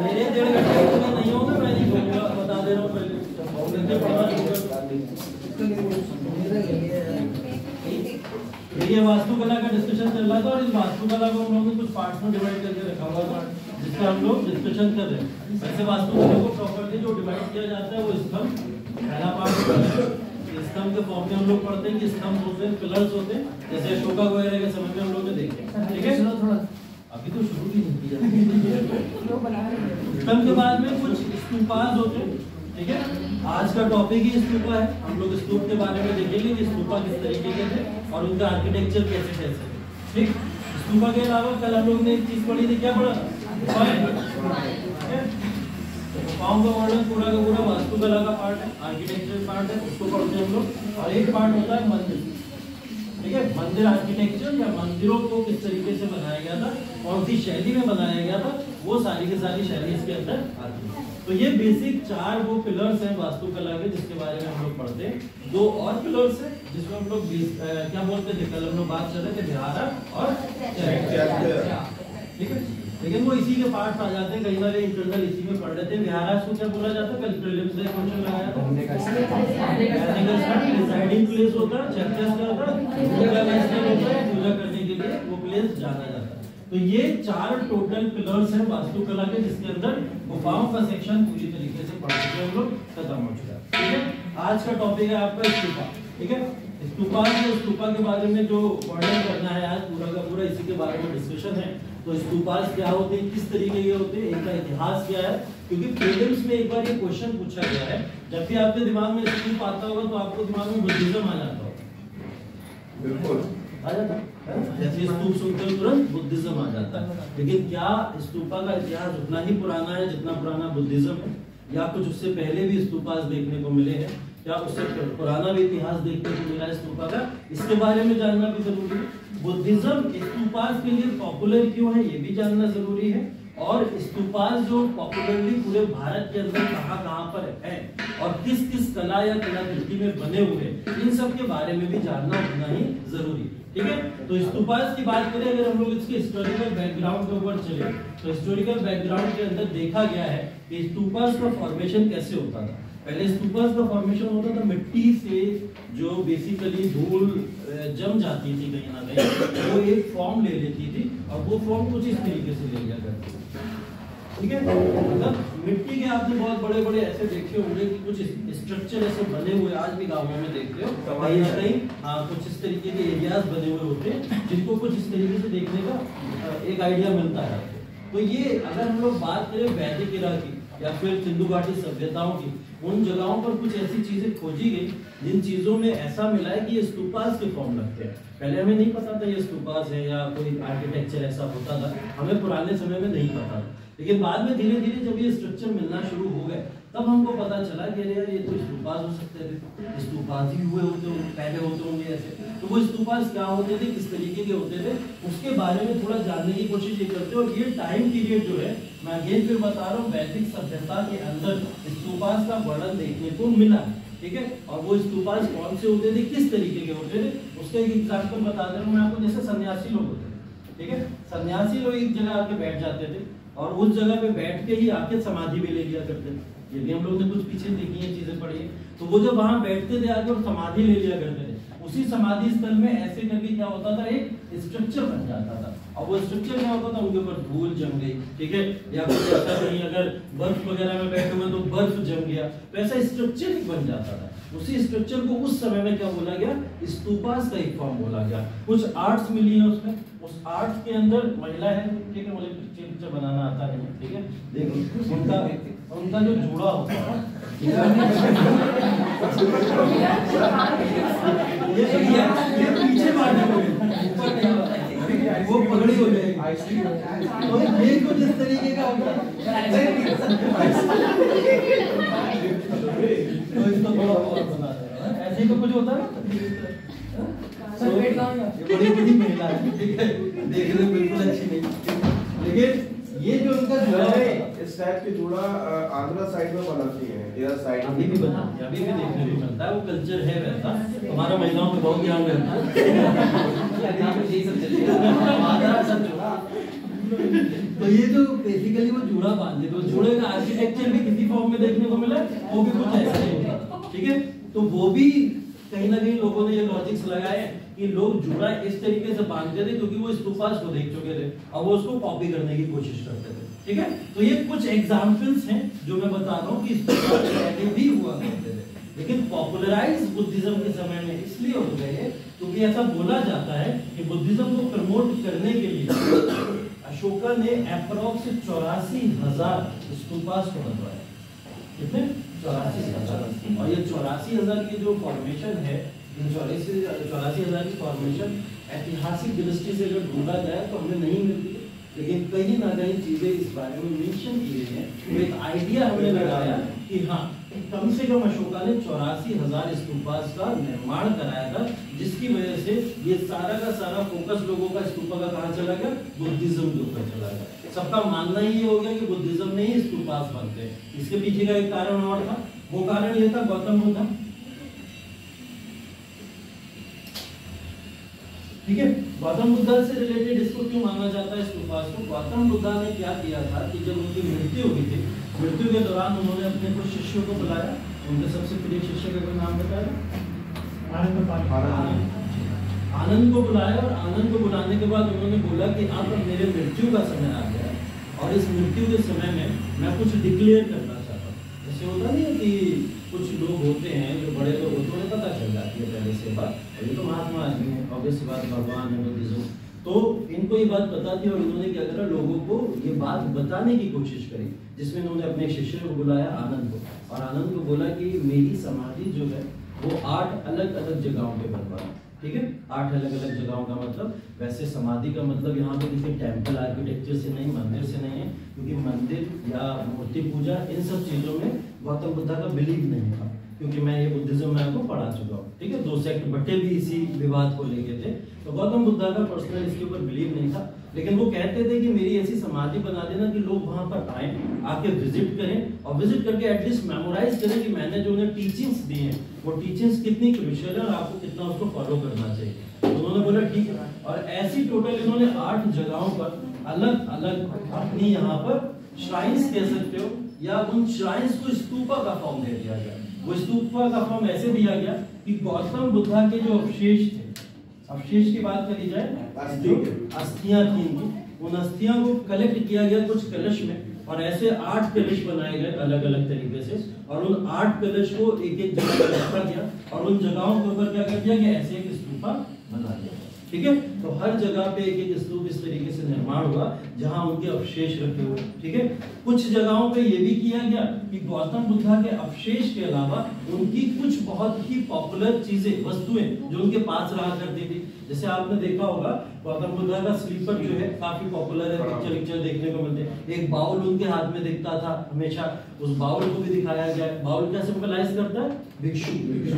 मेरे 1.5 घंटे में नहीं होगा, मैं नहीं बोलूंगा, बता दे रहा हूँ पहले। ये वास्तुकला का डिस्कशन चल रहा था और इस वास्तुकला को हम लोगों ने कुछ पार्ट्स में डिवाइड करके रखा हुआ था जिसका हम लोग डिस्कशन कर रहे हैं। वैसे वास्तुकला को प्रॉपर्ली जो डिवाइड किया जाता है वो स्तंभ पहला पार्ट होता है। स्तंभ के फॉर्म में हम लोग पढ़ते हैं कि स्तंभ होते हैं, पिलर्स होते हैं, जैसे अशोका वगैरह के समय में हम लोग देखे, ठीक है। अभी तो शुरू भी नहीं किया। स्तंभ के बाद में कुछ स्तूपास होते हैं, ठीक है। आज का टॉपिक ही स्तूपा है। हम लोग स्तूप के बारे में देखेंगे कि स्तूपा किस तरीके के थे और उनका आर्किटेक्चर कैसे कैसे, ठीक। स्तूपा के अलावा कल हम लोग ने एक चीज पढ़ी थी, क्या पढ़ा? गुफाओं का वर्णन पूरा का पूरा वास्तुकला का पार्ट है, आर्किटेक्चर पार्ट है, उसको पढ़ते हैं हम लोग। और एक पार्ट होता है मंदिर, ठीक है। मंदिर आर्किटेक्चर या मंदिरों को किस तरीके से बनाया गया था, कौन सी शैली में बनाया गया था, वो सारी की सारी शैली इसके अंदर आती है। तो ये बेसिक 4 वो पिलर्स हैं वास्तुकला के जिसके बारे में हम लोग पढ़ते हैं। 2 और पिलर्स हैं जिसमें हम लोग क्या बोलते थे, कल हम लोग बात कर रहे थे विहारा और चैत्य, ठीक है। लेकिन वो इसी के पार्ट आ जाते हैं, कई बार इंटरनल इसी में पढ़ लेते हैं। विहारा को क्या बोला जाता है, कल प्रीलिम्स में क्वेश्चन लगाया था, रिसाइडिंग प्लेस होता है। चैत्य क्या होता है, पूजा करने के लिए वो प्लेस जाना जाता है। तो ये 4 टोटल पिलर्स हैं वास्तुकला के जिसके अंदर गुफाओं का सेक्शन पूरी तरीके से पढ़ चुके हम लोग, खत्म हो चुका है, ठीक है। आज का टॉपिक है आपका स्तूपा, ठीक है। स्तूपा के बारे में जो वर्णन करना है आज पूरा का पूरा इसी के बारे में डिस्कशन है। तो स्तूपास क्या होते हैं, किस तरीके के होते हैं, इनका इतिहास क्या है, क्योंकि प्रीलिम्स में एक बार ये क्वेश्चन पूछा गया है। जब भी आपके दिमाग में स्तूप आता होगा तो आपको दिमाग में बुद्धिज्म आ जाता होगा, बिल्कुल आ जाता है। जैसे स्तूप सुनते ही तुरंत बुद्धिज्म आ जाता है। लेकिन क्या स्तूपा का इतिहास उतना ही पुराना है जितना पुराना बुद्धिज्म है, या कुछ उससे पहले भी स्तूपास देखने को मिले हैं, क्या उससे पुराना भी इतिहास देखने को मिला है स्तूपा का, इसके बारे में जानना भी जरूरी है। बुद्धिज्म स्तूपास के लिए पॉपुलर क्यों है ये भी जानना जरूरी है। और स्तूपास जो पॉपुलरली पूरे भारत के अंदर कहां पर है और किस किस कला या कलाकृति में बने हुए, इन सब के बारे में भी जानना उतना ही जरूरी, ठीक है। तो स्तूपास की बात करें, अगर हम लोग इसके हिस्टोरिकल बैकग्राउंड के ऊपर चले तो हिस्टोरिकल बैकग्राउंड के अंदर देखा गया है कि स्तूपास का फॉर्मेशन कैसे होता था। पहले स्तूपास का फॉर्मेशन होता था मिट्टी से, जो बेसिकली धूल जम जाती थी कहीं ना कहीं, वो एक फॉर्म ले लेती थी और वो फॉर्म कुछ इस तरीके से ले लिया करती थी, ठीक है। मतलब मिट्टी के आपने बहुत बड़े बड़े ऐसे देखे होंगे कि कुछ स्ट्रक्चर ऐसे बने हुए आज भी गाँवों में देखते हो कहीं ना कहीं, कुछ इस तरीके के एरियाज बने हुए होते हैं जिनको कुछ इस तरीके से देखने का एक आइडिया मिलता है। तो ये अगर हम लोग बात करें वैदिक इरा की या फिर सिंधु घाटी सभ्यताओं की, उन जगहों पर कुछ ऐसी चीजें खोजी गई जिन चीजों में ऐसा मिला है कि ये स्तूपास के फॉर्म लगते हैं। पहले हमें नहीं पता था ये स्तूपास है या कोई आर्किटेक्चर ऐसा होता था, हमें पुराने समय में नहीं पता था। लेकिन बाद में धीरे धीरे जब ये स्ट्रक्चर मिलना शुरू हो गए तब हमको पता चला कि यार ये तो स्तूपास हो सकते थे, स्तूपास ही हुए होते पहले होते होंगे ऐसे। तो वो स्तूपास क्या होते थे, किस तरीके के होते थे, उसके बारे में थोड़ा जानने की कोशिश ये करते हैं। और ये टाइम पीरियड जो है, मैं अगेन फिर बता रहा हूँ, वैदिक सभ्यता के अंदर स्तूपास का वर्णन देखने को मिला, ठीक है। और वो स्तूपास कौन से होते थे, किस तरीके के होते थे, उसका एक एग्जाम्पल बता दे रहा हूँ मैं आपको। जैसे सन्यासी लोग होते थे, ठीक है। सन्यासी लोग एक जगह आके बैठ जाते थे और उस जगह पे बैठ के ही आके समाधि भी ले लिया करते थे। ये भी हम लोग ने कुछ पीछे देखी है, चीजें पढ़ी है। तो वो जब वहां बैठते थे आके और समाधि ले लिया करते थे, उसी समाधि स्थल में ऐसे करके क्या होता था, एक स्ट्रक्चर बन जाता था। और वो स्ट्रक्चर क्या होता था, उनके ऊपर धूल जम गई, ठीक है, या कुछ ऐसा नहीं, अगर बर्फ वगैरह में बैठे हुए तो बर्फ जम गया, तो ऐसा स्ट्रक्चर ही बन जाता था। उसी स्ट्रक्चर को उस समय में क्या बोला गया, स्तूपास का एक फॉर्म बोला गया। कुछ आर्ट्स मिली है उसमें, उस आर्ट्स के अंदर महिला है, ठीक है, मुझे पिक्चर बनाना आता नहीं, ठीक है। देखो उनका जो जोड़ा होता है ये पीछे बांधे हुए, वो पगड़ी हो जाएगी। तो ये कुछ इस तरीके का होता है, तो इसको बड़ा बना ऐसे तो कुछ होता है। बड़ी बड़ी महिला है, ठीक है, देखने में बिल्कुल अच्छी नहीं, लेकिन ये जो उनका जोड़ा है, इस टाइप के जोड़ा आंध्रा साइड में बनाती है, इधर साइड अभी भी बनाती है, अभी भी देखने को मिलता है। वो कल्चर है वैसा, हमारा महिलाओं पे बहुत ध्यान रहता है। तो ये जो बेसिकली वो जूड़ा बांधे, तो जूड़े का आर्किटेक्चर भी किसी फॉर्म में देखने को मिला, वो भी कुछ ऐसा ही होगा, ठीक है। तो वो भी कहीं ना कहीं लोगों ने ये लॉजिक्स लगाए कि लोग जूड़ा इस तरीके से बांधते थे क्योंकि वो स्तूपास को देख चुके थे और वो उसको कॉपी करने की कोशिश करते थे, ठीक है। तो ये कुछ एग्जांपल्स हैं जो मैं बता रहा हूँ कि स्तूपास पहले भी हुआ करते थे, लेकिन पॉपुलराइज बुद्धिज्म के समय में इसलिए हो गए क्योंकि ऐसा बोला जाता है कि बुद्धिज्म को प्रमोट करने के लिए अशोका ने अप्रॉक्स 84,000 स्तूपास को बनवाया। कितने? 84,000। और ये 84,000 की जो फॉर्मेशन है, 84,000 की फॉर्मेशन ऐतिहासिक दृष्टि से अगर ढूंढा जाए तो हमें नहीं मिलती, लेकिन कहीं ना कहीं चीजें इस बारे में मेंशन की गई हैं। तो एक आइडिया हमने लगाया कि हाँ, कम से कम अशोका ने 84,000 स्तूपास का निर्माण कराया था, जिसकी वजह से ये सारा का सारा फोकस लोगों का स्तूपा का कहाँ चला गया? बुद्धिज्म के ऊपर चला गया। सबका मानना ये हो गया कि बुद्धिज्म में ही स्तूपास बनते हैं। इसके पीछे का एक कारण और था, वो कारण ये था गौतम बुद्ध, ठीक है। गौतम बुद्ध से रिलेटेड इसको क्यों माना जाता है स्तूपास को? गौतम बुद्ध ने क्या किया था कि जब उनकी मृत्यु हुई थी, मृत्यु के दौरान उन्होंने अपने कुछ शिष्यों को बुलाया। उनके सबसे प्रिय शिष्य का कोई नाम बताया? आनंद को बुलाया, और आनंद को बुलाने के बाद उन्होंने बोला कि अब मेरे मृत्यु का समय आ गया और इस मृत्यु के समय में मैं कुछ डिक्लेयर करना चाहता हूँ। जैसे होता नहीं है कि कुछ लोग होते हैं जो बड़े लोग होते हैं, उन्हें पता चल जाती है पहले से बात, ये तो महात्मा आदमी है, ऑब्वियस बात, भगवान है, बुद्धिज्म, तो इनको ये बात पता थी और इन्होंने क्या करा, लोगों को ये बात बताने की कोशिश करी, जिसमें इन्होंने अपने शिष्य को बुलाया आनंद को, और आनंद को बोला कि मेरी समाधि जो है वो 8 अलग अलग जगहों पे बनवा, ठीक है। 8 अलग अलग जगहों का मतलब, वैसे समाधि का मतलब यहाँ पे किसी टेम्पल आर्किटेक्चर से नहीं, मंदिर से नहीं है, क्योंकि मंदिर या मूर्ति पूजा इन सब चीजों में गौतम बुद्ध का बिलीव नहीं था, क्योंकि मैं ये बुद्धिज्म में आपको पढ़ा चुका हूँ, ठीक है। 2 सेक्ट बटे भी इसी विवाद को लेके थे, तो गौतम बुद्ध का पर्सनल इसके ऊपर बिलीव नहीं था, लेकिन वो कहते थे कि मेरी ऐसी समाधि बना देना कि लोग वहां पर आए, आके विजिट करें, और विजिट करके एटलीस्ट मेमोराइज करें कि मैंने जो उन्हें टीचिंग्स दी हैं वो टीचिंग्स कितनी क्रूशियल है और आपको कितना उसको फॉलो करना चाहिए। तो उन्होंने बोला ठीक है, और ऐसी टोटल इन्होंने 8 जगहों पर अलग अलग अपनी यहाँ पर श्राइन्स कह सकते हो, या उन श्राइन्स को स्तूपा का फॉर्म दे दिया गया। वो स्तूपा का फॉर्म ऐसे दिया गया कि गौतम बुद्धा के जो अवशेष थे, अवशेष की बात करी जाए, अस्थियां थी इनकी, उन अस्थियां को कलेक्ट किया गया कुछ कलश में, और ऐसे 8 कलश बनाए गए अलग अलग तरीके से, और उन 8 कलश को एक एक जगह रखा गया, और उन जगहों के ऊपर क्या कर दिया कि ऐसे एक स्तूपा बना दिया, ठीक है। तो हर जगह पे एक एक स्तूप इस तरीके से निर्माण हुआ जहां उनके अवशेष रखे हुए, ठीक है। कुछ जगहों पे ये भी किया गया कि गौतम बुद्धा के अवशेष के अलावा उनकी कुछ बहुत ही पॉपुलर चीजें, वस्तुएं जो उनके पास रहा करती थी, जैसे आपने देखा होगा गौतम बुद्धा का स्लीपर जो है काफी पॉपुलर है, पिक्चर देखने को मिलते हैं। एक बाउल उनके हाथ में दिखता था हमेशा, उस बाउल को भी दिखाया गया है। बाउल क्या सिंबलाइज करता है? भिक्षु,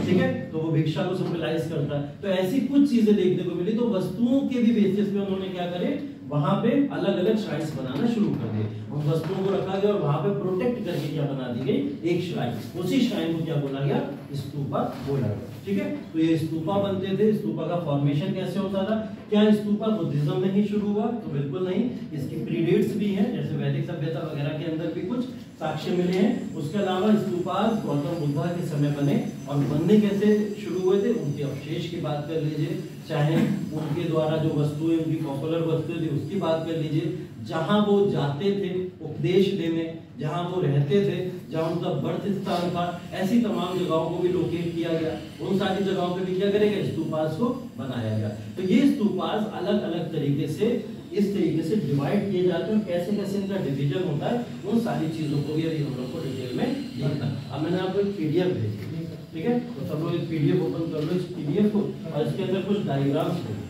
ठीक है, तो वो भिक्षा को सिंबलाइज करता है। तो ऐसी कुछ चीजें देखने को मिली, तो वस्तुओं के भी बेसिस पे उन्होंने क्या करे, वहां पे अलग अलग श्राइन्स बनाना शुरू कर दिए। उन वस्तुओं को रखा गया और वहां पे प्रोटेक्ट करके क्या बना दी गई, एक श्राइन, उसी श्राइन को क्या बोला गया, स्तूपा बोला गया, ठीक है। तो ये स्तूपा बनते थे। स्तूपा का फॉर्मेशन कैसे होता था? क्या स्तूपा बुद्धिज्म में ही शुरू हुआ? तो बिल्कुल नहीं, इसकी प्रीडेट्स भी हैं, जैसे वैदिक सभ्यता वगैरह के अंदर भी कुछ साक्ष्य मिले हैं। उसके अलावा स्तूपा गौतम बुद्धा के समय बने, और बनने कैसे शुरू हुए थे, उनके अवशेष की बात कर लीजिए, चाहे उनके द्वारा जो वस्तुएं, उनकी पॉपुलर वस्तुएं थी उसकी बात कर लीजिए, जहां वो जाते थे उपदेश देने, जहां वो रहते थे, जहां उनका बर्थ स्थान था, ऐसी तमाम जगहों को भी लोकेट किया गया। उन सारी जगहों पे भी क्या करेगा, स्तूपास को बनाया गया। तो ये स्तूपास अलग अलग तरीके से इस तरीके से डिवाइड किए जाते हैं, कैसे कैसे इनका डिवीजन होता है, उन सारी चीजों को भी अभी हम लोग को डिटेल में देखना। अब मैंने आपको एक पीडीएफ भेजी, ठीक है, तो सब लोग एक पीडीएफ ओपन कर लो, इस पीडीएफ को, और इसके अंदर कुछ डायग्राम्स हो।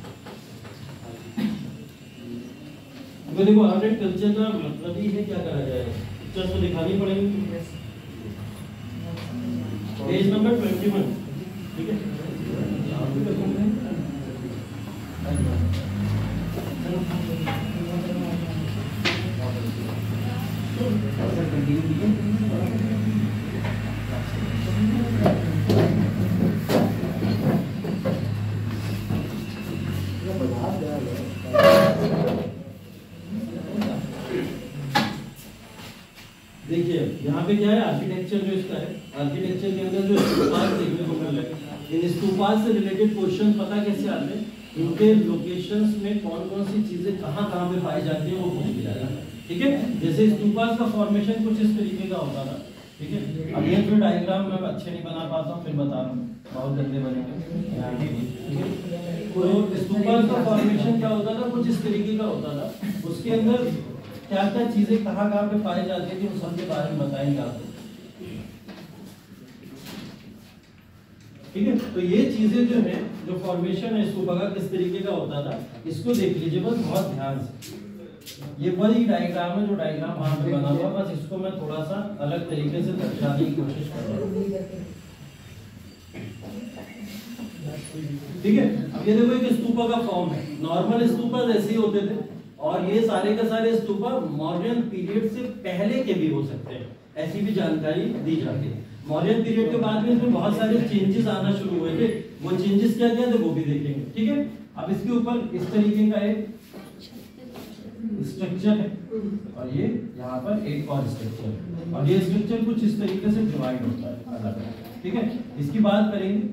तो देखो हमारे कल्चर का मतलब ही है, क्या करा जाए, पिक्चर्स तो दिखानी पड़ेगी। पेज नंबर 21, ठीक है। यहाँ पे क्या है, आर्किटेक्चर जो इसका है, आर्किटेक्चर के अंदर जो स्तूपास देखने को मिल रहे हैं, इन स्तूपास से रिलेटेड क्वेश्चन पता कैसे आते हैं, इनके लोकेशंस में कौन कौन सी चीजें कहाँ कहाँ पे पाई जाती है वो पूछ लिया जाता है। ठीक है, जैसे स्तूपास का फॉर्मेशन कुछ इस तरीके का होता था। ठीक है, अब ये जो डायग्राम मैं अच्छे नहीं बना पाता हूँ, फिर बता रहा हूँ, बहुत गंदे बने। ठीक है, तो स्तूपास का फॉर्मेशन क्या होता था, कुछ इस तरीके का होता था। उसके अंदर क्या क्या चीजें कहाँ कहाँ पे पाई जाती थी, उन सब के बारे में बताएंगे आपको। ठीक है, तो ये चीजें जो है, जो फॉर्मेशन है स्तूपा का किस तरीके का होता था, इसको देख लीजिए बस बहुत ध्यान से। ये वही डायग्राम है जो डायग्राम वहां पे बना हुआ, बस इसको मैं थोड़ा सा अलग तरीके से दर्शाने की कोशिश कर रहा हूँ। ठीक है, अब ये देखो एक स्तूपा का फॉर्म है। नॉर्मल स्तूपा ऐसे ही होते थे, और ये सारे के सारे स्तूपा मौर्यन पीरियड से पहले के भी हो सकते हैं, ऐसी भी जानकारी दी जाती है। मौर्यन पीरियड के बाद में इसमें बहुत सारे चेंजेस आना शुरू हुए थे, वो चेंजेस क्या क्या थे वो भी देखेंगे। ठीक है, अब इसके ऊपर इस तरीके का एक स्ट्रक्चर है, और ये यहाँ पर एक और स्ट्रक्चर है, और ये स्ट्रक्चर कुछ इस तरीके से डिवाइड होता है अलग अलग। ठीक है, इसकी बात करेंगे।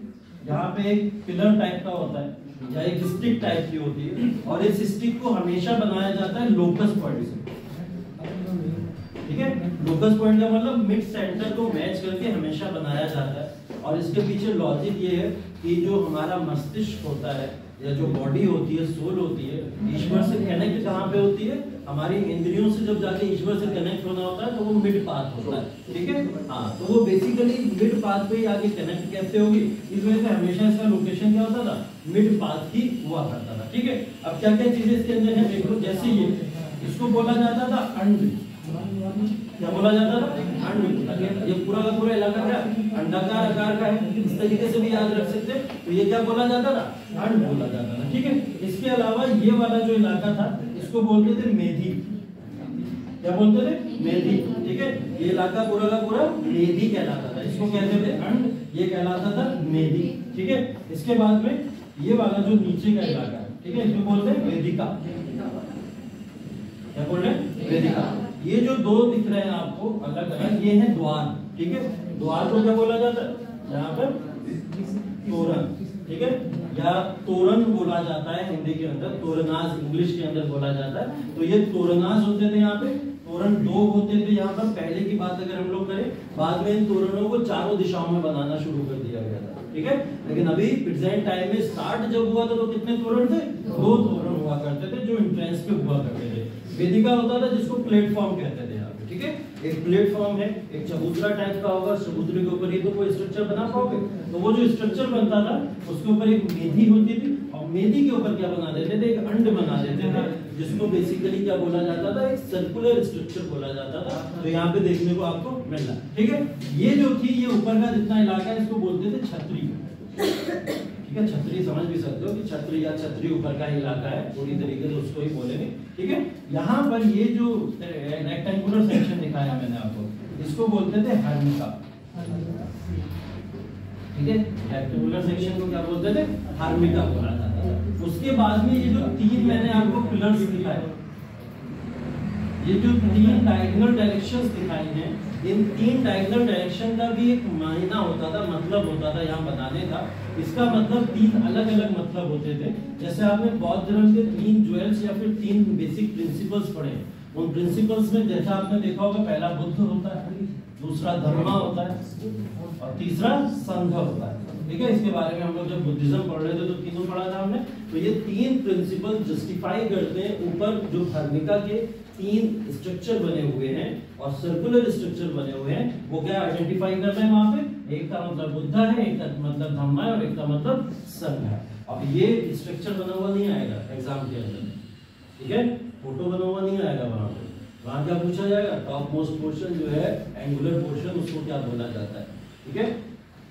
यहाँ पे एक पिलर टाइप का होता है या एक स्टिक टाइप की होती है, और इस स्टिक को हमेशा बनाया जाता है लोकस पॉइंट से। ठीक है, लोकस पॉइंट का मतलब मिड सेंटर को मैच करके हमेशा बनाया जाता है। और इसके पीछे लॉजिक ये है कि जो हमारा मस्तिष्क होता है या जो बॉडी होती है, सोल होती है, ईश्वर से कनेक्ट कहाँ पे होती है, हमारी इंद्रियों से जब जाके ईश्वर से कनेक्ट होना होता है तो वो मिड पाथ होता है। ठीक है, हाँ, तो वो बेसिकली मिड पाथ पे ही आगे कनेक्ट कैसे होगी, इस वजह से हमेशा इसका लोकेशन क्या होता था, मिड पाथ ही हुआ करता था। ठीक है, अब क्या क्या चीजें इसके अंदर है देख लो। जैसे ये इसको बोला जाता था अंड, क्या बोला जाता था, अंड बोला जाता था। ये पूरा का पूरा इलाका क्या अंडाकार आकार का है, इस तरीके से भी याद रख सकते हैं। तो ये क्या बोला जाता था, अंड बोला जाता था। ठीक है, इसके अलावा ये वाला जो इलाका था इसको बोलते थे मेधी, क्या बोलते थे, मेधी। ठीक है, ये इलाका पूरा का पूरा मेधी कहलाता था, इसको कहते थे अंड, ये कहलाता था मेधी। ठीक है, इसके बाद में ये वाला जो नीचे का इलाका है, ठीक है, इसको बोलते हैं वेदिका। क्या बोल रहे हैं, वेदिका। ये जो दो दिख रहे हैं आपको अलग अलग, ये है द्वार। ठीक है, द्वार को क्या बोला जाता है, यहाँ पर तोरण। ठीक है, या तोरण बोला जाता है हिंदी के अंदर, तोरनाज इंग्लिश के अंदर बोला जाता है। तो ये तोरनाज होते थे यहाँ पे, तोरण दो होते थे यहाँ पर। पहले की बात अगर हम लोग करें, बाद में इन तोरणों को चारों दिशाओं में बनाना शुरू कर दिया गया था। ठीक है, लेकिन अभी प्रेजेंट टाइम में स्टार्ट जब हुआ था तो कितने तोरण थे, दो तोरण हुआ करते थे जो एंट्रेंस पे हुआ करते थे। वेदिका होता था जिसको प्लेटफॉर्म कहते थे यहाँ पे। ठीक है, एक प्लेटफॉर्म है, एक चबूतरा टाइप का होगा, चबूतरे के ऊपर ही तो कोई स्ट्रक्चर बना पाओगे। तो वो जो स्ट्रक्चर बनता था उसके ऊपर एक मेधी होती थी, और मेधी के ऊपर क्या बना देते थे, एक अंड बना देते थे, जिसको बेसिकली क्या बोला जाता था, एक सर्कुलर स्ट्रक्चर बोला जाता था। तो यहाँ पे देखने को आपको मिल रहा है। ठीक है, ये जो थी, ये ऊपर का जितना इलाका है इसको बोलते थे छतरी। ठीक है, छतरी समझ भी सकते हो कि छतरी या छतरी ऊपर का इलाका है, पूरी तरीके से उसको ही बोलेंगे। ठीक है, यहाँ पर ये जो रेक्टेंगुलर सेक्शन दिखाया मैंने आपको, इसको बोलते थे हर्मिका। ठीक है, रेक्टेंगुलर सेक्शन को क्या बोलते थे, हर्मिका बोला जाता था। उसके बाद में ये जो तीन मैंने आपको पिलर्स दिखाए, ये जो तीन डायगोनल डायरेक्शंस दिखाई हैं, इन तीन डायगोनल डायरेक्शन का भी एक मायना होता था, मतलब होता था यहाँ बनाने का। इसका मतलब तीन अलग अलग मतलब होते थे। जैसे आपने बौद्ध धर्म के तीन ज्वेल्स या फिर तीन बेसिक प्रिंसिपल्स पढ़े, उन प्रिंसिपल्स में जैसा आपने देखा होगा, पहला बुद्ध होता है, दूसरा धर्मा होता है, और तीसरा संघ होता है। ठीक है, इसके बारे में हम लोग जब बुद्धिज्म पढ़ रहे थे तो तीनों पढ़ा था हमने। तो ये तीन प्रिंसिपल जस्टिफाई करते हैं ऊपर जो हर्मिका के तीन स्ट्रक्चर बने हुए हैं और सर्कुलर स्ट्रक्चर बने हुए हैं, वो क्या आइडेंटिफाई कर रहे हैं वहां पे, एक का मतलब बुद्धा है, एक का मतलब धम्मा है, और एक का मतलब संघ है। अब ये स्ट्रक्चर बना हुआ नहीं आएगा एग्जाम के अंदर। ठीक है, फोटो बना हुआ नहीं आएगा वहां पे। वहां क्या पूछा जाएगा, टॉप मोस्ट पोर्शन जो है एंगुलर पोर्शन, उसको क्या बोला जाता है। ठीक है,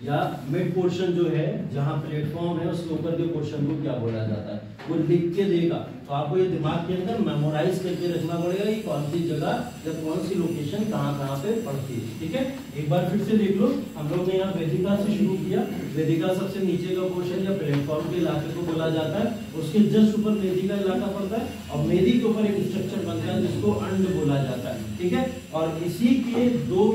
या मिड पोर्शन जो है जहां प्लेटफॉर्म है उसके ऊपर के पोर्शन को क्या बोला जाता है, वो लिख के देगा। तो आपको ये दिमाग के अंदर मेमोराइज करके रखना पड़ेगा कि कौन सी जगह या कौन सी लोकेशन कहाँ पे पड़ती है। ठीक है, एक बार फिर से देख लो। हम लोग ने यहाँ वेदिका से शुरू किया। वेदिका सबसे नीचे का पोर्शन या प्लेटफॉर्म के इलाके को बोला जाता है, उसके जस्ट ऊपर मेधी का इलाका पड़ता है, और मेधी के ऊपर एक स्ट्रक्चर बनता है जिसको अंड बोला जाता है। ठीक है, और इसी के दो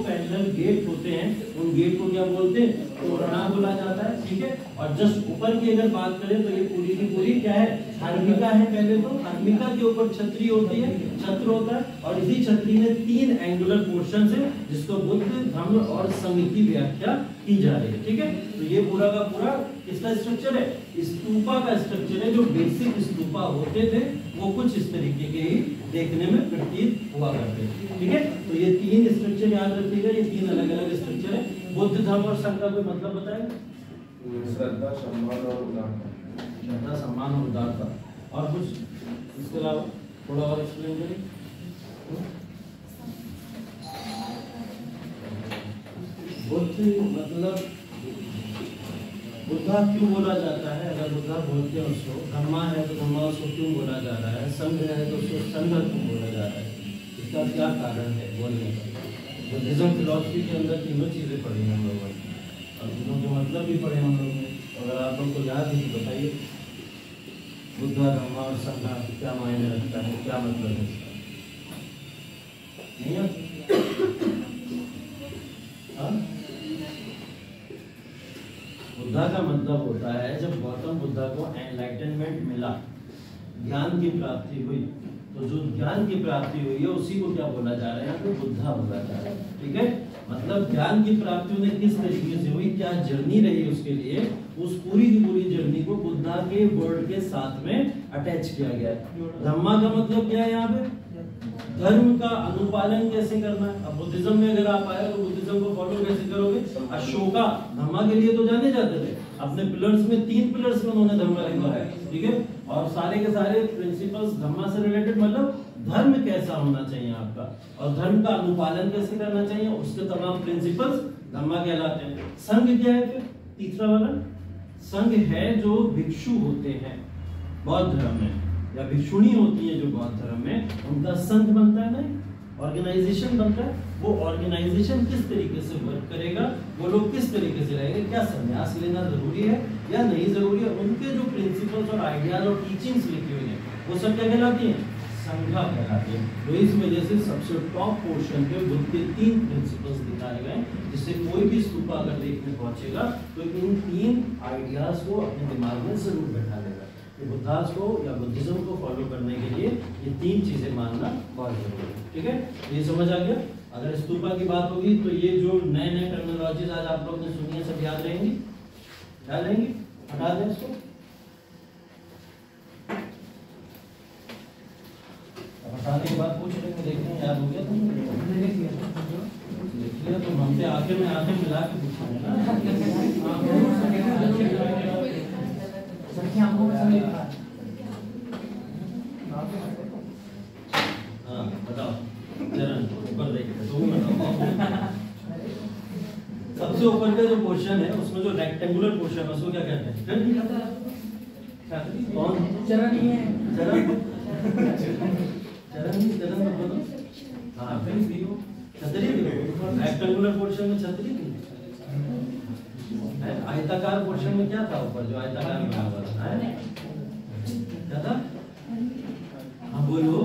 गेट होते हैं उन गेट को क्या बोलते हैं, तोरणा बोला जाता है, ठीक है। और जस्ट ऊपर की अगर बात करें तो ये पूरी की पूरी क्या है, हर्मिका है। पहले तो हर्मिका के ऊपर छतरी होती है, छत्र होता है, और इसी छतरी में 3 एंगुलर पोर्शन है जिसको बुद्ध, धम्म और संघ की व्याख्या की जा रही है, ठीक है। तो ये पूरा का पूरा किसका स्ट्रक्चर है, स्तूपा का स्ट्रक्चर है। जो बेसिक स्तूपा होते थे वो कुछ इस तरीके के ही देखने में प्रतीत हुआ करते थे, ठीक है। तो ये 3 स्ट्रक्चर याद रखिएगा, ये 3 अलग अलग स्ट्रक्चर है। बुद्ध, धम्म और संघ का कोई मतलब बताएगा? श्रद्धा, सम्मान और उदारता। श्रद्धा, सम्मान और उदारता। और कुछ इसके अलावा थोड़ा और एक्सप्लेन करिए। बुद्ध मतलब बुद्धा क्यों बोला जाता है, अगर बुद्धा बोलते हैं उसको, धम्मा है तो धम्मा उसको क्यों बोला जा रहा है, संघ है तो उसको संघ क्यों बोला जा रहा है, इसका क्या कारण है बोलने का? बुद्धिज्म फिलॉसफी के अंदर तीनों चीजें पढ़ी हम लोगों ने, और तीनों के मतलब भी पढ़े हम लोगों ने। अगर आप लोग को याद है तो बताइए, बुद्धा, धम्मा और संघ क्या मायने रखता है, क्या मतलब है इसका? नहीं है? बुद्धा का मतलब होता है जब गौतम बुद्धा को एनलाइटनमेंट मिला, ज्ञान की प्राप्ति हुई, तो जो ज्ञान की प्राप्ति हुई है उसी को क्या बोला जा रहा है, यहाँ पे बुद्धा बोला जा रहा है, ठीक है। मतलब ज्ञान की प्राप्ति उन्हें किस तरीके से हुई, क्या जर्नी रही उसके लिए, उस पूरी की पूरी जर्नी को बुद्धा के वर्ड के साथ में अटैच किया गया है। धम्मा का मतलब क्या है, यहाँ पे धर्म का अनुपालन कैसे करना है। अब बुद्धिज्म में अगर आप आए तो बुद्धिज्म को फॉलो कैसे करोगे? अशोका धम्मा के लिए तो जाने जाते थे, अपने पिलर्स में 3 पिलर्स में उन्होंने धम्मा लिखा है, ठीक है। और सारे के सारे प्रिंसिपल्स धम्मा से रिलेटेड, मतलब धर्म कैसा होना चाहिए आपका, और धर्म का अनुपालन कैसे करना चाहिए, उसके तमाम प्रिंसिपल्स धम्मा कहलाते हैं। संघ क्या है फिर तीसरा वाला? संघ है जो भिक्षु होते हैं बौद्ध धर्म में, या भिक्षुणी होती है जो बौद्ध धर्म में, उनका संघ बनता है ना, ऑर्गेनाइजेशन बनता है। वो ऑर्गेनाइजेशन किस तरीके से वर्क करेगा, वो लोग किस तरीके से रहेंगे, क्या संन्यास लेना जरूरी है या नहीं जरूरी है, उनके जो प्रिंसिपल्स और आइडियाज और टीचिंग्स लिखी हुई है वो सब क्या कहलाती है, संघा कहलाती है। तो इस वजह से सबसे टॉप पोर्शन पे बुद्ध के 3 प्रिंसिपल्स दिखाए गए, जिससे कोई भी स्तूपा अगर देखने पहुंचेगा तो इन 3 आइडियाज को अपने दिमाग में जरूर बैठा लेगा। बुद्धास को या बुद्धिज्म को फॉलो करने के लिए ये 3 चीजें मानना बहुत जरूरी है, ठीक है। ये समझ आ गया। अगर स्तूपा की बात होगी तो ये जो नए नए टर्मिनोलॉजीज आज आप लोग ने सुनी है सब याद रहेंगी, याद रहेंगी, हटा दें इसको। हटाने के बाद पूछ लेंगे, देखते हैं याद हो गया तुम लिख लिया, तुम हमसे आगे में आगे मिला के पूछोगे ना। हाँ बताओ, चरण ऊपर देखिए, तो बताओ सबसे ऊपर का जो पोर्शन है उसमें जो रेक्टेंगुलर पोर्शन है उसको क्या कहते हैं? कौन? चरण ही है, चरण चरण चरण बोलो। हाँ छतरी रेक्टेंगुलर पोर्शन में छतरी, आयताकार पोर्शन में क्या था ऊपर जो आयताकार बना हुआ था, क्या था? हाँ बोलो।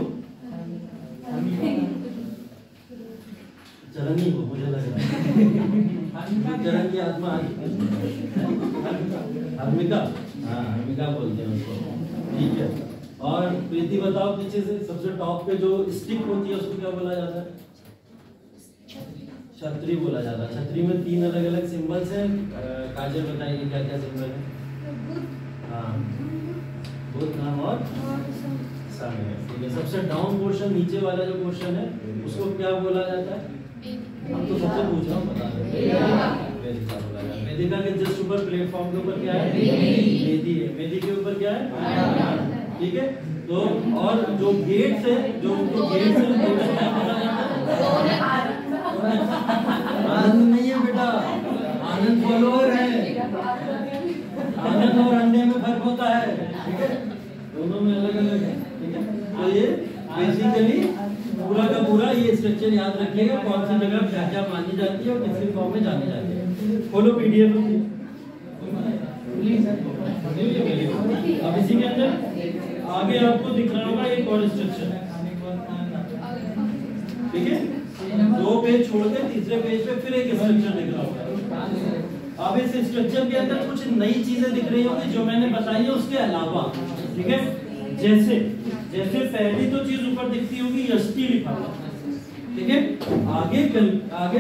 चरनी को मुझे लग रहा है चरण की आत्मा हर्मिका, हाँ हर्मिका बोलते हैं उसको, ठीक है। और प्रीति बताओ पीछे से सबसे टॉप पे जो स्टिक होती है उसको क्या बोला जाता है? छतरी बोला जाता है। छतरी में 3 अलग अलग सिंबल्स हैं, काजल बताइए क्या क्या सिंबल है? हाँ बुद्ध, नाम और संघ है, ठीक है। सबसे डाउन पोर्शन, नीचे वाला जो पोर्शन है उसको क्या बोला जाता है? हम तो सबसे पूछ रहा हूँ, बता दो। वेदिका बोला जाता है। वेदिका के जस्ट ऊपर प्लेटफॉर्म के ऊपर क्या है? वेदी है। वेदी के ऊपर क्या है? ठीक है। तो और जो गेट्स है, जो गेट्स है आनंद नहीं है बेटा, आनंद फॉलोअर है। आनंद और अंडे में फर्क होता है, ठीक है, दोनों में अलग अलग है, ठीक है। तो ये बेसिकली पूरा का पूरा ये स्ट्रक्चर याद रखिएगा, कौन सी जगह क्या क्या मानी जाती है और किस फॉर्म में जानी जाती है। खोलो पीडीएफ। अब इसी के अंदर आगे आपको दिख रहा होगा एक और स्ट्रक्चर, ठीक है। 2 2 पेज छोड़ के तीसरे पेज पे फिर एक स्ट्रक्चर दिख रहा होगा। अब इस स्ट्रक्चर के अंदर कुछ नई चीजें दिख रही होंगी जो मैंने बताई है उसके अलावा, ठीक है। जैसे पहली तो चीज ऊपर दिखती होगी यष्टि लिखा हुआ, ठीक है। आगे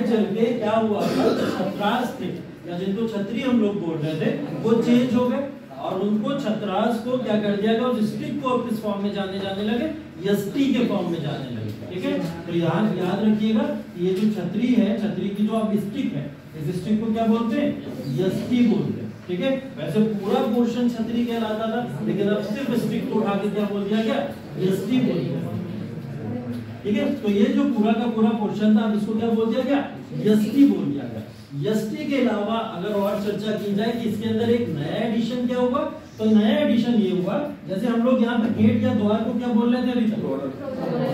चल के क्या हुआ, छत्रास थे या जिनको छत्री हम लोग बोल रहे थे वो चेंज हो गए और उनको छत्रास को क्या कर दिया गया, उस स्टिक को किस फॉर्म में जाने लगे, यष्टि के फॉर्म में जाने लगे, ठीक है। तो याद रखिएगा ये जो छतरी है, छतरी की जो अब स्टिक है, इस स्टिक को क्या बोलते हैं, यष्टि बोलते हैं, ठीक है। वैसे पूरा पोर्शन छतरी कहलाता था, लेकिन अब सिर्फ स्टिक को उठा के क्या बोल दिया गया, यष्टि बोल दिया, ठीक है। तो ये जो पूरा का पूरा पोर्शन था, अब इसको क्या बोल दिया गया, यष्टि बोल दिया गया। यष्टि के अलावा अगर और चर्चा की जाए कि इसके अंदर एक नया एडिशन क्या होगा, तो नया एडिशन ये हुआ, जैसे हम लोग यहाँ पे गेट या द्वार को क्या बोल रहे थे अभी तक,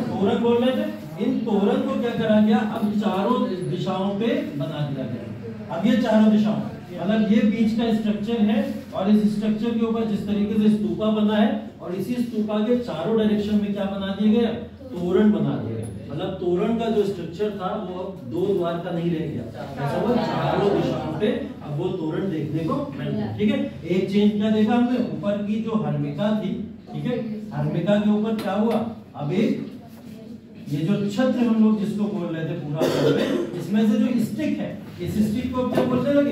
तोरण बोल रहे थे। इन तोरण को क्या करा गया, अब चारों दिशाओं पे बना दिया गया। अब ये चारों दिशाओं, मतलब ये बीच का स्ट्रक्चर है और इस स्ट्रक्चर के ऊपर जिस तरीके से स्तूपा बना है और इसी स्तूपा के चारों डायरेक्शन में क्या बना दिया गया, तोरण बना दिया गया। मतलब तोरण का जो स्ट्रक्चर था वो अब 2 द्वार का नहीं रह गया, वो चारों दिशाओं पे अब वो तोरण देखने को मिल गया, ठीक है। एक चेंज क्या देखा हमने, ऊपर की जो हर्मिका थी, ठीक है, हर्मिका के ऊपर क्या हुआ, अब एक ये जो छत्र हम लोग जिसको बोल रहे थे पूरा, इसमें से जो स्टिक है, इस स्टिक को क्या बोलने लगे,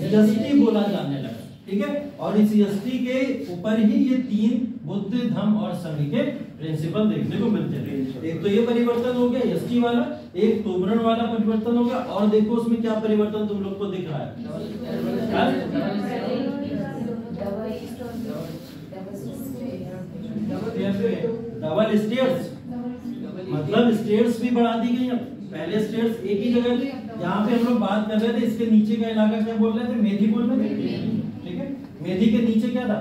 यष्टि बोला जाने लगा, ठीक है। और इस यष्टि के ऊपर ही ये 3 बुद्ध, धम्म और संघ के प्रिंसिपल देखने को मिलते हैं। एक तो ये परिवर्तन हो गया यष्टि वाला, एक तोरण वाला परिवर्तन हो गया, और देखो उसमें क्या परिवर्तन तुम लोग को दिख रहा है, डबल स्टेयर्स, मतलब स्टेयर्स भी बढ़ा दी गई। पहले स्टेयर्स एक ही जगह थी, यहाँ पे हम लोग बात कर रहे थे इसके नीचे का इलाका क्या बोल रहे थे, मेधी बोल रहे थे, ठीक है। मेधी के नीचे क्या था,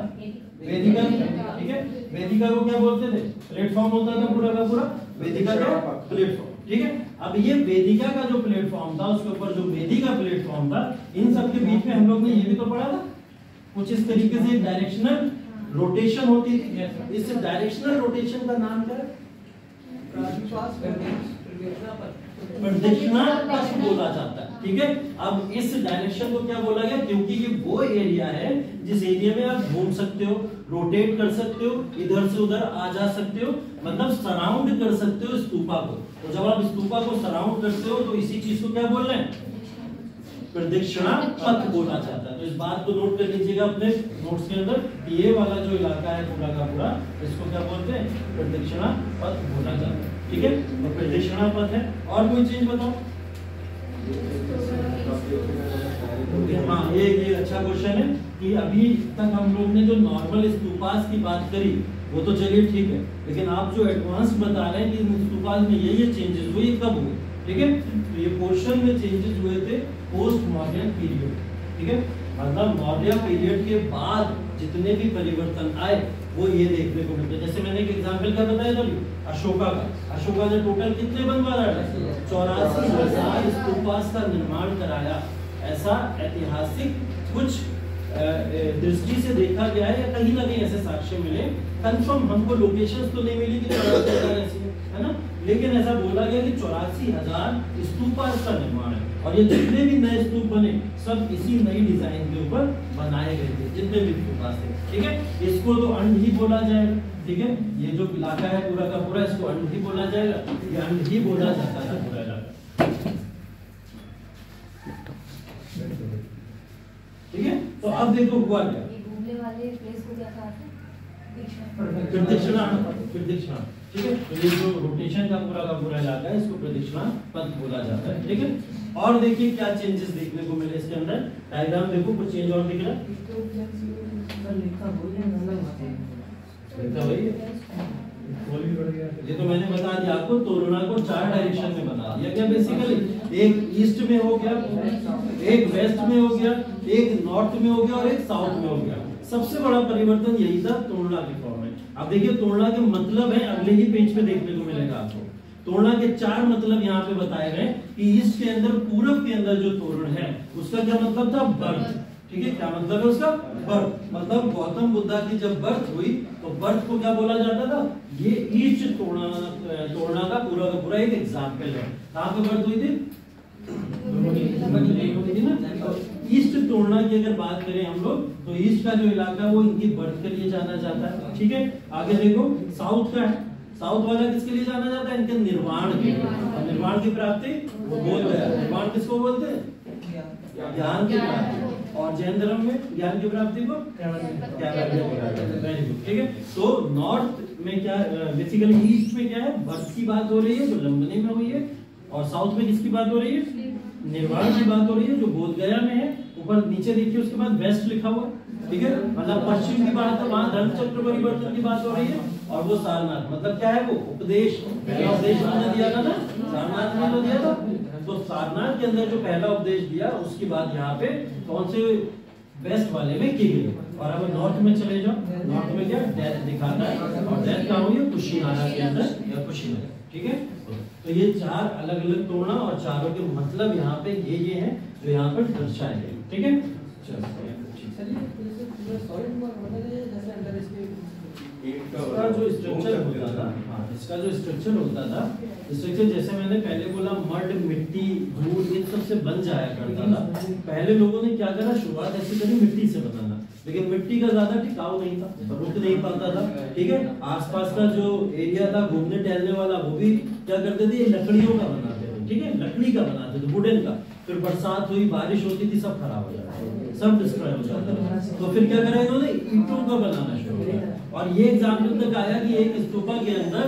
वेदिका, ठीक है। वेदिका को क्या बोलते थे, प्लेटफॉर्म होता था पूरा का पूरा, वेदिका का प्लेटफॉर्म, ठीक है। अब ये वेदिका का जो प्लेटफॉर्म था उसके ऊपर जो वेदी का प्लेटफॉर्म था, इन सब के बीच में हम लोग ने ये भी तो पढ़ा था कुछ इस तरीके से डायरेक्शनल रोटेशन होती थी। इस डायरेक्शनल रोटेशन का नाम क्या है, प्रदक्षिणा पथ बोला जाता है, ठीक है। अब इस डायरेक्शन को क्या बोला गया, क्योंकि ये वो एरिया है जिस एरिया में आप घूम सकते हो, रोटेट कर सकते हो, इधर से उधर आ जा सकते हो, मतलब सराउंड कर सकते हो स्तूपा को। तो जब आप स्तूपा को सराउंड करते हो तो इसी चीज को क्या बोल रहे हैं, प्रदक्षिणा पथ बोला जाता है। तो इस बात को नोट कर लीजिएगा अपने नोट्स के अंदर, ये वाला जो इलाका है पूरा का पूरा, इसको क्या बोलते हैं, प्रदक्षिणा पथ बोला जाता है, ठीक है। तो प्रदक्षिणा पथ है। और कोई चीज बताओ, हाँ ये अच्छा क्वेश्चन है कि अभी तक हम लोग ने जो नॉर्मल स्तूपास की बात करी वो तो चलिए ठीक है, लेकिन आप जो एडवांस बता रहे हैं कि स्तूपास में ये चेंजेस हुए, कब हुए, ठीक है। तो ये पोर्शन में चेंजेस हुए थे पोस्ट मॉडर्न पीरियड, ठीक है। मतलब मौर्य पीरियड के बाद जितने भी परिवर्तन आए वो ये देखने को मिलते। जैसे मैंने एक एग्जांपल क्या बताया था, अशोका का। अशोका ने टोटल कितने बनवाया, 84,000 स्तूपास का निर्माण कराया। ऐसा ऐतिहासिक कुछ दृष्टि से देखा गया है, या कहीं ना कहीं ऐसे साक्ष्य मिले, कंफर्म हमको लोकेशंस तो नहीं मिली कि 84,000 ऐसी है ना, लेकिन ऐसा बोला गया कि 84,000 स्तूपास का निर्माण है। और ये जितने भी नए स्तूप बने सब इसी नई डिजाइन के ऊपर बनाए गए थे, जितने भी स्तूपास थे, ठीक है। इसको तो अंड ही बोला जाएगा, ठीक है। ये जो इलाका है पूरा का पूरा, इसको अंड ही बोला जाएगा, ये अंड ही बोला जाता है पूरा इलाका, ठीक है। तो अब देखो हुआ क्या, घूमने वाले प्लेस को क्या कहा था, प्रदक्षिणा, प्रदक्षिणा, ठीक है। तो ये जो रोटेशन का पूरा इलाका है इसको प्रदक्षिणा पथ बोला जाता है, ठीक है। और देखिए क्या चेंजेस देखने को मिले इसके अंदर, डायग्राम देखो कुछ चेंज और दिख रहा है, ये तो मैंने बता दिया आपको, तोरणा को 4 डायरेक्शन में बना दिया गया बेसिकली। एक ईस्ट में हो गया, एक वेस्ट में हो गया, एक नॉर्थ में हो गया और एक साउथ में हो गया। सबसे बड़ा परिवर्तन यही था तोरणा के फॉर्म में। अब देखिए तोरणा के मतलब है अगले ही पेज पे देखने को मिलेगा आपको। तोरणा के 4 मतलब यहाँ पे बताए गए कि ईस्ट के अंदर, पूरब के अंदर जो तोरण है उसका क्या मतलब था, बर्थ, ठीक है। क्या मतलब है उसका, बर्थ, मतलब गौतम बुद्धा की जब बर्थ हुई तो बर्थ को क्या बोला जाता था, ये ईस्ट तोड़ना का पूरा एक एग्जाम्पल है। कहाँ पे बर्थ हुई थी? ईस्ट तोड़ना की अगर बात करें हम लोग तो ईस्ट का जो इलाका है वो इनकी बर्थ के लिए जाना जाता है। ठीक है, आगे देखो साउथ का है। साउथ वाला किसके लिए जाना जाता है? इनके निर्वाण के लिए। और निर्वाण की प्राप्ति वो बोल गया। निर्वाण किसको बोलते हैं? ज्ञान की प्राप्ति। और जैन धर्म में ज्ञान की प्राप्ति को वेरी गुड। ठीक है, तो नॉर्थ में क्या बेसिकली ईस्ट में क्या है? बर्थ की बात हो रही है जो लंबनी में हुई है, और साउथ में किसकी बात हो रही है? निर्वाण की बात हो रही है जो बोध गया में है। ऊपर नीचे देखिए उसके बाद वेस्ट लिखा हुआ। ठीक है, मतलब पश्चिम की बात है, वहां धर्म चक्र परिवर्तन की बात हो रही है। और वो सारनाथ मतलब क्या है? वो उपदेश, पहला उपदेश उन्होंने दिया था ना, सारनाथ में तो दिया था। तो सारनाथ के अंदर जो पहला उपदेश दिया उसकी बात यहाँ पे कौन से वेस्ट वाले में की गई। और अब नॉर्थ में चले जाओ, नॉर्थ में क्या डेथ दिखाना है, और डेथ कहाँ हुई है? कुशीनारा के अंदर या कुशीनगर। ठीक है, तो ये चार अलग अलग तोड़ना और चारों के मतलब यहाँ पे ये हैं जो यहाँ पर दर्शाए गए। ठीक है, इसका जो स्ट्रक्चर होता था, इसका जो स्ट्रक्चर होता था, स्ट्रक्चर जैसे मैंने पहले बोला मड, मिट्टी, धूल इन सब से बन जाया करता था। पहले लोगों ने क्या करा? शुरुआत ऐसी करी मिट्टी से बनाना, लेकिन मिट्टी का ज्यादा टिकाऊ नहीं था, रुक नहीं पाता था। ठीक है, आसपास का जो एरिया था घूमने टहलने वाला वो भी क्या करते थे? लकड़ियों का बनाते थे। ठीक है, लकड़ी का बनाते थे, वुडन का। फिर बरसात हुई, बारिश होती थी, सब खराब हो जाता, सब डिस्ट्रॉय हो जाता था। तो फिर क्या करा इन्होंने? ईंटों का बनाना शुरू किया। और ये एग्जाम्पल तक आया कि एक स्तूपा के अंदर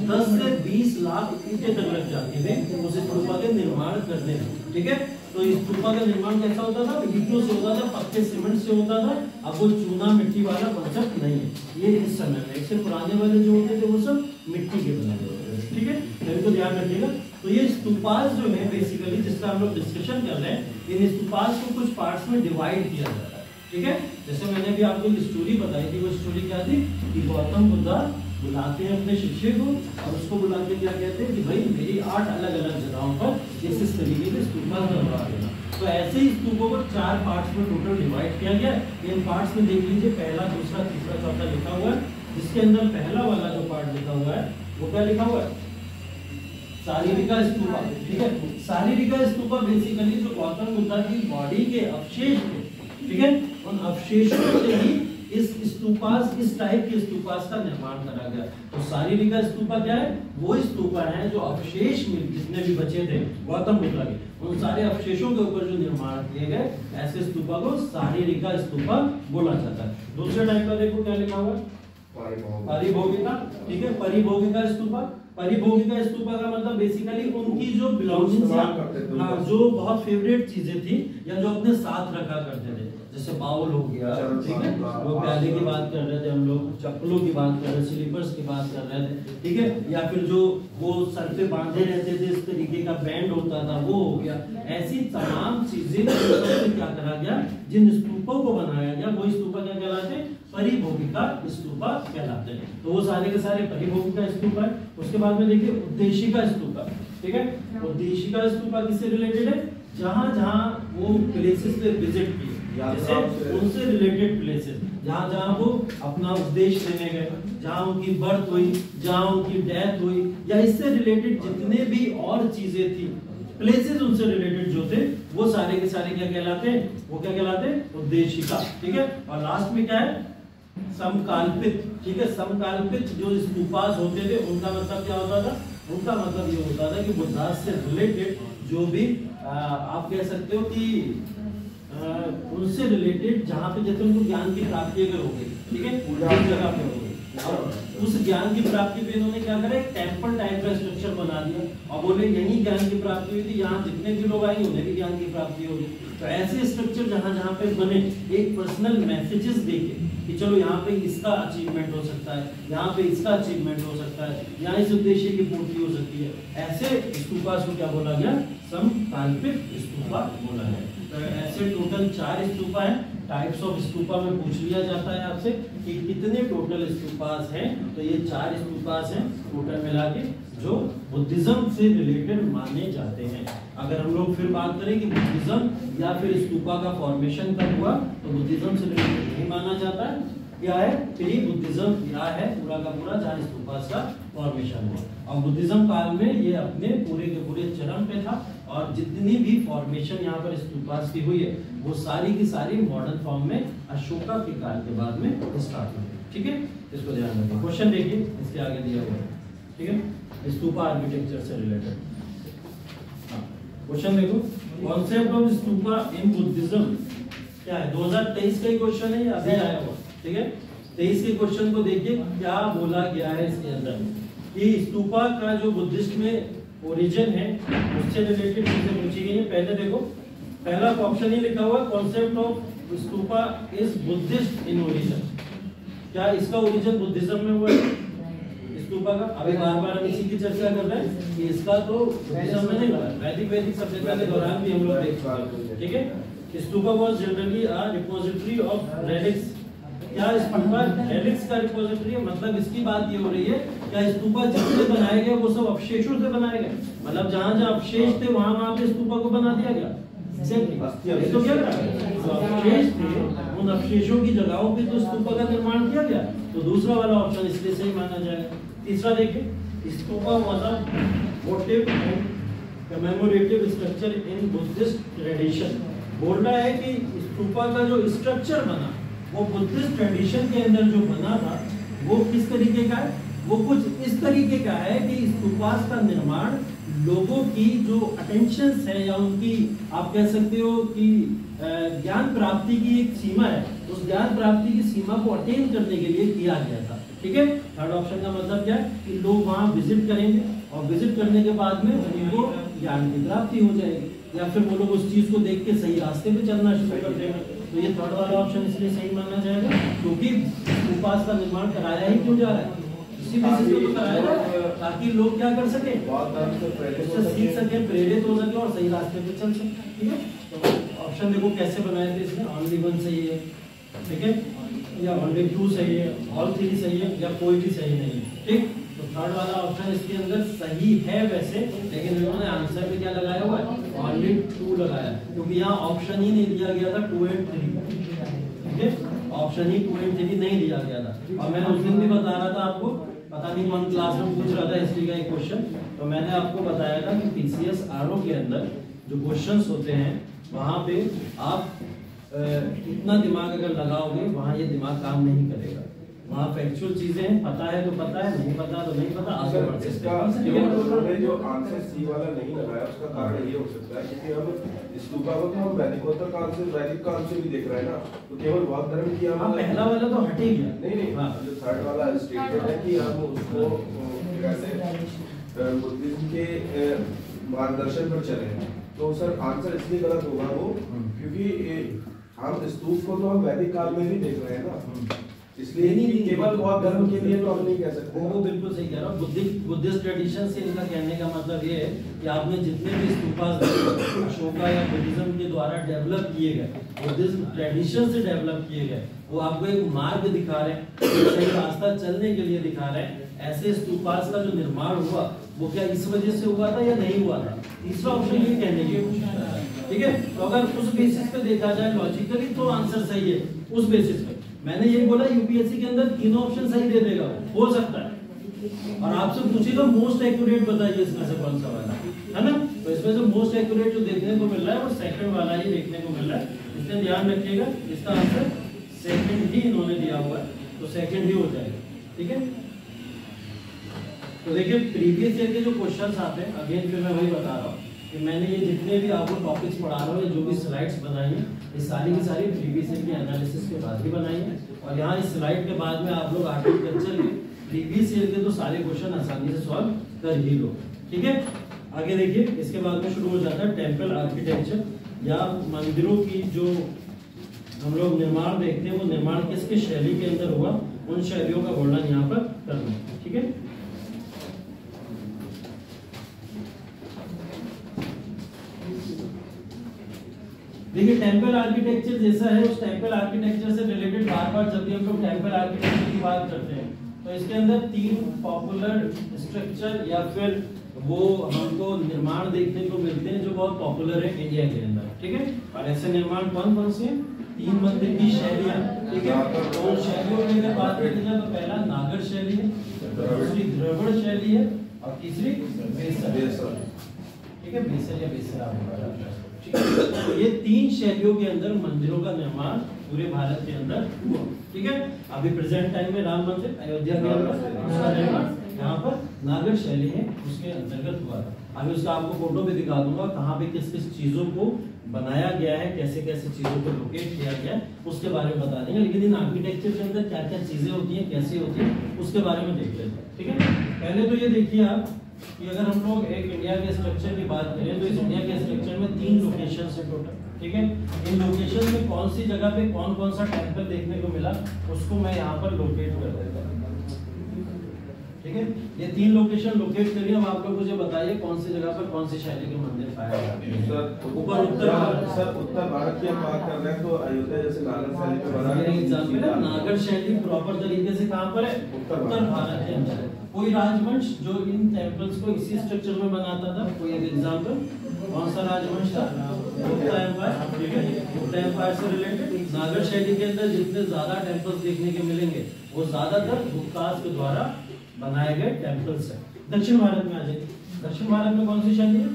10 से 20 लाख ईंटें तक लग जाती थी उस स्तूपा के निर्माण करने में। ठीक है, तो इस स्तूपा का निर्माण कैसा होता था? ईंटों से होता था, पक्के सीमेंट से होता था। अब वो चूना मिट्टी वाला कंसेप्ट नहीं है ये इस समय में। इससे पुराने वाले जो होते थे वो सब मिट्टी के बने होते थे। ठीक है, इनको ध्यान रखिएगा। तो ये स्तूपास जो है बेसिकली जिसका हम लोग डिस्कशन कर रहे हैं, इन स्तूपास को कुछ पार्ट्स में डिवाइड किया जाता है। ठीक है, जैसे मैंने भी आपको एक स्टोरी बताई थी, वो स्टोरी क्या थी कि गौतम बुद्धा बुलाते हैं अपने शिष्य को और उसको बुला के क्या कहते हैं कि भाई मेरी 8 अलग अलग जगहों पर इस तरीके के स्तूपा बनवा देना। तो ऐसे ही स्तूपों को 4 पार्ट्स में टोटल डिवाइड किया गया। इन पार्ट्स में देख लीजिए, पहला, दूसरा, तीसरा, चौथा लिखा हुआ है। जिसके अंदर पहला वाला जो पार्ट लिखा हुआ है वो क्या लिखा हुआ है? शारीरिका स्तूपा। ठीक है, शारीरिका स्तूपा बेसिकली जो गौतम बुद्धा की बॉडी के अवशेष थे, ठीक है, उन अवशेषों से ही इस स्तूपास, इस टाइप के स्तूपास का निर्माण करा गया। तो शारीरिका स्तूपा क्या है? वो स्तूपा है जो अवशेष में जितने भी बचे थे गौतम बुद्धा के, उन सारे अवशेषों के ऊपर जो निर्माण किए गए ऐसे स्तूपा को शारीरिका स्तूपा बोला जाता है। दूसरे टाइप का देखो क्या लिखा हुआ है? परिभोगिका। ठीक है, परिभोगिका स्तूपा। परिभोगिका स्तूपा का मतलब बेसिकली उनकी जो बिलोंगिंग्स, हाँ, जो बहुत फेवरेट चीजें थी या जो अपने साथ रखा करते थे, जैसे बाउल हो गया, ठीक है, वो प्याले की बात कर रहे थे हम लोग, चप्पलों की बात कर रहे थे, स्लीपर्स की बात कर रहे थे, ठीक है, या फिर जो वो सर पे बांधे रहते थे इस तरीके का बैंड होता था वो हो गया। ऐसी तमाम चीजें क्या करा गया, जिन स्तूपों को बनाया गया वो स्तूपा क्या कहलाते हैं? परिभोगिका स्तूपा कहलाते हैं। तो वो सारे के सारे परिभोगिका स्तूपा है। उसके बाद में देखिए उद्देशिका स्तूपा। ठीक है, उद्देशिका स्तूपा किससे रिलेटेड है? जहां जहां वो प्लेसेस पे विजिट किए, जैसे उनसे रिलेटेड प्लेसेस, जहां जहां वो अपना उपदेश लेने गए, जहां उनकी बर्थ हुई, जहां उनकी डेथ हुई, या इससे रिलेटेड जितने भी और चीजें थी, प्लेसेस उनसे रिलेटेड जो थे, वो सारे के सारे क्या कहलाते हैं? वो क्या कहलाते हैं? उद्देशिका। ठीक है, और लास्ट में क्या है? समकाल्पित। ठीक है, समकाल्पित जो स्तूपास होते थे उनका मतलब क्या होता था? उनका मतलब ये होता था कि बुद्धा से रिलेटेड जो भी आप कह सकते हो कि उनसे रिलेटेड जहाँ पे जैसे उनको ज्ञान की प्राप्ति अगर हो गई, ठीक है, उस जगह पे हो गई, और उस ज्ञान की प्राप्ति पे इन्होंने क्या करा? एक टेम्पल टाइप का स्ट्रक्चर बना दिया और बोले यही ज्ञान की प्राप्ति हुई थी, यहाँ जितने भी लोग आएंगे उन्हें भी ज्ञान की प्राप्ति होगी। तो ऐसे स्ट्रक्चर जहाँ जहाँ पे बने, एक पर्सनल मैसेजेस देके कि चलो यहाँ पे इसका अचीवमेंट हो सकता है, यहाँ पे इसका अचीवमेंट हो सकता है, यहाँ इस उद्देश्य की पूर्ति हो सकती है, ऐसे स्तूपा को क्या बोला गया? समकाल्पित स्तूपा बोला गया। तो ऐसे टोटल 4 स्तूपा हैं। टाइप्स ऑफ स्तूपा में पूछ लिया जाता है आपसे कि कितने टोटल स्तूपास हैं, तो ये 4 स्तूपास हैं टोटल मिला के जो बुद्धिज्म से रिलेटेड माने जाते हैं। अगर हम लोग फिर बात करें कि बुद्धिज्म या फिर स्तूपा का फॉर्मेशन कब हुआ, तो बुद्धिज्म से रिलेटेड नहीं माना जाता है, क्या है, प्री बुद्धिज्म इरा है पूरा का पूरा, जहाँ स्तूपास का फॉर्मेशन हुआ। और बुद्धिज्म काल में ये अपने पूरे के पूरे चरम पे था, और जितनी भी फॉर्मेशन यहाँ पर स्तूपास की हुई है वो सारी की सारी मॉडर्न फॉर्म में अशोका के काल के बाद में स्टार्ट हुई। ठीक है, इसको ध्यान रखिए। क्वेश्चन देखिए इसके आगे दिया हुआ है, ठीक है, स्तूपा आर्किटेक्चर से रिलेटेड। क्वेश्चन देखो, concept of stupa in Buddhism क्या है, 2023 का ही क्वेश्चन है, अभी आया हुआ। ठीक है, 23 के क्वेश्चन को देखिए क्या बोला गया है इसके अंदर कि स्तूपा का जो बुद्धिस्ट में ओरिजिन है उससे रिलेटेड चीजें पूछी गई है। पहले देखो, पहला ऑप्शन ये लिखा हुआ है, concept of stupa is Buddhist in origin. क्या इसका ओरिजिन बुद्धिज्म में हुआ है स्तूपा का? अभी बार बार हम इसी की चर्चा कर रहे हैं कि इसका तो बुद्धिज्म में नहीं हुआ, वैदिक सभ्यता के दौरान भी हम लोग देख चुके हैं। ठीक है, stupa was generally a repository of relics. क्या स्तूपा रेलिक्स का रिपोजिटरी है? मतलब इसकी बात ये हो रही है, क्या स्तूपा जितने बनाए गए वो सब अवशेषों से बनाए गए? मतलब जहाँ जहाँ अवशेष थे वहाँ पे स्तूपा को बना दिया गया। तो क्या अवशेष थे, उन अवशेषों की जगहों पे तो स्तूपा का निर्माण किया गया। तो दूसरा वाला ऑप्शन इसलिए सही माना जाएगा। तीसरा देखिए, stupa was a वोटिव and commemorative structure in Buddhist tradition. बोल रहा है कि स्तूपा का जो स्ट्रक्चर बना वो बुद्धिस्ट ट्रेडिशन के अंदर जो बना था वो किस तरीके का है, वो कुछ इस तरीके का है कि स्तूपास का निर्माण लोगों की जो अटेंशन है या उनकी आप कह सकते हो कि ज्ञान प्राप्ति की एक सीमा है, उस ज्ञान प्राप्ति की सीमा को अटेन करने के लिए किया गया था। ठीक है, थर्ड ऑप्शन का मतलब क्या है कि लोग वहां विजिट करेंगे और विजिट करने के बाद में उनको ज्ञान की प्राप्ति हो जाएगी, या फिर वो लोग उस चीज को देख के सही रास्ते पे चलना शुरू कर देंगे। तो ये थर्ड वाला ऑप्शन इसलिए सही माना जाएगा क्योंकि स्तूपास का निर्माण कराया ही क्यों जा रहा है, इसी बेसिस पे तो कराया है ताकि लोग क्या कर सके, उससे सीख सके, प्रेरित हो सके और सही रास्ते पे चल सके। ठीक है, तो ऑप्शन देखो कैसे बनाए थे इसमें, ओनली वन सही है, ठीक है, या ओनली टू सही है, ऑल थ्री सही है, या कोई भी सही नहीं है। ठीक, तो थर्ड वाला ऑप्शन इसके अंदर सही है वैसे, लेकिन इन्होंने आंसर में क्या लगाया हुआ है, ओनली टू लगाया, क्योंकि यहाँ ऑप्शन ही नहीं दिया गया था 2 और 3। ठीक है, ऑप्शन ही 2 और 3 नहीं दिया गया था। और मैंने उस दिन भी बता रहा था आपको, पता नहीं कौन क्लास में पूछ रहा था हिस्ट्री का एक क्वेश्चन, तो मैंने आपको बताया था कि पीसीएस आरओ के अंदर जो क्वेश्चंस होते हैं वहां पे आप इतना दिमाग अगर लगाओगे वहां ये दिमाग काम नहीं करेगा। वहाँ फैक्चुअल चीजें पता है तो पता है, नहीं पता तो नहीं पता, आगे बढ़ सकते हैं। जो आंसर सी वाला नहीं लगाया उसका कारण ये हो सकता है क्योंकि हम स्तूपा को तो हम वैदिकोत्तर काल से, वैदिक काल से भी देख रहे हैं ना, तो केवल बौद्ध धर्म की हम पहला वाला तो हट ही गया। नहीं, जो थर्ड वाला स्टेटमेंट है कि हम उसको कैसे बुद्धिज्म के मार्गदर्शन पर चले, तो सर आंसर इसलिए गलत होगा वो क्योंकि हम स्तूप को तो हम वैदिक काल में ही देख रहे हैं ना, इसलिए नहीं केवल बौद्ध धर्म के लिए तो हम नहीं कह सकते। वो बिल्कुल सही कह रहा हूँ। बुद्धिस्ट ट्रेडिशन से इनका कहने का मतलब ये है कि आपने जितने भी स्तूपास अशोका या बुद्धिज्म के द्वारा डेवलप किए गए, बुद्धिज्म ट्रेडिशन से डेवलप किए गए, वो आपको एक मार्ग दिखा रहे हैं, सही रास्ता चलने के लिए दिखा रहे हैं। ऐसे स्तूपास का जो निर्माण हुआ वो क्या इस वजह से हुआ था या नहीं हुआ था? तीसरा ऑप्शन ये कहने की कोशिश कर रहा है। ठीक है, तो अगर उस बेसिस पे देखा जाए लॉजिकली तो आंसर सही है उस बेसिस पे। मैंने ये बोला यूपीएससी के अंदर तीनों ऑप्शन सही दे देगा, हो सकता है, और आपसे पूछेगा मोस्ट एक्यूरेट बताइए इसमें से कौन सा वाला है ना, तो इसमें से मोस्ट एक्यूरेट जो देखने को मिल रहा है वो सेकंड वाला ही देखने को मिल रहा है। इसलिए ध्यान रखिएगा, इसका आंसर सेकंड ही इन्होंने दिया हुआ है, तो सेकंड ही हो जाएगा। ठीक है, तो देखिए प्रीवियस ईयर के जो क्वेश्चंस आते हैं, अगेन फिर मैं वही बता रहा हूँ कि मैंने ये जितने भी आपको टॉपिक्स पढ़ा रहा हूँ, जो भी स्लाइड्स बनाई हैं, ये सारी की सारी प्रीवियस ईयर के एनालिसिस के बाद ही बनाई है। और यहाँ इस स्लाइड के बाद में आप लोग आर्किटेक्चर के प्रीवियस ईयर के तो सारे क्वेश्चन आसानी से सॉल्व कर ही लो। ठीक है, आगे देखिए, इसके बाद में शुरू हो जाता है टेम्पल आर्किटेक्चर या मंदिरों की जो हम लोग निर्माण देखते हैं, वो निर्माण किसके शैली के अंदर हुआ, उन शैलियों का वर्णन यहाँ पर करना। ठीक है, देखिए टेम्पल आर्किटेक्चर जैसा है, उस टेम्पल आर्किटेक्चर से रिलेटेड बार बार जब भी हम लोग टेम्पल आर्किटेक्चर की बात करते हैं तो इसके अंदर 3 पॉपुलर स्ट्रक्चर या फिर वो हमको निर्माण देखने को मिलते हैं जो बहुत पॉपुलर है इंडिया के अंदर। ठीक है, और ऐसे निर्माण कौन कौन से हैं? तीन मंदिर की शैलियां, ठीक है। तो उन शैलियों की अगर बात करें तो पहला नागर शैली है, दूसरी द्रविड़ शैली है और तीसरी बेसर, ठीक है। बेसर या बेसरा ठीक है। तो ये तीन शैलियों के अंदर मंदिरों का निर्माण पूरे भारत के अंदर हुआ, ठीक है। अभी प्रेजेंट टाइम में राम मंदिर अयोध्या के अंदर उसका निर्माण यहाँ पर नागर शैली है उसके अंतर्गत हुआ था। अभी उसका आपको फोटो भी दिखा दूंगा कहाँ पे किस किस चीजों को बनाया गया है, कैसे कैसे चीजों को लोकेट किया गया है उसके बारे में बता देंगे। लेकिन इन आर्किटेक्चर के अंदर क्या क्या चीजें होती हैं, कैसे होती है उसके बारे में देख लेते हैं, ठीक है। पहले तो ये देखिए आप कि अगर हम लोग एक इंडिया के स्ट्रक्चर की बात करें तो इस इंडिया के स्ट्रक्चर में 3 लोकेशन है टोटल, ठीक है। इन लोकेशन में कौन सी जगह पे कौन कौन सा टेंपल देखने को मिला उसको मैं यहाँ पर लोकेट कर देता हूँ, ठीक है। ये 3 लोकेशन लोकेट करिए। अब आप लोग मुझे बताइए कौन सी जगह पर कौन सी शैली के मंदिर पाया जाते हैं। सर ऊपर उत्तर भारत, सर उत्तर भारत की हम बात कर रहे हैं तो अयोध्या जैसे नागर शैली पे बना है। एग्जांपल है नागर शैली प्रॉपर तरीके से कहाँ पर है, उत्तर भारत के अंदर है। कोई राजवंश जो इन टेंपल्स को इसी स्ट्रक्चर में बनाता था, कोई एक एग्जांपल कौन सा राजवंश था, गुप्ता एम्पायर, ठीक है। गुप्ता एम्पायर से रिलेटेड नागर शैली के अंदर जितने ज्यादा टेंपल्स देखने के मिलेंगे वो ज्यादातर गुप्तास के द्वारा बनाए गए टेंपल्स है। दक्षिण भारत में आ जाइए, दक्षिण भारत में कौन सी शैली है,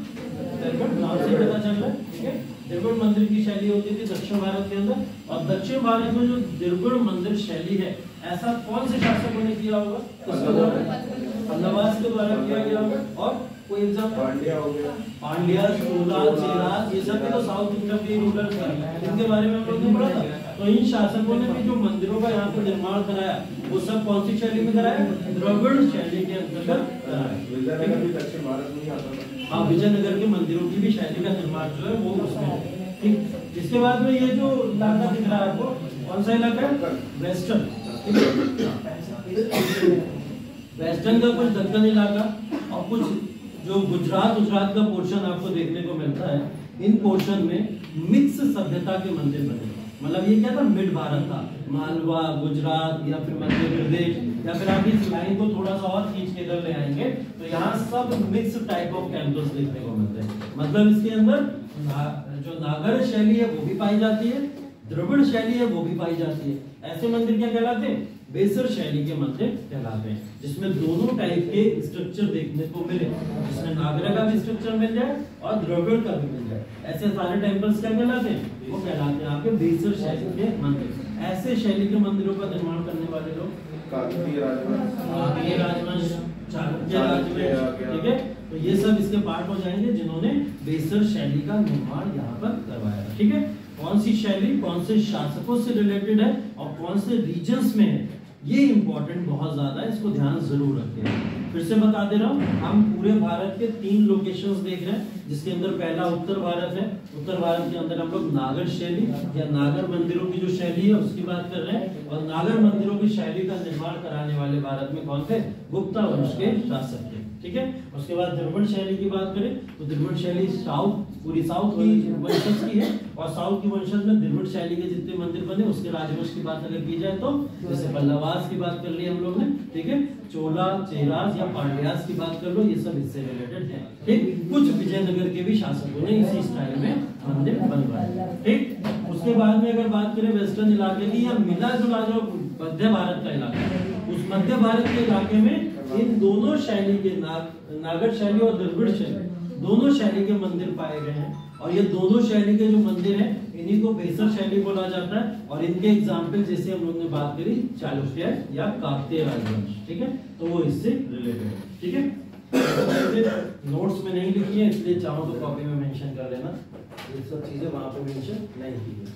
द्रविड़, नाम से पता चल रहा है, ठीक है। द्रविड़ मंदिर की शैली होती थी दक्षिण भारत के अंदर। और दक्षिण भारत में जो द्रविड़ मंदिर शैली है ऐसा कौन से शासकों ने किया होगा, पल्लवास के द्वारा किया गया होगा। और कोई एग्जांपल पांड्या, चोला, चेरास, ये सब भी तो साउथ इंडिया के रूलर्स थे, इनके बारे में हम लोग ने पढ़ा था। तो इन शासकों ने भी जो मंदिरों का यहाँ पर निर्माण कराया वो सब कौन सी शैली में कराया, द्रविड़ शैली के अंतर्गत कराया। दक्षिण भारत में ही आता था। हाँ, विजयनगर के मंदिरों की भी शैली का निर्माण जो है वो उसमें, ठीक। इसके बाद में ये जो इलाका दिख रहा है आपको कौन सा इलाका है, वेस्टर्न, वेस्टर्न का कुछ दक्कन इलाका और कुछ जो गुजरात का पोर्शन आपको देखने को मिलता है। इन पोर्शन में मिक्स सभ्यता के मंदिर बने, मतलब ये क्या था, मिड भारत था, मालवा, गुजरात या फिर मध्य प्रदेश, या फिर आप इस लाइन को थोड़ा सा और खींच के इधर ले आएंगे तो यहाँ सब मिक्स टाइप ऑफ टेंपल्स देखने को मिलते हैं। मतलब इसके अंदर जो नागर शैली है वो भी पाई जाती है, द्रविड़ शैली है वो भी पाई जाती है। ऐसे मंदिर क्या कहलाते हैं, बेसर शैली के मंदिर कहलाते हैं, जिसमें दोनों टाइप के स्ट्रक्चर देखने को मिले, जिसमें नागर का भी स्ट्रक्चर मिल जाए और द्रविड़ का भी मिल जाए। ऐसे सारे टेंपल्स क्या कहलाते हैं, वो कहलाते हैं आपके बेसर शैली के मंदिर। ऐसे शैली के मंदिरों का निर्माण करने वाले लोग काकतीय राजवंश, चालुक्य राजवंश, ठीक है। तो ये सब इसके पार्ट हो जाएंगे जिन्होंने बेसर शैली का निर्माण यहाँ पर करवाया, ठीक है। कौन सी शैली कौन से शासकों से रिलेटेड है और कौन से रीजन्स में है, ये इंपॉर्टेंट बहुत ज्यादा है, इसको ध्यान जरूर रखें। फिर से बता दे रहा हूँ, हम पूरे भारत के 3 लोकेशंस देख रहे हैं, जिसके अंदर पहला उत्तर भारत है। उत्तर भारत के अंदर हम लोग नागर शैली या नागर मंदिरों की जो शैली है उसकी बात कर रहे हैं। और नागर मंदिरों की शैली का निर्माण कराने वाले भारत में कौन थे, गुप्ता वंश के शासक थे, ठीक है। उसके बाद द्रविड़ शैली की बात करें तो द्रविड़ शैली पूरी साउथ की वंशज की है। और साउथ की वंशज में द्रविड़ शैली के जितने मंदिर बने उसके राजवंश की बात अगर की जाए तो जैसे पल्लवास की बात कर ली हम लोग ने, ठीक है। चोला, चेरास या पांड्यास की बात कर लो, ये सब इससे रिलेटेड है, ठीक। कुछ विजयनगर के भी शासकों ने इसी स्टाइल में मंदिर बनवाए, ठीक। उसके बाद में अगर बात करें वेस्टर्न इलाके की या मिला जुला जो मध्य भारत का इलाका, उस मध्य भारत के इलाके में इन दोनों शैली के नागर शैली और द्रविड़ शैली दोनों शैली के मंदिर पाए गए हैं। और ये दोनों शैली के जो मंदिर हैं इन्हीं को बेसर शैली बोला जाता है। और इनके एग्जाम्पल जैसे हम लोग ने बात करी चालुक्य या काकतीय राजवंश, ठीक है, तो वो इससे रिलेटेड है, ठीक है। नोट्स में नहीं लिखी है इसलिए चाहो तो कॉपी में मेंशन कर लेना, ये सब चीजें वहां पे मेंशन नहीं की है।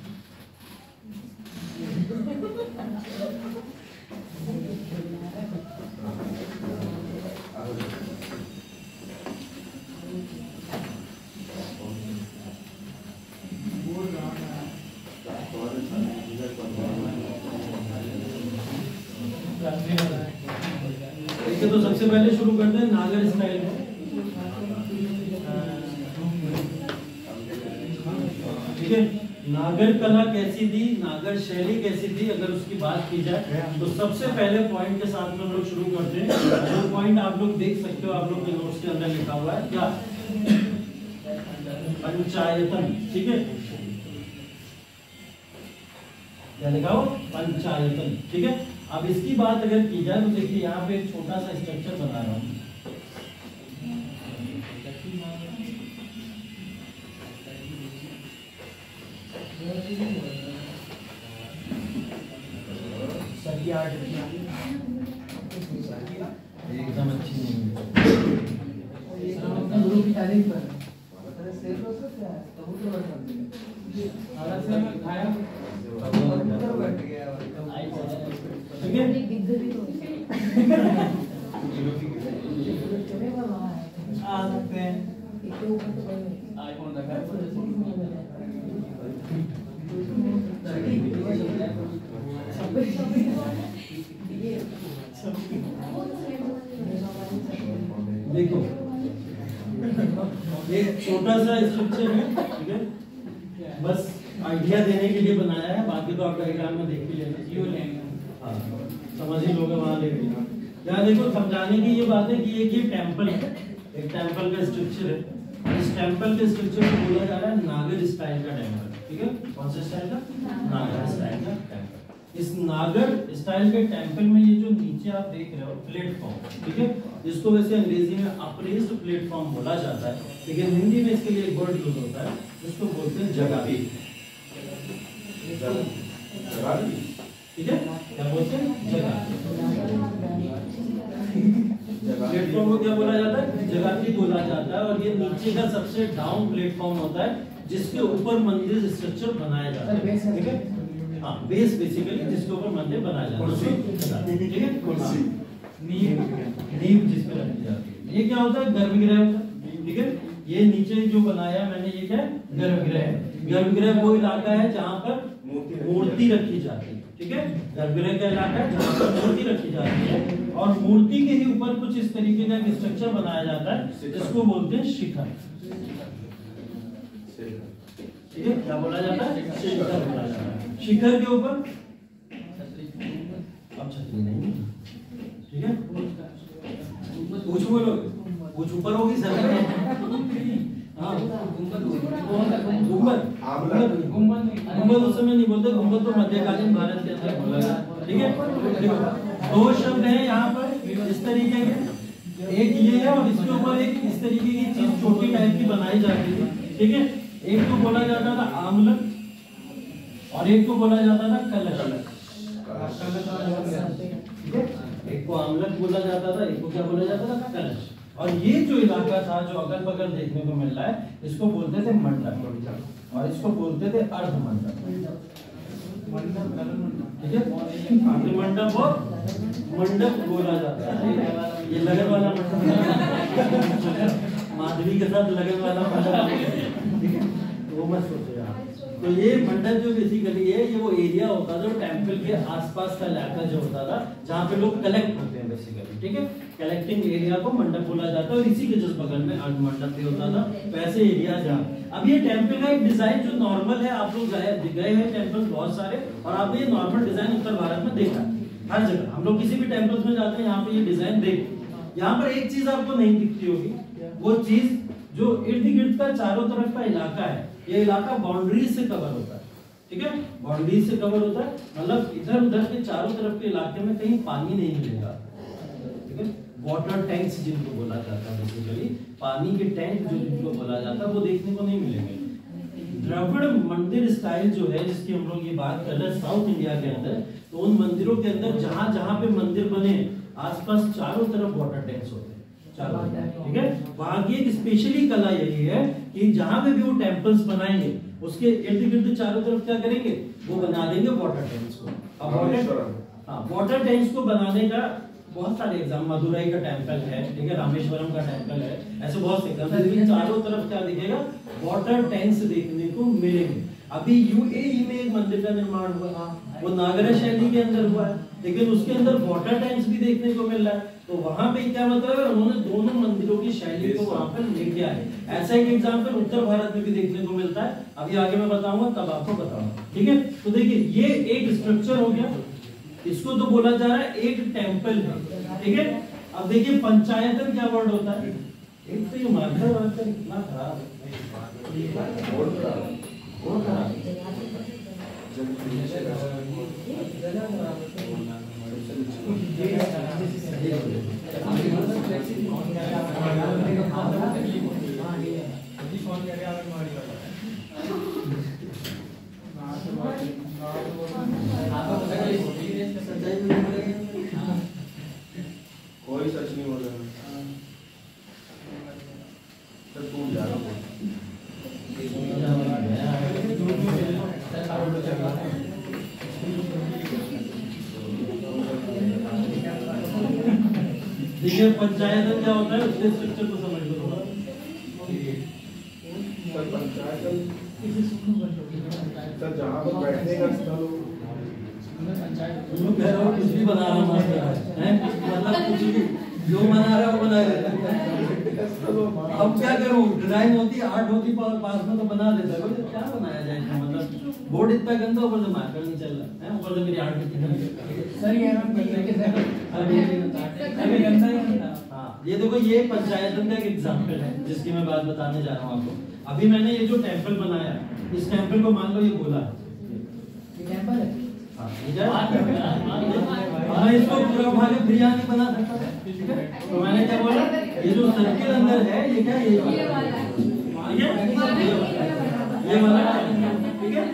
तो सबसे पहले शुरू करते हैं नागर स्टाइल में, ठीक है। नागर कला कैसी थी, नागर शैली कैसी थी, अगर उसकी बात की जाए तो सबसे पहले पॉइंट के साथ में हम लोग शुरू करते हैं। जो पॉइंट आप लोग देख सकते हो, आप लोग के नोट्स के अंदर लिखा हुआ है क्या, पंचायतन, ठीक है। क्या लिखा हो, पंचायतन। ठीक है, अब इसकी बात अगर की जाए तो देखिए यहाँ पे एक छोटा सा स्ट्रक्चर बना रहा हूँ। एकदम अच्छी नहीं ठीक है। आ सकते हैं देखो एक छोटा सा स्ट्रक्चर है, ठीक है, बस आइडिया देने के लिए बनाया है, बाकी तो आप डायग्राम में देख ही लेंगे। हाँ, समझ ही लोगे वहां लेके। यहाँ देखो समझाने की ये बात है कि एक ये टेम्पल है, एक टेम्पल का स्ट्रक्चर है। इस टेम्पल के स्ट्रक्चर को बोला जा रहा है नागर स्टाइल का टेम्पल। ठीक है, कौन सा स्टाइल का, नागर स्टाइल का टेम्पल। इस नागर स्टाइल के टेम्पल में ये जो नीचे आप देख रहे हो प्लेटफॉर्म, ठीक है, जिसको वैसे अंग्रेजी में अप्रेस्ड प्लेटफॉर्म बोला जाता है, लेकिन हिंदी में इसके लिए एक वर्ड यूज होता है जिसको बोलते हैं जगाबी। ठीक है, क्या बोलते हैं, जगाबी। प्लेटफॉर्म को क्या बोला जाता है, जगाबी बोला जाता है। और ये नीचे का सबसे डाउन प्लेटफॉर्म होता है जिसके ऊपर मंदिर स्ट्रक्चर बनाया जाता है। ठीक है, हाँ, बेस बेसिकली जिसके ऊपर मंदिर बनाया जाता है। ठीक है, कुर्सी, नींव जिस पे रखी जाती है। ये क्या होता है, गर्भगृह होता है। ठीक है, ये नीचे जो बनाया मैंने ये क्या है, गर्भगृह है। गर्भगृह वो इलाका है जहाँ पर मूर्ति रखी जाती है। ठीक है, गर्भगृह का इलाका है जहाँ पर मूर्ति रखी जाती है और मूर्ति के ही ऊपर कुछ इस तरीके का एक स्ट्रक्चर बनाया जाता है जिसको बोलते हैं शिखर। ठीक है, क्या बोला जाता है, शिखर बोला जाता है। शिखर के ऊपर अब छतरी नहीं, ठीक है, कुछ बोलो, कुछ ऊपर होगी सर। हाँ, गुंबद, गुंबद उस समय नहीं बोलते, गुंबद तो मध्यकालीन भारत के अंदर बोला गया। ठीक है, देखो दो शब्द हैं यहाँ पर इस तरीके के, एक ये है और इसके ऊपर एक इस तरीके की चीज छोटी टाइप की बनाई जाती थी। ठीक है, एक को बोला जाता था आमलक और एक को बोला जाता था कलश। ठीक है, एक को आमलक बोला जाता था, एक को क्या बोला जाता था, कलश। और ये जो इलाका था जो अगल बगल देखने को मिल रहा है इसको बोलते थे मंडप और इसको बोलते थे अर्ध मंडप। ठीक है, अर्ध मंडप और मंडप बोला जाता है। ये लगन वाला मंडप, माधवी के साथ लगन वाला मंडप, ठीक है, वो मत सोचो यार। तो ये मंडप जो बेसिकली है ये वो एरिया होता था जो टेम्पल के आसपास का इलाका जो होता था जहाँ पे लोग कलेक्ट होते हैं बेसिकली। ठीक है, कलेक्टिंग एरिया को मंडप बोला जाता है और इसी के जस्ट बगल में अर्ध मंडप भी होता था। वैसे एरिया जहाँ अब ये टेम्पल का एक डिजाइन जो नॉर्मल है, आप लोग गए हैं टेम्पल बहुत सारे और आपने ये नॉर्मल डिजाइन उत्तर भारत में देखा हर जगह। हम लोग किसी भी टेम्पल्स में जाते हैं यहाँ पे ये डिजाइन देख, यहाँ पर एक चीज आपको नहीं दिखती होगी, वो चीज जो इर्द गिर्द का चारों तरफ का इलाका है, ये इलाका बाउंड्री से कवर होता है। ठीक है, बाउंड्री से कवर होता है, मतलब इधर उधर के चारों तरफ के इलाके में कहीं पानी नहीं मिलेगा। ठीक है, वाटर टैंक्स जिनको बोला जाता है, बेसिकली पानी के टैंक जो जिनको बोला जाता है वो देखने को नहीं मिलेंगे। द्रविड़ मंदिर स्टाइल जो है जिसकी हम लोग ये बात कर रहे हैं साउथ इंडिया के अंदर, तो उन मंदिरों के अंदर जहां जहां पे मंदिर बने आसपास चारों तरफ वाटर टैंक्स होते हैं। ठीक है, वहां की एक स्पेशली कला यही है कि जहां पे भी वो टेम्पल्स बनाएंगे उसके इर्द गिर्द चारों तरफ क्या करेंगे, वो बना देंगे वाटर टैंक्स को। अब वाटर टैंक्स को बनाने का बहुत सारे एग्जाम, मदुरई का टेम्पल है, ठीक है, रामेश्वरम का टेम्पल है, ऐसे बहुत से एग्जाम, चारों तरफ क्या दिखेगा, वाटर टैंक्स देखने को मिलेंगे। अभी यूएई में एक मंदिर का निर्माण हुआ, वो नागर शैली के अंदर हुआ है, लेकिन उसके अंदर वाटर टैंक्स भी देखने को मिल रहा है। तो वहां पे क्या मतलब है, उन्होंने दोनों मंदिरों की शैली को वहां पर लेके आए। ऐसा एक एग्जाम्पल उत्तर भारत में भी देखने को मिलता है, अभी आगे मैं बताऊंगा तब आपको बताऊंगा। ठीक है, तो देखिए ये एक स्ट्रक्चर हो गया, इसको तो बोला जा रहा है एक टेम्पल है। ठीक है, अब देखिए पंचायतन क्या वर्ड होता है, एक तो ये मार्कर वार्कर इतना खराब है, कोई सच नहीं बोल रहा सर, टूट जा रहा हूँ। देखिए पंचायत क्या होता है, उसके स्ट्रक्चर को समझ लो थोड़ा। सर पंचायत सर जहाँ पर बैठने का स्थल हो, लोग कह रहे हो कुछ भी बना रहा हूँ हैं, मतलब कुछ भी जो बना रहा है वो बना रहा है। अब क्या करूँ, डिजाइन होती आर्ट होती पास में तो बना देता है, क्या बनाया जाए इसका, मतलब बोर्ड इतना गंदा, ऊपर से मार्कर नहीं चल रहा है, ऊपर से मेरी आर्ट कितनी सर ये हम अभी गंदा ही नहीं था। हाँ, ये देखो ये पंचायत का एक एग्जांपल है जिसकी मैं बात बताने जा रहा हूँ आपको। अभी मैंने ये जो टेंपल बनाया, इस टेंपल को मान लो ये गोला है, ये टेंपल है। हाँ, मैं इसको पूरा उठा के बिरयानी बना सकता था, ठीक है? तो मैंने क्या बोला, ये जो सर्किल अंदर है ये क्या, ये वाला, ये वाला, ठीक है?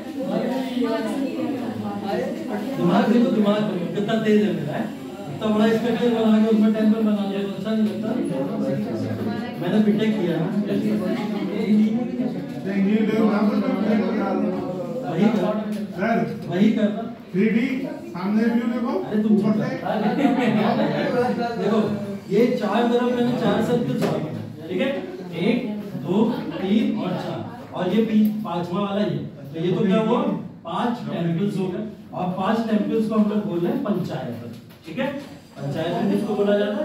दिमाग देखो, दिमाग कितना तेज है मेरा, है इतना बड़ा स्ट्रक्चर बना के उसमें टेंपल बना दिया तो अच्छा नहीं लगता? मैंने बीटेक किया है, वही करना 3D सामने व्यू देखो। अरे तुम देखो ये चार तरफ मैंने 4 सर्कल्स बनाए, ठीक है? 1 2 3 और 4, और ये पांचवा वाला ये, तो ये तो क्या हुआ, 5 टेंपल्स हो गए, और 5 टेंपल्स को हम लोग बोल रहे हैं पंचायत, ठीक है? पंचायत में किसको बोला जाता है,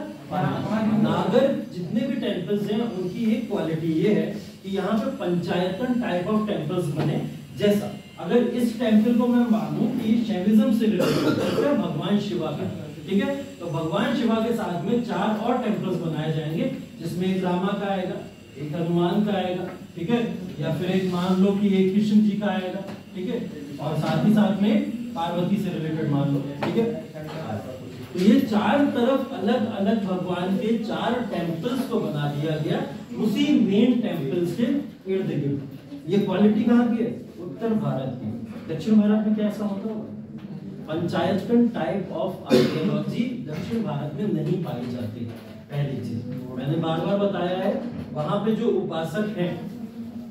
नागर जितने भी टेंपल्स हैं उनकी एक क्वालिटी ये है कि यहाँ पे पंचायतन टाइप ऑफ टेंपल्स बने। जैसा अगर इस टेंपल को मैं मानूं कि शैविज्म से रिलेटेड है, भगवान शिवा का, ठीक है? तो भगवान शिवा के साथ में 4 और टेंपल्स बनाए जाएंगे, जिसमें एक रामा का आएगा, एक हनुमान का आएगा, ठीक है? या फिर एक मान लो कि एक कृष्ण जी का आएगा, ठीक है? और साथ ही साथ में पार्वती से रिलेटेड मान लो, ठीक है? तो ये 4 तरफ अलग अलग भगवान के 4 टेंपल्स को बना दिया गया उसी मेन टेंपल्स के इर्द गिर्द। ये क्वालिटी कहाँ की है, उत्तर भारत की। दक्षिण भारत में क्या ऐसा होता होगा, पंचायतन टाइप ऑफ आर्कियोलॉजी दक्षिण भारत में नहीं पाई जाती। पहली चीज मैंने बार बार बताया है, वहां पे जो उपासक हैं,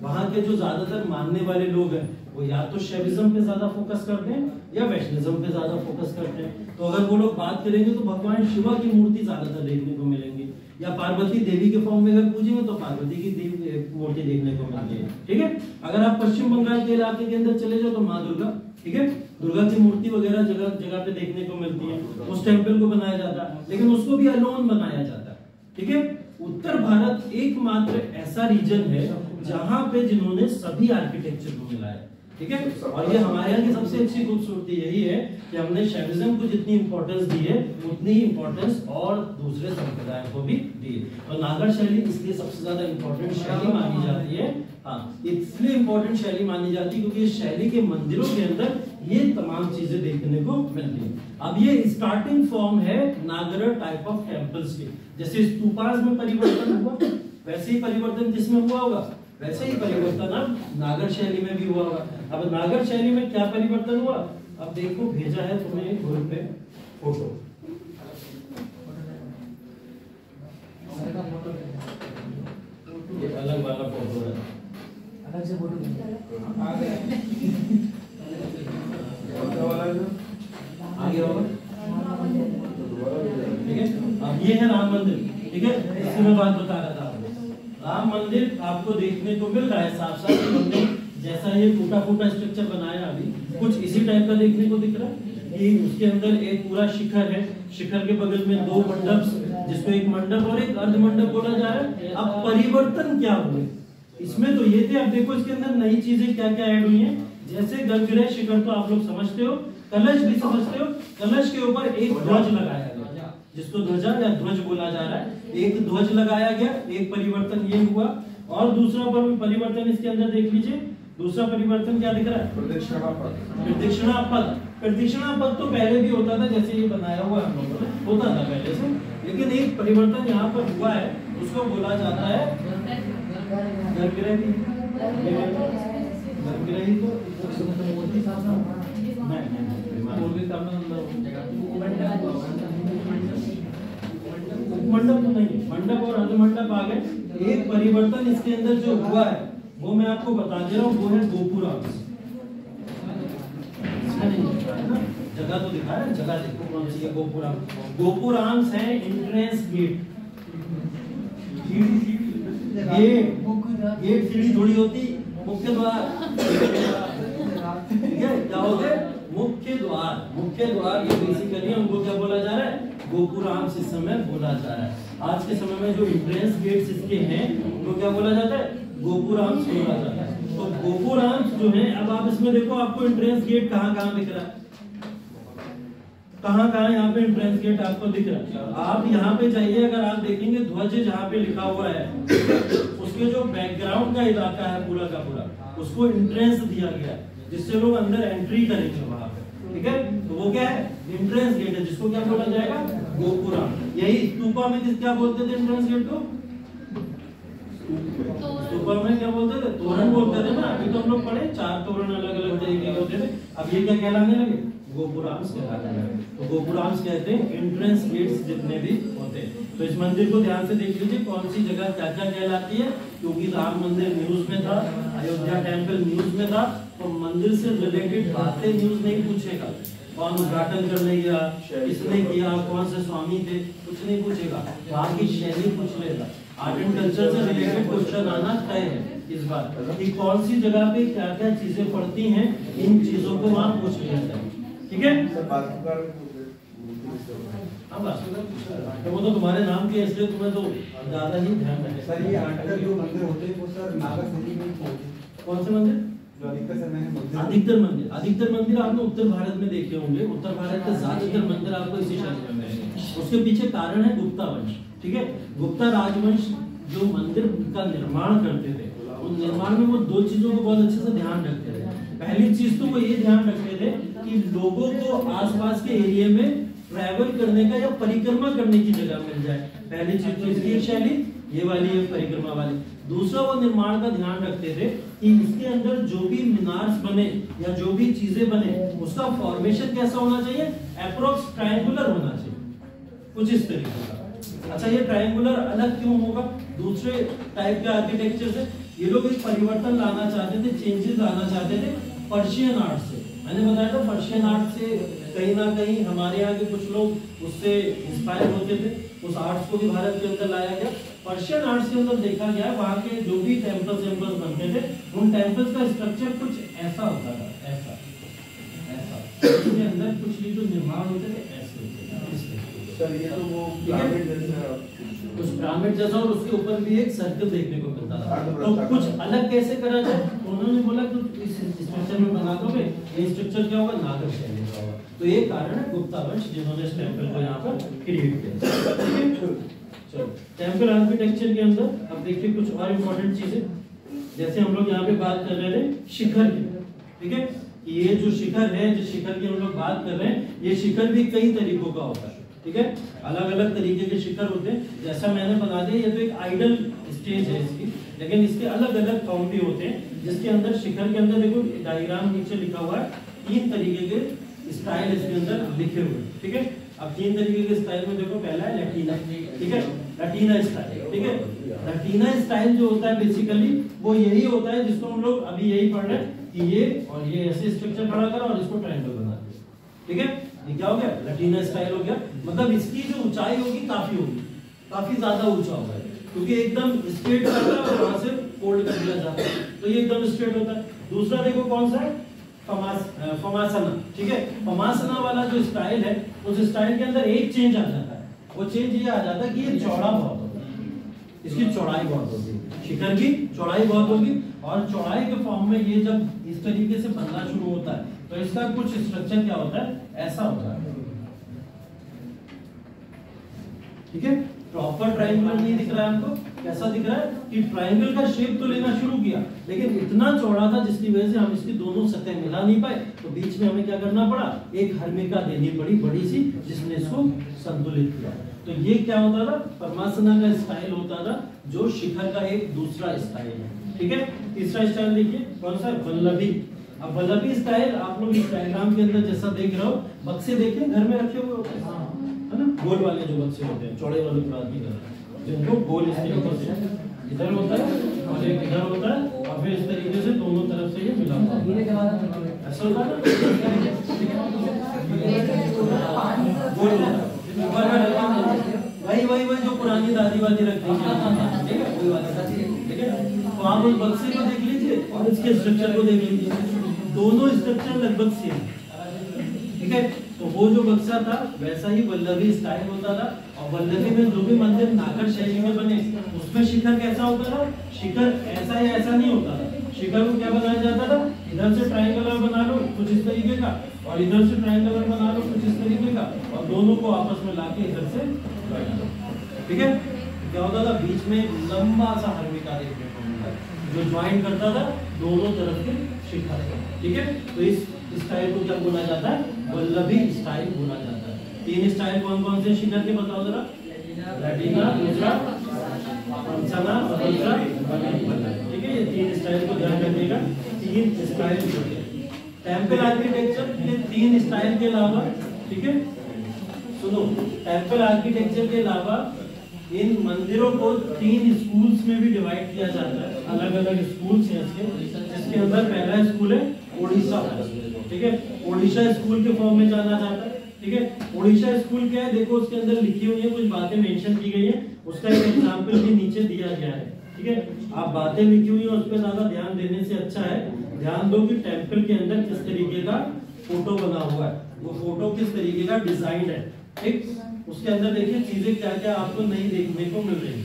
वहां के जो ज्यादातर मानने वाले लोग हैं, वो या तो शैविज्म पे ज्यादा फोकस करते हैं या वैष्णविज्म पे ज्यादा फोकस करते हैं। तो अगर वो लोग बात करेंगे तो भगवान शिवा की मूर्ति ज्यादातर देखने को मिलेंगी, या पार्वती देवी के फॉर्म में अगर पूजेंगे तो पार्वती की देवी मूर्ति देखने को मिलती है, ठीक है? अगर आप पश्चिम बंगाल के इलाके के अंदर चले जाओ तो माँ दुर्गा, ठीक है? दुर्गा की मूर्ति वगैरह जगह जगह पे देखने को मिलती है, उस टेंपल को बनाया जाता है, लेकिन उसको भी अलोन बनाया जाता है, ठीक है? उत्तर भारत एकमात्र ऐसा रीजन है जहां पे जिन्होंने सभी आर्किटेक्चर को मिलाया, ठीक है? और ये हमारे यहाँ की सबसे अच्छी खूबसूरती यही है कि हमने शैविज्म को जितनी इंपॉर्टेंस दी है उतनी ही इंपॉर्टेंस और दूसरे संप्रदायों को भी दी है। और नागर शैली इसलिए सबसे ज्यादा इंपॉर्टेंट शैली मानी जाती है, हाँ, इसलिए इंपॉर्टेंट शैली मानी जाती है क्योंकि इस शैली के मंदिरों के अंदर ये तमाम चीजें देखने को मिलती है। अब ये स्टार्टिंग फॉर्म है नागर टाइप ऑफ टेम्पल्स के। जैसे स्तूपास में परिवर्तन हुआ, वैसे ही परिवर्तन जिसमें हुआ होगा वैसे ही परिवर्तन अब नागर शैली में भी हुआ होगा। अब नागर शैली में क्या परिवर्तन हुआ, अब देखो भेजा है तुम्हें एक ग्रुप पे फोटो, ये अलग वाला फोटो है, अलग से फोटो आगे होगा, ठीक है? अब ये है राम मंदिर, ठीक है? इसी में बात बता रहा था, राम मंदिर आपको देखने को मिल रहा है साफ साफ। हमने जैसा ये टूटा फूटा स्ट्रक्चर बनाया अभी कुछ इसी टाइप का देखने को दिख रहा है कि उसके अंदर एक पूरा शिखर है, शिखर के बगल में 2 मंडप, जिसको एक मंडप और एक अर्ध मंडप बोला जा रहा है। अब परिवर्तन क्या हुए इसमें, तो ये थे। अब देखो इसके अंदर नई चीजें क्या क्या ऐड हुई हैं। जैसे गर्भगृह शिखर तो आप लोग समझते हो, कलश भी समझते हो। कलश के ऊपर एक ध्वज लगाया गया जिसको ध्वजा या ध्वज बोला जा रहा है, एक ध्वज लगाया गया, एक परिवर्तन ये हुआ। और दूसरा परिवर्तन इसके अंदर देख लीजिए, दूसरा परिवर्तन क्या दिख रहा है? प्रदक्षिणापद। प्रदक्षिणापद। प्रदक्षिणापद तो पहले भी होता था, जैसे ये बनाया हुआ हम लोगों ने, होता था पहले से, लेकिन एक परिवर्तन यहाँ पर हुआ है, उसको बोला जाता है गर्भगृही। गर्भगृही तो मंडप तो नहीं, मंडप और अधमंडप आ गए। एक परिवर्तन इसके अंदर जो हुआ है वो मैं आपको बता दे रहा हूँ, वो है गोपुरांश। जगह तो दिखा है, जगह देखो कौन सी है। गोपुरांश, गोपुरांश है इंट्रेंस गेट। गेट सीढ़ी थोड़ी होती, मुख्य द्वार। ठीक है, क्या होते हैं? मुख्य द्वार। मुख्य द्वार ये बेसिकली उनको क्या बोला जा रहा है? गोपुरांश इस समय बोला जा रहा है। आज के समय में जो इंट्रेंस गेट्स इसके हैं उनको क्या बोला जाता है? गोपुरांश बोला जाता है। तो गोपुरांश जो है, अब आप इसमें देखो, आपको इंट्रेंस गेट कहाँ दिख रहा है? कहाँ यहाँ पे इंट्रेंस गेट आपको दिख रहा है? आप यहाँ पे जाइए, अगर आप देखेंगे ध्वज जहाँ पे लिखा हुआ है, उसके जो बैकग्राउंड का इलाका है पूरा का पूरा, उसको इंट्रेंस दिया गया है, जिससे लोग अंदर एंट्री करेंगे वहां पे। ठीक है, तो वो क्या है? इंट्रेंस गेट है, जिसको क्या बोला जाएगा? गोपुरांश। यही स्तूपा में क्या बोलते थे इंट्रेंस गेट को? स्तूपा में क्या बोलते थे? तोरण बोलते थे ना। अभी तो हम लोग पढ़े 4 तोरण अलग अलग तरीके के होते थे, अब ये क्या कहलाने लगे? गोपुरांश कहलाने लगे। तो गोपुरांश कहते हैं इंट्रेंस गेट्स जितने भी होते हैं। तो इस मंदिर को ध्यान से देख लीजिए, कौन सी जगह क्या क्या कहलाती है, क्योंकि राम मंदिर न्यूज में था, अयोध्या टेम्पल न्यूज में था, तो मंदिर से रिलेटेड बातें न्यूज नहीं पूछेगा। कौन उद्घाटन करने गया, किसने किया, कौन से स्वामी थे, कुछ नहीं पूछेगा। वहाँ की शैली पूछ लेगा। आर्ट एंड कल्चर से रिलेटेड क्वेश्चन आना तय है इस बार कि कौन सी जगह पे क्या क्या चीजें पड़ती हैं, इन चीजों को वहाँ पूछ लिया जाए। ठीक है, तो वो तो तुम्हारे नाम के, इसलिए तुम्हें तो ज्यादा ही ध्यान रखना। सर ये अधिकतर जो मंदिर होते हैं वो सर नागर शैली में ही होते हैं। कौन से मंदिर? जो अधिकतर समय है मंदिर, अधिकतर मंदिर आपने उत्तर भारत में देखे होंगे। उत्तर भारत के ज्यादातर मंदिर आपको इसी शैली में मिलेंगे। उसके पीछे कारण है गुप्ता वंश। ठीक है, गुप्ता राजवंश जो मंदिर का निर्माण करते थे, उन निर्माण में वो 2 चीजों को बहुत अच्छे से ध्यान रखते थे। पहली चीज तो वो ये ध्यान रखते थे कि लोगों को आसपास के एरिया में ट्रैवल करने का या परिक्रमा करने की जगह मिल जाए। पहली चीज तो इसकी शैली ये वाली है, परिक्रमा वाली। दूसरा, वो निर्माण का ध्यान रखते थे कि इसके अंदर जो भी मीनार्स बने या जो भी चीजें बने, उसका फॉर्मेशन कैसा होना चाहिए? अप्रोक्स ट्रायंगुलर होना चाहिए, कुछ इस तरीके का। अच्छा, ये ट्रायंगुलर अलग क्यों होगा दूसरे टाइप के आर्किटेक्चर से? ये लोग एक परिवर्तन लाना चाहते थे, चेंजेस लाना चाहते थे पर्शियन आर्ट से। मैंने बताया था पर्शियन आर्ट से कहीं ना कहीं हमारे यहाँ के कुछ लोग उससे इंस्पायर होते थे, उस आर्ट्स को भी भारत के अंदर लाया गया। पर्शियन आर्ट्स के अंदर देखा गया वहाँ के जो भी टेम्पल्स बनते थे, उन टेम्पल्स का स्ट्रक्चर कुछ ऐसा होता था, ऐसा उसके अंदर कुछ भी जो निर्माण होते थे ऐसे होते थे। सर ये तो वो पिरामिड जैसा, कुछ पिरामिड जैसा, और उसके ऊपर भी एक सर्कल देखने को मिलता था। तो कुछ अलग कैसे करा जाए? उन्होंने बोला कि इस स्ट्रक्चर में बना दोगे, ये स्ट्रक्चर क्या होगा? नागर शैली का होगा। तो ये कारण है गुप्ता वंश जिन्होंने इस टेम्पल को यहाँ पर क्रिएट किया। चलो, टेम्पल आर्किटेक्चर के अंदर अब देखिए कुछ और इम्पोर्टेंट चीजें, जैसे हम लोग यहाँ पे बात कर रहे थे शिखर की। ठीक है, ये जो शिखर है, जिस शिखर की हम लोग बात कर रहे हैं, ये शिखर भी कई तरीकों का होता है। ठीक है, अलग अलग तरीके के शिखर होते हैं। जैसा मैंने बता दिया, ये तो एक आइडल स्टेज है इसकी, लेकिन इसके अलग अलग फॉर्म भी होते हैं, जिसके अंदर शिखर के अंदर देखो डायग्राम नीचे लिखा हुआ है, 3 तरीके के स्टाइल इसके अंदर लिखे हुए हैं। ठीक है, अब 3 तरीके के स्टाइल में देखो, पहला है लैटिना। ठीक है, लैटिना स्टाइल। ठीक है, लैटिना स्टाइल जो होता है बेसिकली वो यही होता है जिसको हम लोग अभी यही पढ़ रहे हैं कि ये और ये ऐसे स्ट्रक्चर खड़ा करो और इसको ट्रायंगल बना दो। ठीक है, ये क्या हो गया? लैटिना स्टाइल हो गया। मतलब इसकी जो ऊंचाई होगी काफी ज्यादा ऊंचा होगा, क्योंकि एकदम स्ट्रेट रहता है और वहां से फोल्ड कर दिया जाता है, तो ये एकदम स्ट्रेट होता है। दूसरा देखो कौन सा है? फमासना। ठीक है, फमासना वाला जो स्टाइल है, उस स्टाइल के अंदर एक चेंज आ जाता है। वो चेंज ये आ जाता है कि ये चौड़ा बहुत होता है, इसकी चौड़ाई बहुत होगी, शिखर की चौड़ाई बहुत होगी, और चौड़ाई के फॉर्म में ये जब इस तरीके से बनना शुरू होता है, तो इसका कुछ स्ट्रक्चर क्या होता है? ऐसा होता है। ठीक है, प्रॉपर ट्रायंगुलर नहीं दिख रहा है हमको, कैसा दिख रहा है कि ट्रायंगल का शेप तो लेना शुरू किया, लेकिन इतना चौड़ा था जिसकी वजह से हम इसकी दोनों सतह मिला नहीं पाए, तो बीच में हमें क्या करना पड़ा, एक हर्मिका देनी पड़ी बड़ी सी, जिसने इसको संतुलित किया। तो ये क्या होता था, परमासना का स्टाइल होता था, जो शिखर का एक दूसरा स्टाइल है। ठीक है, तीसरा स्टाइल देखिए कौन सा, वल्लभी। अब वल्लभी स्टाइल आप लोग इस डायग्राम के अंदर जैसा देख रहे हो, बक्से देखिए घर में रखे हुए होते हैं, है ना, गोल वाले जो बक्से होते हैं, चौड़े वाले प्रात की तरह, जिनको गोल इस तरीके से इधर होता है और एक इधर होता है, और फिर इस तरीके से दोनों तरफ से ये मिला हुआ है, ऐसा होता है गोल होता है, वही जो पुरानी दादी वादी रखती है, ठीक है, वही वाला, ठीक है। तो आप उस बक्से को देख लीजिए और इसके स्ट्रक्चर को देख लीजिए, दोनों स्ट्रक्चर लगभग सेम, ठीक है। तो वो जो बक्सा था वैसा ही वल्लभी स्टाइल होता था, और वल्लभी में जो भी मंदिर नागर शैली में बने उसमें शिखर कैसा होता था, शिखर ऐसा या ऐसा नहीं होता था, शिखर को क्या बनाया जाता था, इधर से ट्रायंगुलर बना लो कुछ इस तरीके का, और इधर से ट्रायंगुलर बना लो कुछ इस तरीके का, और दोनों को आपस में लाके इधर से, ठीक है। क्या होता था, बीच में लंबा सा हर्मिका देखने को मिलता जो ज्वाइन करता था दोनों तरफ के शिखर, ठीक है। तो इस स्टाइल को क्या बोला जाता है, वल्लभी स्टाइल बोला जाता है। तीन स्टाइल कौन कौन से शिखर के बताओ जरा, लैटिना, दूसरा पंचना और दूसरा वल्लभी, ठीक है। ये तीन स्टाइल को ध्यान रखिएगा, तीन स्टाइल होते हैं। टेंपल आर्किटेक्चर के तीन स्टाइल के अलावा, ठीक है, सुनो, टेंपल आर्किटेक्चर के अलावा इन मंदिरों को तीन स्कूल्स में भी डिवाइड किया जाता है, अलग अलग स्कूल्स हैं इसके, जिसके अंदर पहला स्कूल है ओडिशा, ठीक है, ओडिशा स्कूल के फॉर्म में जाना जाता है, ठीक है। ओडिशा स्कूल क्या है, देखो उसके अंदर लिखी हुई है, कुछ बातें मेंशन की गई है, उसका एक एग्जांपल भी नीचे दिया गया है, ठीक है। आप बातें लिखी हुई है उस पर ज्यादा ध्यान देने से अच्छा है ध्यान दो कि टेंपल के अंदर किस तरीके का फोटो बना हुआ है, वो फोटो किस तरीके का डिजाइन है, ठीक। उसके अंदर देखिए चीजें क्या क्या आपको नहीं देखने को मिल रही,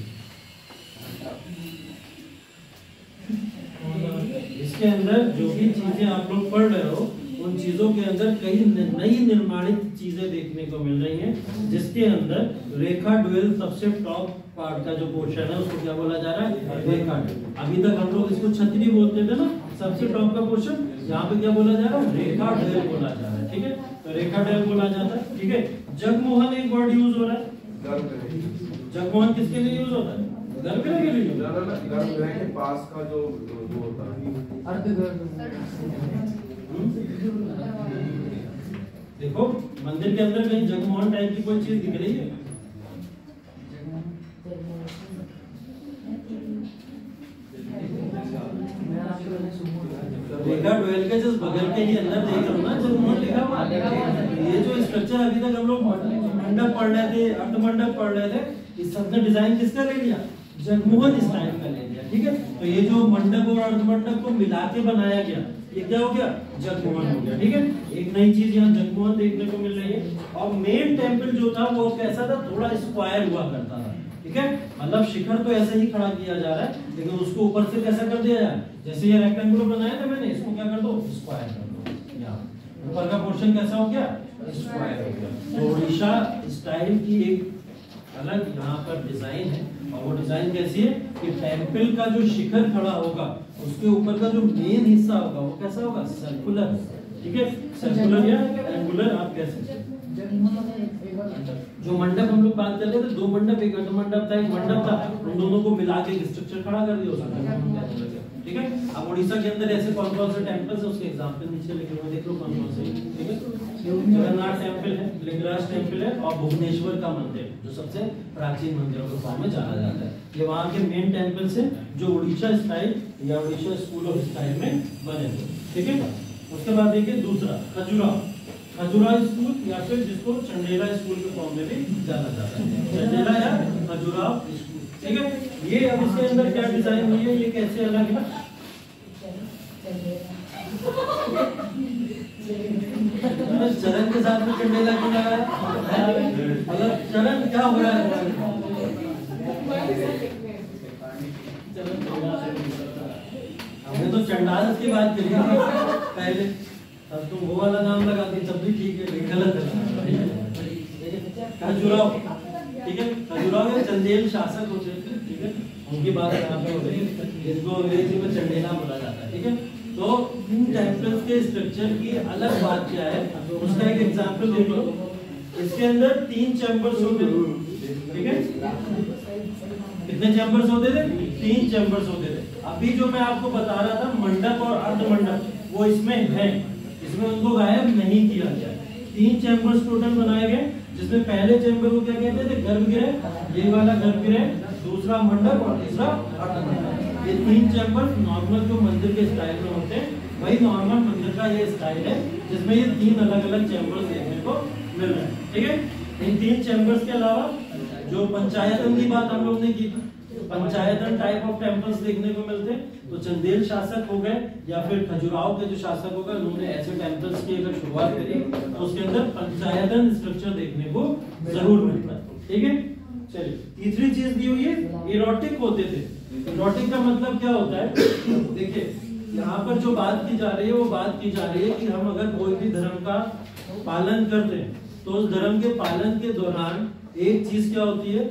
इसके अंदर जो भी चीजें आप लोग पढ़ रहे हो उन चीजों के अंदर कई नई निर्माणित चीजें देखने को मिल रही हैं, जिसके अंदर रेखा ड्वेल सबसे टॉप पार्ट का जो पोर्शन है उसको क्या बोला जा रहा है, रेखा ड्वेल। अभी तक हम लोग इसको छतरी बोलते थे ना, सबसे टॉप का पोर्शन, यहाँ पे क्या बोला जा रहा है, रेखा ड्वेल बोला जा रहा है, ठीक है। तो रेखा ड्वेल बोला जाता है, ठीक है। जगमोहन एक वर्ड यूज हो रहा है, जगमोहन किसके लिए यूज होता है, गर्भगृह के लिए, गर्भगृह के पास का जो वो होता है, देखो मंदिर के अंदर कहीं जगमोहन टाइप की कोई चीज दिख रही है, रेखा ड्वेल के जस्ट बगल के ही अंदर देख रहा हूँ ना जगमोहन लिखा हुआ। ये जो स्ट्रक्चर अभी तक हम लोग मंडप पढ़ रहे थे, अर्धमंडप पढ़ रहे थे, इस सब ने डिजाइन किसका ले लिया, जगमोहन स्टाइल का ले लिया, ठीक है। तो ये जो मंडप और अर्धमंडप को मिला के बनाया गया, ये क्या हो गया, जगमोहन हो गया, ठीक है। एक नई चीज यहाँ जगमोहन देखने को मिल रही है। और मेन टेंपल जो था वो कैसा था, थोड़ा स्क्वायर हुआ करता था, ठीक है। मतलब शिखर तो ऐसे ही खड़ा किया जा रहा है, लेकिन उसको ऊपर से कैसा कर दिया जाए, जैसे ये रेक्टेंगुलर बनाया था मैंने, इसको क्या कर दो, स्क्वायर कर दो, यहाँ ऊपर का पोर्शन कैसा हो गया, स्क्वायर हो गया। तो ओडिशा स्टाइल की एक अलग यहाँ पर डिजाइन है, और वो डिजाइन कैसी है कि टेंपल का जो शिखर खड़ा होगा उसके ऊपर का जो मेन हिस्सा होगा वो कैसा होगा, सर्कुलर, ठीक है, सर्कुलर या एंगुलर आप कह सकते हैं। जो मंडप हम लोग बात कर रहे थे, दो मंडप, एक अर्धमंडप था एक मंडप था, उन दोनों को मिला के स्ट्रक्चर खड़ा कर दिया उसका, ठीक है। अब उड़ीसा के अंदर ऐसे कौन कौन से टेंपल्स है उसके एग्जांपल नीचे लिखे हुए देख लो कौन कौन से, ठीक है। जगन्नाथ टेंपल है, लिंगराज टेंपल है, और भुवनेश्वर का मंदिर जो सबसे प्राचीन मंदिरों के फॉर्म में जाना जाता है। ये वहाँ के मेन टेंपल्स हैं जो उड़ीसा स्टाइल या उड़ीसा स्कूल ऑफ स्टाइल में बने थे, ठीक है। उसके बाद देखिए दूसरा खजुराहो, खजुराहो स्कूल या फिर जिसको चंडेला स्कूल के फॉर्म में भी जाना जाता है, चंडेला या खजुराहो स्कूल, ठीक है। ये अब इसके अंदर क्या डिजाइन हुई है, ये कैसे अलग है, चरण के साथ में चंडेला क्यों लगा है, मतलब चरण क्या हो रहा है, हमने तो चंडाल की बात करी पहले, अब तुम वो वाला नाम लगा दी तब भी ठीक है, गलत है। खजुराहो, ठीक है, खजुराहो चंदेल शासक होते थे, ठीक है, उनकी बात यहाँ पे हो रही है, इसको अंग्रेजी में चंडेला बोला जाता है, ठीक है। तो इन टेम्पल्स के स्ट्रक्चर की अलग बात क्या है, उसका एक एग्जांपल देख लो। इसके अंदर 3 चैम्बर्स होते थे, ठीक है। कितने चैम्बर्स होते थे? 3 चैम्बर्स होते थे। अभी जो मैं आपको बता रहा था मंडप और अर्धमंडप, वो इसमें है, इसमें उनको गायब नहीं किया गया। 3 चैम्बर्स टोटल बनाए गए, जिसमें पहले चैम्बर को क्या कहते थे? गर्भगृह, ये वाला गर्भगृह, दूसरा मंडप और तीसरा अर्धमंडप। ये 3 चैम्बर नॉर्मल जो मंदिर के स्टाइल में होते हैं, वही नॉर्मल मंदिर का ये स्टाइल है, जिसमें ये 3 अलग अलग चैम्बर्स देखने को मिल रहे हैं, ठीक है। इन 3 चैम्बर्स के अलावा जो पंचायतन की बात हम लोग ने की, पंचायतन टाइप ऑफ टेम्पल्स देखने को मिलते हैं। तो चंदेल शासक हो गए या फिर खजुराहो के जो शासक हो गए, उन्होंने ऐसे टेम्पल्स की अगर शुरुआत करी तो उसके अंदर पंचायतन स्ट्रक्चर देखने को जरूर मिलता है, ठीक है। चलिए, तीसरी चीज दी हुई है, इरोटिक होते थे। इरोटिक का मतलब क्या होता है? देखिए, यहाँ पर जो बात की जा रही है वो बात की जा रही है कि हम अगर कोई भी धर्म का पालन करते हैं तो उस धर्म के पालन के दौरान एक चीज क्या होती है,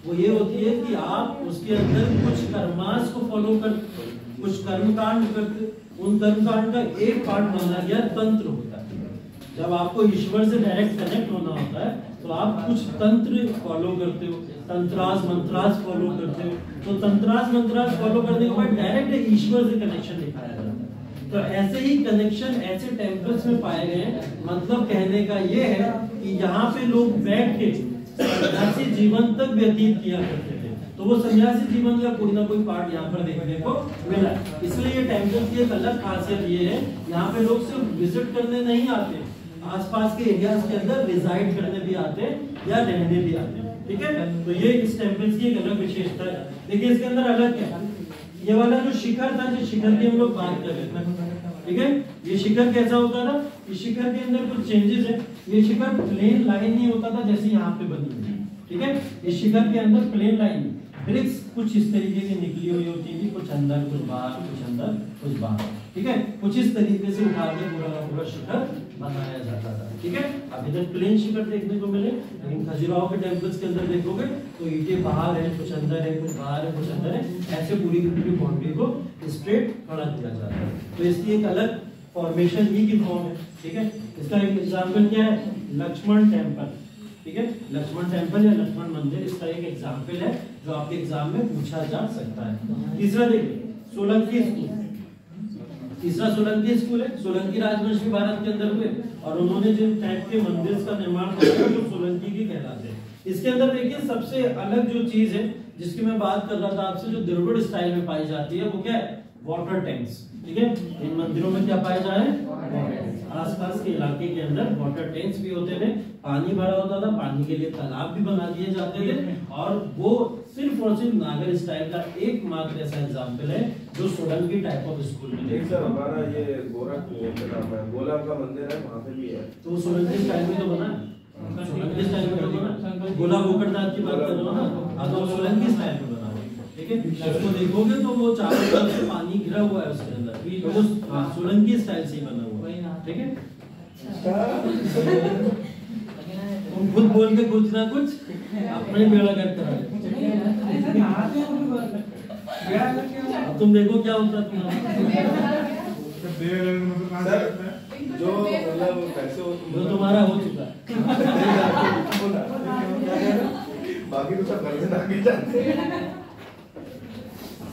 वो ये होती है कि आप उसके अंदर कुछ कर्मास को फॉलो करते, कुछ कर्मकांड करते। उन कर्मकांड का एक पार्ट माना गया तंत्र होता है। जब आपको ईश्वर से डायरेक्ट कनेक्ट होना होता है तो आप कुछ तंत्र फॉलो करते हो, तंत्रास मंत्रास फॉलो करते हो। तो तंत्रास मंत्रास फॉलो करने के बाद डायरेक्ट ईश्वर से कनेक्शन दिखाया जाता है। तो ऐसे ही कनेक्शन ऐसे टेम्पल्स में पाए गए। मतलब कहने का ये है कि यहाँ पे लोग बैठ के सन्यासी जीवन तक व्यतीत किया करते थे। तो वो सन्यासी जीवन का कोई ना कोई पार्ट यहाँ पर देखने को मिला। इसलिए ये टेम्पल्स की एक अलग खासियत ये है, यहाँ पे लोग सिर्फ विजिट करने नहीं आते, आसपास के एरियाज के अंदर रिजाइड करने भी आते हैं या रहने भी आते हैं, ठीक है। तो ये इस टेम्पल्स की एक अलग विशेषता है। देखिए, इसके अंदर अलग क्या है, ये वाला जो शिखर था, जिस शिखर की हम लोग बात कर रहे थे, ठीक है। ये शिखर कैसा होता था? इस शिखर के अंदर कुछ चेंजेस है। ये शिखर प्लेन लाइन नहीं होता था जैसे यहाँ पे बनी है, ठीक है। इस शिखर के अंदर प्लेन लाइन ब्रिक्स कुछ इस तरीके की निकली हुई होती थी, कुछ अंदर कुछ बाहर, कुछ अंदर कुछ बाहर, ठीक है। कुछ इस तरीके से उठा के पूरा का पूरा शिखर बनाया जाता था, ठीक है। अभी तक प्लेन शिखर देखने को मिले, लेकिन खजुराहो के टेम्पल्स के अंदर देखोगे तो ईंटें बाहर है, कुछ अंदर है, कुछ बाहर है, कुछ अंदर है, ऐसे पूरी की पूरी बाउंड्री को स्ट्रेट खड़ा किया जाता है। तो इसकी एक अलग फॉर्मेशन ही की फॉर्म है, ठीक है। इसका एक एग्जाम्पल क्या है? लक्ष्मण टेम्पल, ठीक है। लक्ष्मण टेम्पल या लक्ष्मण मंदिर इसका एक एग्जाम्पल है जो आपके एग्जाम में पूछा जा सकता है। तीसरा देखिए, सोलंकी स्कूल। तीसरा सोलंकी स्कूल है। सोलंकी राजवंश भी भारत के अंदर हुए और उन्होंने जिन टाइप के मंदिर का निर्माण किया जो सोलंकी के कहलाते हैं। इसके अंदर देखिए, सबसे अलग जो चीज है जिसकी मैं बात कर रहा था आपसे, जो द्रविड़ स्टाइल में पाई जाती है, वो क्या है? वाटर टैंक्स, ठीक है। इन मंदिरों में क्या पाए जा रहे हैं? आसपास के इलाके के अंदर वाटर टैंक्स भी होते थे, पानी भरा होता था, पानी के लिए तालाब भी बना दिए जाते थे। और वो सिर्फ और सिर्फ नागर स्टाइल का एकमात्र ऐसा एग्जाम्पल है जो सोलंकी टाइप ऑफ स्कूल में। एक सर, हमारा ये गोला का मंदिर है, वहाँ पे भी है। तो सोलंकी स्टाइल में तो बना है, सोलंकी स्टाइल में तो बना। गोला गोकर्णनाथ की बात कर रहे हो ना, हाँ, तो सोलंकी स्टाइल में बना है, ठीक है। उसको देखोगे तो वो चारों तरफ से पानी घिरा हुआ है उसके अंदर, तो वो सोलंकी स्टाइल से बना हुआ है, ठीक है। तुम खुद बोल के कुछ ना कुछ अपने बेड़ा गर्क करा ले। अब तुम देखो क्या होता है तुम्हारा। सर, जो मतलब पैसे जो तुम्हारा हो चुका है, बाकी तो सब घर से नागे जाते हैं।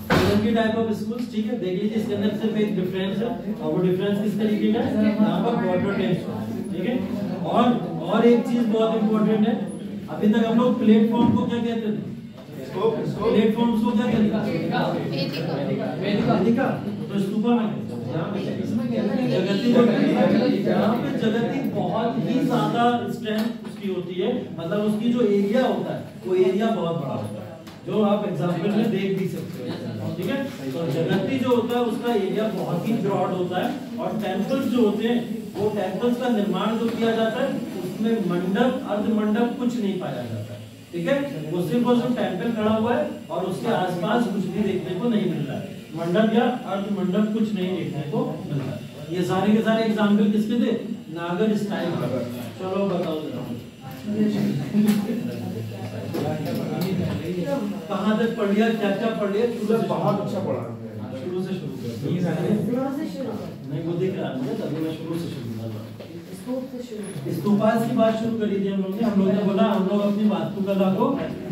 सोलंकी टाइप ऑफ स्कूल्स, ठीक है। देख लीजिए, इसके अंदर सिर्फ एक डिफरेंस है और वो डिफरेंस किस तरीके का है? यहाँ पर वाटर टैंक्स, ठीक है। और एक चीज बहुत इंपॉर्टेंट है, अभी तक हम लोग प्लेटफॉर्म को क्या कहते थे? प्लेटफॉर्म्स को क्या कहते थे? वेदिका। तो स्तूपा में यहाँ पे जगती, यहाँ पे जगती बहुत ही ज्यादा स्ट्रेंथ उसकी होती है, मतलब उसकी जो एरिया होता है वो एरिया बहुत बड़ा होता है, जो आप एग्जाम्पल में देख भी सकते हो, ठीक है। तो जगती जो होता है उसका एरिया बहुत ही ब्रॉड होता है, और टेम्पल्स जो होते हैं वो टेम्पल्स का निर्माण जो किया जाता है उसमें मंडप अर्धमंडप कुछ नहीं पाया जाता है, ठीक है। वो सिर्फ और सिर्फ टेम्पल खड़ा हुआ है और उसके आसपास कुछ भी देखने को नहीं मिल रहा है, मंडप या अर्धमंडप कुछ नहीं देखने को मिल रहा है। ये सारे के सारे एग्जाम्पल किसके थे? नागर स्टाइल का। चलो बताओ जरा। कहाँ तक पढ़ लिया, क्या क्या पढ़ लिया, शुरू से बहुत अच्छा पढ़ा है। शुरू से शुरू कर। फ्लोर से शुरू कर। नहीं वो दिख रहा है मुझे, तभी मैं शुरू से शुरू कर रहा हूँ। स्तूप से शुरू कर। स्तूपास की बात शुरू करी थी हम लोग ने बोला हम लोग अपनी वास्तुकला को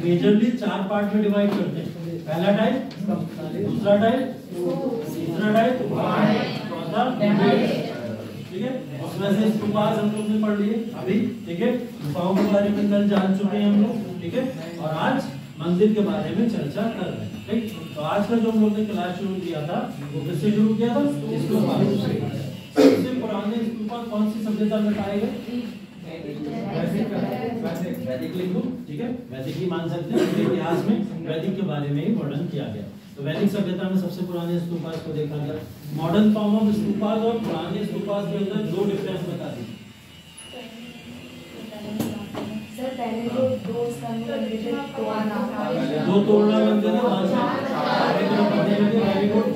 मेजरली 4 पार्ट में डिवाइड करते हैं। पहला टाइप, दूसरा टाइप, तीसरा टाइप, चौथा ठीक है। उसमें से स्तूपास हम लोग ने पढ़ लिए अभी, ठीक है। गुफाओं के बारे में कल जान चुके हैं हम लोग, ठीक है। और आज मंदिर के बारे में चर्चा कर रहे हैं, ठीक। तो आज का जो हम लोग ने क्लास शुरू किया था वो किससे शुरू किया था? स्तूपास से। सबसे पुराने स्तूपा कौन सी सभ्यता में पाए गए? वैदिक लिंग, ठीक है। वैदिक ही मान सकते हैं, इतिहास में वैदिक के बारे में ही वर्णन किया गया। तो वैदिक सभ्यता में सबसे पुराने स्तूपास को देखा गया। मॉडर्न फॉर्म ऑफ स्तूपास और पुराने स्तूपास के अंदर दो डिफरेंस बता दीजिए। सर पहले जो दो स्तंभ बनते थे दो तोड़ना बनते थे, वहां से वेरी गुड।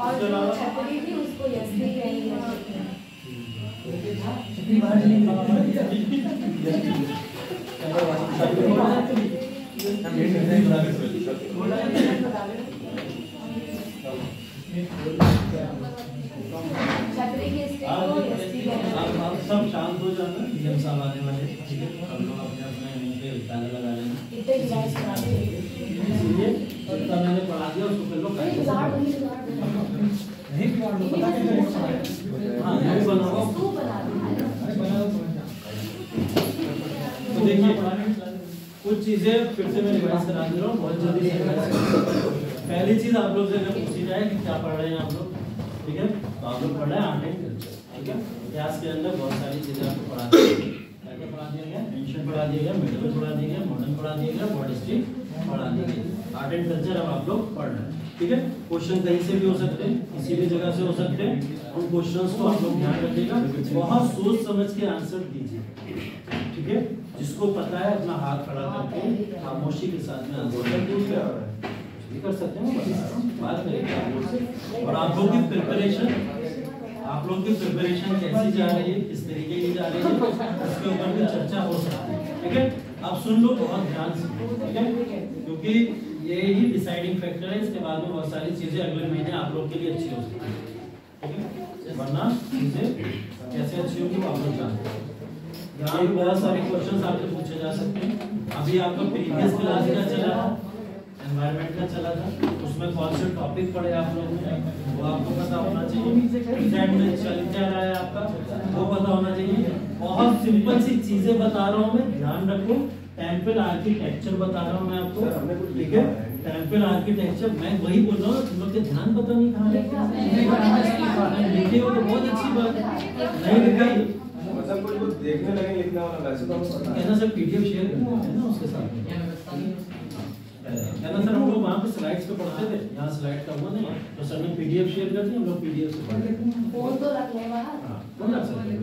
और जो छतरी थी उसको यस्ती कहेंगे। छतरी की स्टिक को यस्ती कहेंगे। आप सब शांत हो जाना, डीएम साहब आने वाले, ठीक है। हम लोग अपने अपने मुंह पे ताला लगा लेना। इतने गिलास बना दे। इसलिए जितना मैंने पढ़ा दिया उसको कर लो। नहीं हाँ नहीं बनाओ। स्तूप बना दो। तो देखिए कुछ चीजें फिर से मैं रिवाइज करा दे रहा हूँ, बहुत जल्दी से रिवाइज करा। पहली चीज आप लोग से अगर पूछी जाए कि क्या पढ़ रहे हैं आप लोग, ठीक है। तो आप लोग पढ़ रहे हैं आर्ट एंड कल्चर, ठीक है। इतिहास के अंदर बहुत सारी चीजें आपको पढ़ा दी गई। क्या पढ़ा दिया गया? एंशिएंट पढ़ा दिया गया, मिडिवल पढ़ा दिया गया, मॉडर्न पढ़ा दिया गया, वर्ल्ड हिस्ट्री पढ़ा दी गई। आर्ट एंड कल्चर अब आप लोग पढ़ रहे हैं, ठीक है। क्वेश्चन कहीं से भी हो सकते हैं, किसी भी जगह से हो सकते हैं। उन क्वेश्चंस को आप लोग ध्यान रखिएगा, बहुत सोच समझ के आंसर दीजिए, ठीक है। जिसको पता है अपना हाथ खड़ा करके खामोशी के साथ में आंसर भी कर सकते हैं, बात करेंगे आप लोग से। और आप लोग की प्रिपरेशन कैसी जा रही है, किस तरीके की जा रही है, इसके ऊपर भी चर्चा हो सकती है, ठीक है। अब सुन लो बहुत ध्यान से, ठीक है, क्योंकि ये ही डिसाइडिंग फैक्टर है। इसके बाद में बहुत सारी चीजें अगले महीने आप लोग के लिए अच्छी हो सकती है, ठीक है। वरना चीजें कैसे अच्छी होगी वो आप लोग जानते हैं। यहाँ भी बहुत सारे क्वेश्चंस आपसे पूछे जा सकते हैं। अभी आपका प्रीवियस क्लास का चला था, एनवायरनमेंट का चला था, उसमें कौन से टॉपिक पढ़े आप लोगों ने वो आपको पता होना चाहिए। एग्जैक्ट में चल क्या रहा है आपका वो पता होना चाहिए। बहुत सिंपल सी चीजें बता रहा हूँ मैं, ध्यान रखो। टेम्पल आर्किटेक्चर बता रहा हूँ मैं आपको, ठीक है। टेम्पल आर्किटेक्चर मैं वही बोल रहा हूँ, तुम लोग के ध्यान पता नहीं कहाँ लिखे हो तो बहुत अच्छी बात है, नहीं लिखा मतलब कुछ देखने लगे लिखने वाला वैसे तो हमको पता है। कहना सर पीडीएफ शेयर कर देते हैं ना उसके साथ में। कहना सर हम लोग वहाँ पे स्लाइड्स पे पढ़ते थे, यहाँ स्लाइड का हुआ नहीं तो सर ने पीडीएफ शेयर कर दी, हम लोग पीडीएफ से पढ़ लेते हैं। फोन तो रख ले बाहर। हाँ तो रख सकते हैं।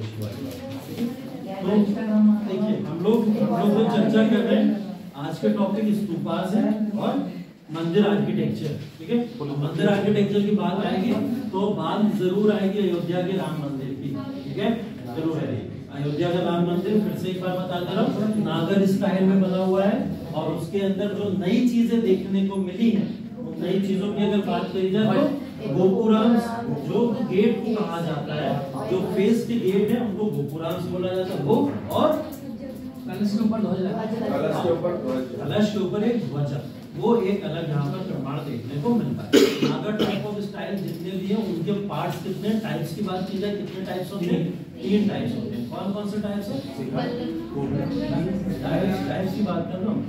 तो देखिए हम लोग जो चर्चा कर रहे हैं आज के टॉपिक स्तूपास है और मंदिर आर्किटेक्चर, ठीक है। मंदिर आर्किटेक्चर की बात आएगी तो बात जरूर आएगी अयोध्या के राम मंदिर की, ठीक है, जरूर है। अयोध्या का राम मंदिर फिर से एक बार बता दे रहा हूँ, नागर स्टाइल में बना हुआ है और उसके अंदर जो नई चीजें देखने को मिली हैं उन नई चीजों की अगर बात करी जाए तो गोपुराम्स जो गेट को कहा जाता है, जो फेस के गेट है उनको गोपुराम्स बोला जाता है। वो और कलश के ऊपर ध्वज लगा, कलश के ऊपर एक ध्वज, वो एक अलग यहाँ पर प्रमाण देखने को मिलता है। नागर टाइप ऑफ स्टाइल जितने भी हैं उनके पार्ट्स कितने टाइप्स की बात की जाए, कितने टाइप्स होते हैं? 3 टाइप्स होते हैं। कौन कौन से टाइप्स है? टाइप्स की बात कर रहा हूँ।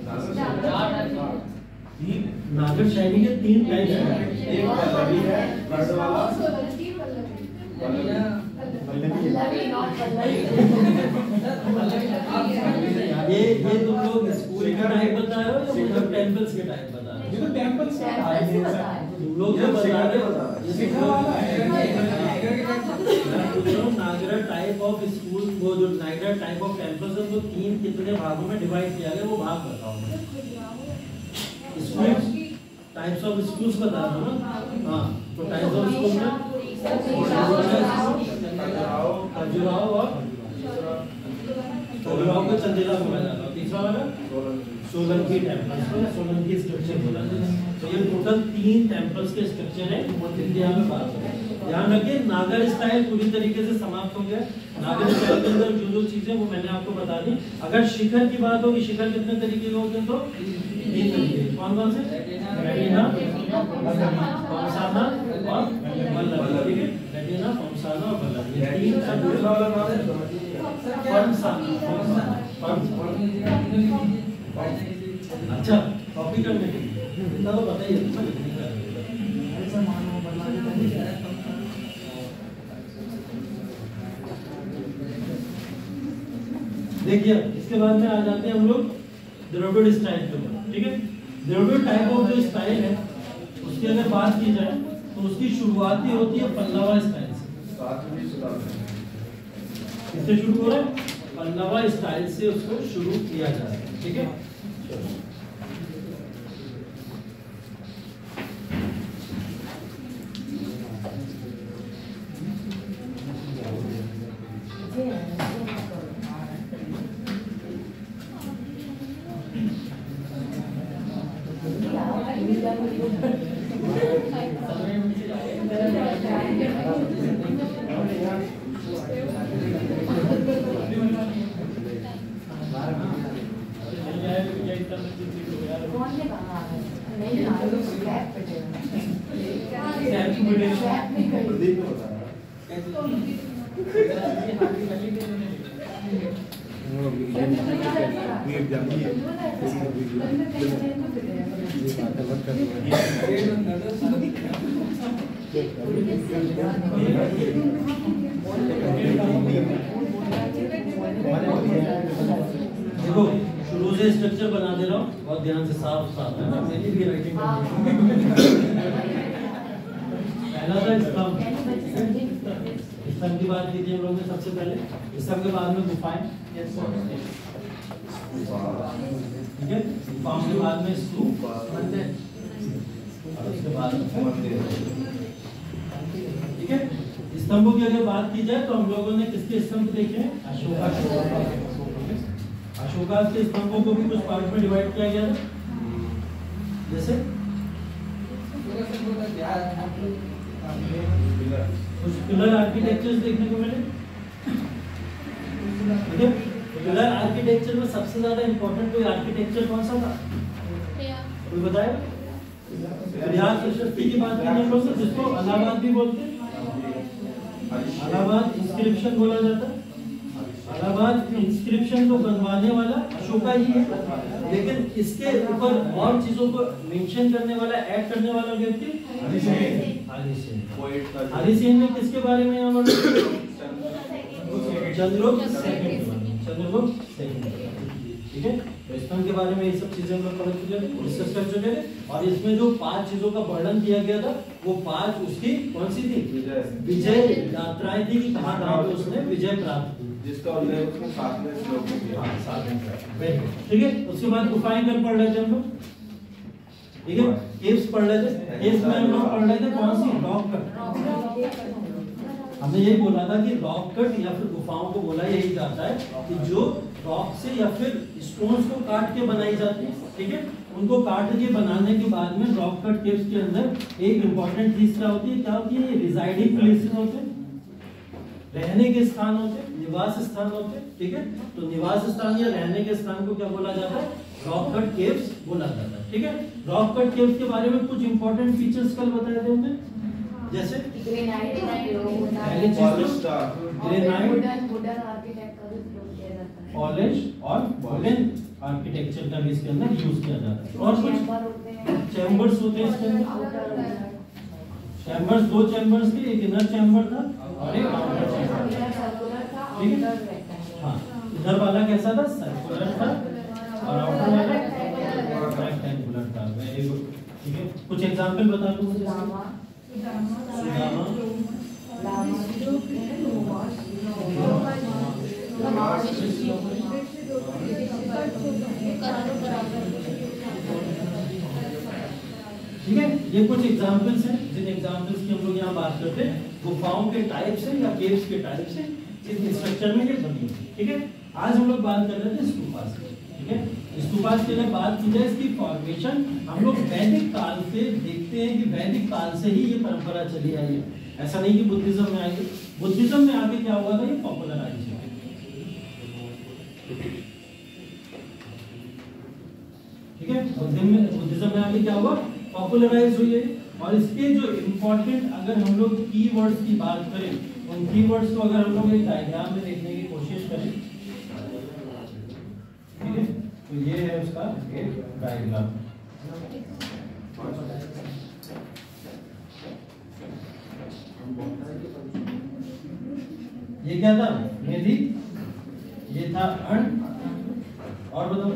नागर शैली के 3 टाइप्स हैं। एक पल्लवी है, वर्ड वाला ये तुम लोग स्कूल का टाइप बता रहे हो या मतलब टेंपल्स के टाइप बता रहे हो? ये तो टेंपल से तुम लोग जो बता रहे हो नागरा टाइप ऑफ स्कूल, वो जो नागरा टाइप ऑफ टेंपल्स है वो 3 कितने भागों में डिवाइड किया गया वो भाग बताओ। स्कूल्स टाइप्स ऑफ स्कूल्स बता दो ना। हाँ तो टाइप्स ऑफ स्कूल में खजुराहो और तो गुफाओं को चंदेला बोला जाता है। तीसरा वाला सोलंकी टेम्पल्स को सोलंकी स्ट्रक्चर बोला जाता है। तो ये टोटल 3 टेम्पल्स के स्ट्रक्चर है इंडिया में बात करें। ध्यान रखिए नागर स्टाइल पूरी तरीके से समाप्त हो गया। नागर स्टाइल के अंदर जो चीजें वो मैंने आपको बता दी। अगर शिखर की बात होगी, शिखर कितने तरीके के होते हैं? तो 3 तरीके। कौन से? रेटिना, फॉर्मसाना और वल्लभ। ठीक है, रेटिना, फॉर्मसाना और वल्लभ, ये 3 सब दूसरा वाला नाम है अच्छा कॉपी करने के लिए इतना तो पता ही है ना, लिखने का देखिए। इसके बाद में आ जाते हैं हम लोग द्रविड़ स्टाइल के ऊपर। ठीक है, द्रविड़ टाइप ऑफ जो स्टाइल है उसकी अगर बात की जाए तो उसकी शुरुआत ही होती है पल्लवा स्टाइल से। साथ में सुना किससे शुरू हो रहा है? पल्लवा स्टाइल से उसको शुरू किया जा रहा है। ठीक है, प्रदीप ने बताया देखो शुरू से स्ट्रक्चर बना दे रहा हूँ, बहुत ध्यान से साफ साफ है ना, मेरी भी राइटिंग पहला था स्तंभ। स्तंभ की बात की थी हम लोगों ने सबसे पहले। स्तंभ के बाद में गुफाएं, ठीक है, गुफाओं के बाद में स्तूप, और उसके बाद ठीक है। स्तंभों की अगर बात की जाए तो हम लोगों ने किसके स्तंभ देखे? अशोका। अशोका के स्तंभों को भी कुछ पार्ट में डिवाइड किया गया था, जैसे कुछ पिलर आर्किटेक्चर्स देखने को मिले। ठीक है, पिलर आर्किटेक्चर में सबसे ज्यादा इंपॉर्टेंट कोई आर्किटेक्चर कौन सा था? कोई बताए? प्रयाग प्रशस्ति की बात करें हम लोग, जिसको इलाहाबाद भी बोलते हैं। इलाहाबाद इंस्क्रिप्शन बोला जाता है। इलाहाबाद इंस्क्रिप्शन को बनवाने वाला अशोका ही है, लेकिन इसके ऊपर और चीजों को मेंशन करने वाला, ऐड करने वाला व्यक्ति हरि सेन ने किसके बारे में यहाँ चंद्रगुप्त सेकंड। ठीक है, तो स्तंभ के बारे में ये सब चीजें हम लोग पढ़ चुके हैं, डिस्कस कर चुके हैं। और इसमें जो 5 चीजों का वर्णन किया गया था वो 5 उसकी कौन सी थी? विजय यात्राएं थी कि कहाँ कहाँ पे उसने विजय प्राप्त की, जिसका उल्लेख उसने 7 में श्लोक में किया। ठीक है, उसके बाद गुफाएं कर पढ़ रहे थे हम लोग। ठीक है, केव्स पढ़ रहे थे। केव्स में हम लोग पढ़ रहे थे कौन सी? Rock cut. हमने यही बोला था कि रॉक कट या फिर गुफाओं को बोला यही जाता है कि जो रॉक से या फिर स्टोन्स को काट के बनाई जाती है। ठीक है, उनको काट के बनाने के बाद में रॉक कट केव्स के अंदर एक इंपॉर्टेंट चीज क्या होती है? क्या होती है? ये रिजाइडिंग प्लेसेस होते हैं, रहने के स्थान होते हैं, निवास स्थान होते हैं। ठीक है, तो निवास स्थान या रहने के स्थान को क्या बोला जाता है? रॉक कट केव्स बोला जाता है। ठीक है, रॉक कट केव्स के बारे में कुछ इंपॉर्टेंट फीचर्स कल बताए थे हमने, जैसे ग्रेनाइट का प्रयोग होता है, पहली चीज ग्रेनाइट, वुडन आर्किटेक्ट का भी प्रयोग किया जाता है, पॉलिश और वुडन आर्किटेक्चर का भी इसके अंदर यूज किया जाता है। और कुछ चैम्बर होते हैं, चैम्बर्स होते हैं इसके अंदर। आउटर चैम्बर्स 2 चैम्बर्स थे, एक इनर चैम्बर था और एक आउटर चैम्बर। सर्कुलर था, ठीक है? Outer rectangular. हाँ, इधर वाला कैसा था? सर्कुलर था और आउटर वाला रेक्टेंगुलर था। Very good. ठीक है, कुछ एग्जांपल बता दो मुझे। लामा, सुदामा, ठीक है, ये कुछ एग्जांपल्स हैं जिन एग्जांपल्स की हम लोग यहाँ बात करते हैं। गुफाओं के टाइप से या केव्स के टाइप से इस स्ट्रक्चर में ये बनी होती है। ठीक है, आज हम लोग बात कर रहे थे स्तूपास की, ठीक है। स्तूपास के लिए बात की जाए, इसकी फॉर्मेशन हम लोग वैदिक काल से देखते हैं कि वैदिक काल से ही ये परंपरा चली आई है। ऐसा नहीं कि बुद्धिज्म में आई, बुद्धिज्म में आके क्या हुआ था, ये पॉपुलराइज हुआ, ठीक है। बुद्धिज्म में आके क्या हुआ, पॉपुलराइज हुई है। और इसके जो इम्पोर्टेंट अगर हम लोग कीवर्ड्स की बात करें, उन कीवर्ड्स को अगर हम लोग एक डायग्राम में देखने की कोशिश करें, ठीक है, तो ये है उसका एक डायग्राम। ये क्या था, मेहंदी, ये था अण, और बताओ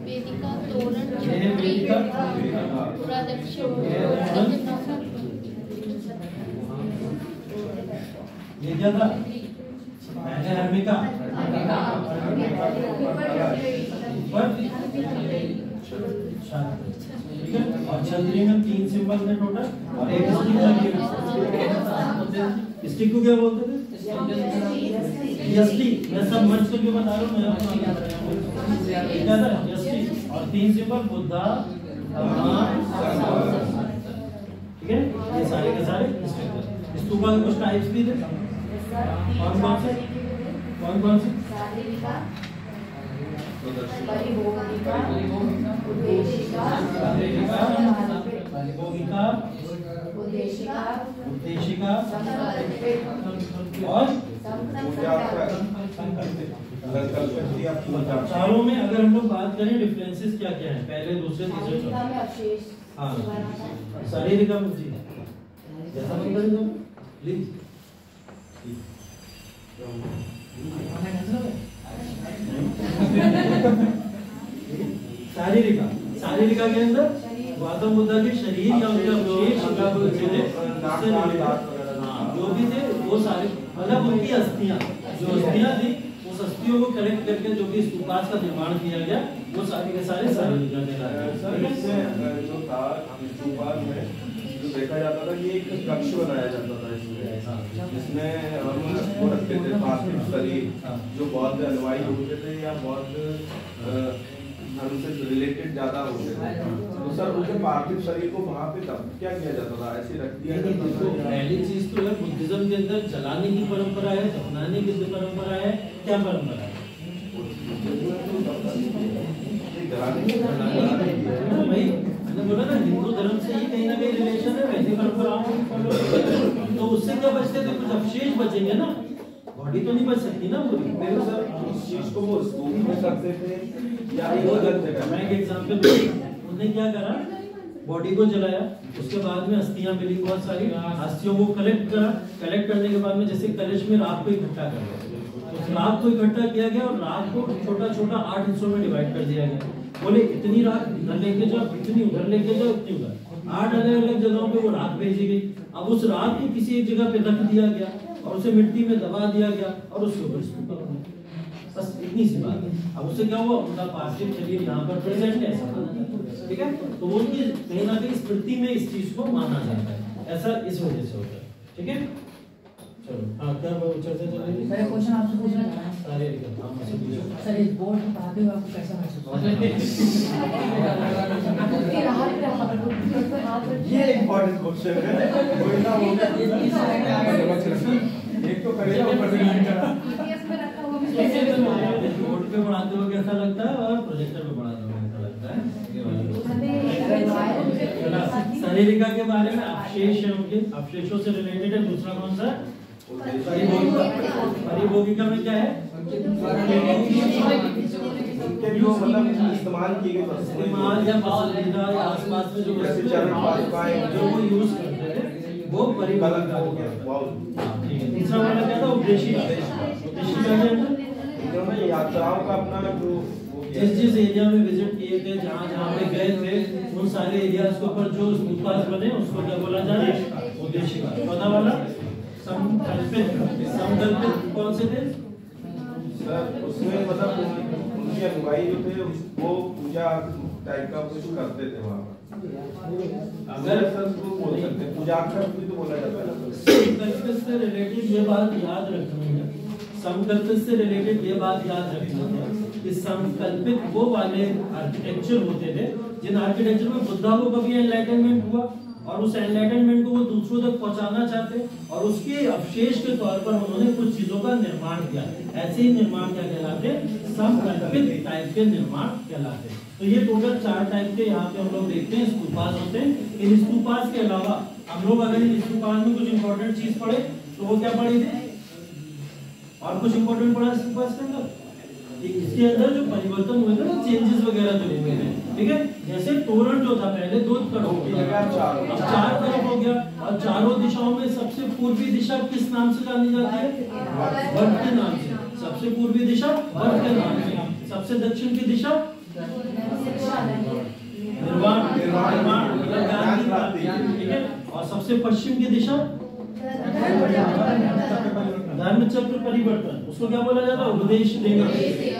वेदिका तोरण ये है वेदिका, पूरा दक्षिण ये क्या था, पहले हर्मिका, ऊपर ठीक है। और छतरी में 3 सिंबल थे टोटल, और एक स्टिक लगी है। स्टिक को क्या बोलते थे, यष्टि। मैं सब मंच करके बता रहा हूँ, क्या था, यष्टि। और 3 सिंबल बुद्धा, ठीक है। ये सारे के सारे स्टिक। स्तूपा के कुछ टाइप्स भी थे, कौन कौन से, कौन कौन से, उद्देशिका और चारों में अगर हम लोग बात करें डिफरेंसेस क्या क्या है, पहले दूसरे तीसरे चौथे। हाँ, शारीरिका मुक्ति जैसा प्लीज शारीरिका, शारीरिका के अंदर गौतम बुद्ध के शरीर या उनके अवशेष जो भी थे वो सारे, मतलब उनकी अस्थियां, जो अस्थियां थी उस अस्थियों को कलेक्ट करके जो भी स्तूपास का निर्माण किया गया, वो सारे के सारे शारीरिका कहलाते। जो था स्तूपास में जो देखा जाता था कि एक कक्ष बनाया जाता था इसमें, जिसमें हम वो रखते थे पार्थिव शरीर, जो बौद्ध अनुयायी होते थे या बौद्ध धर्म से रिलेटेड ज्यादा होते थे, तो सर उनके पार्थिव शरीर को वहाँ पे तब क्या किया जाता था, ऐसे रख दिया जाता था। पहली चीज तो है बुद्धिज्म के अंदर जलाने की परंपरा है, दफनाने की परंपरा है, क्या परंपरा है, भाई मैंने बोला ना हिंदू धर्म से ही कहीं ना कहीं रिलेशन है, वैदिक परंपराओं, तो उससे क्या बचते थे, कुछ अवशेष बचेंगे ना, बॉडी तो नहीं बच सकती ना पूरी। मेरे सर उस चीज को वो स्तूप में करते थे या वो करते थे। मैं एक एग्जांपल दूं, उन्होंने क्या करा, बॉडी को जलाया, उसके बाद में अस्थियां मिली बहुत सारी, अस्थियों को कलेक्ट करा, कलेक्ट करने के बाद में जैसे कलश में राख को इकट्ठा कर दिया, उस राख को इकट्ठा किया गया और राख को छोटा छोटा 8 हिस्सों में डिवाइड कर दिया गया। बोले इतनी राख इधर लेके जाओ, इतनी उधर लेके जाओ, इतनी उधर, 8 अलग अलग जगहों पे वो राख भेजी गई। अब उस राख को किसी एक जगह पे रख दिया गया और उसे मिट्टी में दबा दिया गया और उसके ऊपर स्तूप बना, बस इतनी सी बात है। अब उससे क्या हुआ, उनका पार्थिव शरीर यहाँ पर प्रेजेंट है, ऐसा, ठीक है। तो वो उनकी कहीं ना कहीं स्मृति में इस चीज को माना जाता है, ऐसा इस वजह से होता है, ठीक है। चलो हाँ, क्या चर्चा चल रही है? सर एक क्वेश्चन आपसे पूछना है। सारे हाँ मुझसे पूछो। सर इस बोर्ड को पढ़ाते हुए आपको कैसा महसूस होता है? ये इम्पोर्टेंट क्वेश्चन है, कोई ना होगा एक तो करेगा ऊपर से नहीं करा। बोर्ड पे पढ़ाते हुए कैसा लगता है और प्रोजेक्टर पे पढ़ाते हुए कैसा लगता है? शारीरिका के बारे में अवशेष है, उनके अवशेषों से रिलेटेड है। दूसरा कौन सा, परिभोगिका में क्या है, जो मतलब इस्तेमाल किए गए इस्तेमाल या पसंदीदा या आसपास में जो जो वो यूज करते थे वो परिभोगिका हो गया। तीसरा वाला क्या था, उपदेशिका। उपदेशिका क्या है, यात्राओं का अपना जो जिस एरिया में विजिट किए थे, जहाँ जहाँ पे गए थे, उन सारे एरियाज के ऊपर जो स्तूपास बने उसको क्या बोला जा रहा है, उद्देशिका। चौथा वाला समकल्पित। समकल्पित कौन से थे सर, उसमें मतलब उनके अनुयायी जो थे वो पूजा टाइप का कुछ करते थे वहाँ पर। अगर सर तो बोल सकते हैं पूजा भी तो बोला जाता है ना। संकल्प से रिलेटेड ये बात याद रखनी है, संकल्प से रिलेटेड ये बात याद रखनी है कि संकल्पित वो वाले आर्किटेक्चर होते थे जिन आर्किटेक्चर में बुद्धा को कभी एनलाइटनमेंट हुआ और उस एनलाइटनमेंट को वो दूसरों तक पहुंचाना चाहते और उसके अवशेष के तौर पर उन्होंने कुछ चीजों का निर्माण किया। ऐसे ही निर्माण क्या कहलाते, संकल्पित टाइप के निर्माण कहलाते। तो ये टोटल 4 टाइप के यहाँ पे हम लोग देखते हैं स्तूपास होते हैं। इन स्तूपास के अलावा हम लोग अगर इन स्तूपास में कुछ इंपॉर्टेंट चीज पढ़े तो वो क्या पढ़े थे, और कुछ इंपॉर्टेंट पढ़ा स्तूपास के अंदर, इसके अंदर जो परिवर्तन हुए थे ना, चेंजेस वगैरह जो हुए हैं, ठीक है। जैसे तोरण जो था पहले 2 तरफ की जगह अब 4 तरफ हो गया और चारों दिशाओं में सबसे पूर्वी दिशा किस नाम से जानी जाती है, वर्त के नाम से। सबसे पूर्वी दिशा वर्त के नाम से, सबसे दक्षिण की दिशा निर्वाण, ठीक है, और सबसे पश्चिम की दिशा धर्म चक्र परिवर्तन, उसको क्या बोला जाता है, उपदेश देना।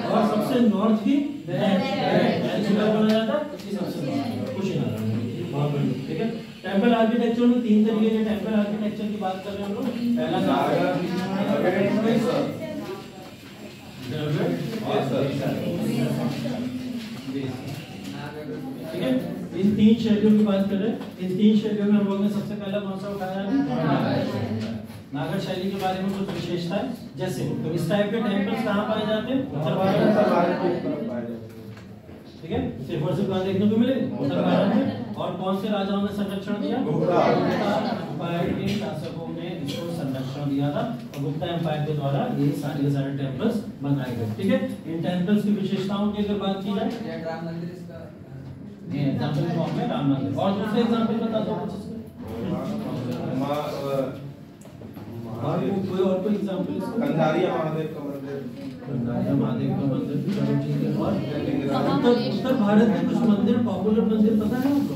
और सबसे नॉर्थ की क्या बोला जाता है, ठीक है। टेंपल आर्किटेक्चर में 3 तरीके के टेंपल आर्किटेक्चर की बात कर रहे हैं हम लोग। पहला ठीक है, इन 3 शैलियों की बात कर रहे हैं। इन 3 शैलियों में हम लोग ने सबसे पहला कौन सा उठाया है, नागर शैली के बारे में कुछ विशेषता है। जैसे तो इस टाइप के टेंपल्स कहाँ पाए जाते हैं, उत्तर भारत में, ठीक है। सिर्फ और सिर्फ कहाँ देखने को मिले, उत्तर भारत में। और कौन से राजाओं ने संरक्षण दिया, गुप्ता एम्पायर के शासकों ने इसको संरक्षण दिया था और गुप्ता एम्पायर के द्वारा ये सारे टेंपल्स बनाए गए, ठीक है। इन टेंपल्स की विशेषताओं की अगर बात की जाए, राम मंदिर इसका एग्जांपल फॉर्म में राम मंदिर। और दूसरे एग्जांपल बता दो कुछ इसके, और कोई और कोई एग्जांपल, कंधारिया महादेव का मंदिर, कंधारिया महादेव का मंदिर, चलो ठीक है। और उत्तर भारत में कुछ मंदिर, पॉपुलर मंदिर पता है आपको,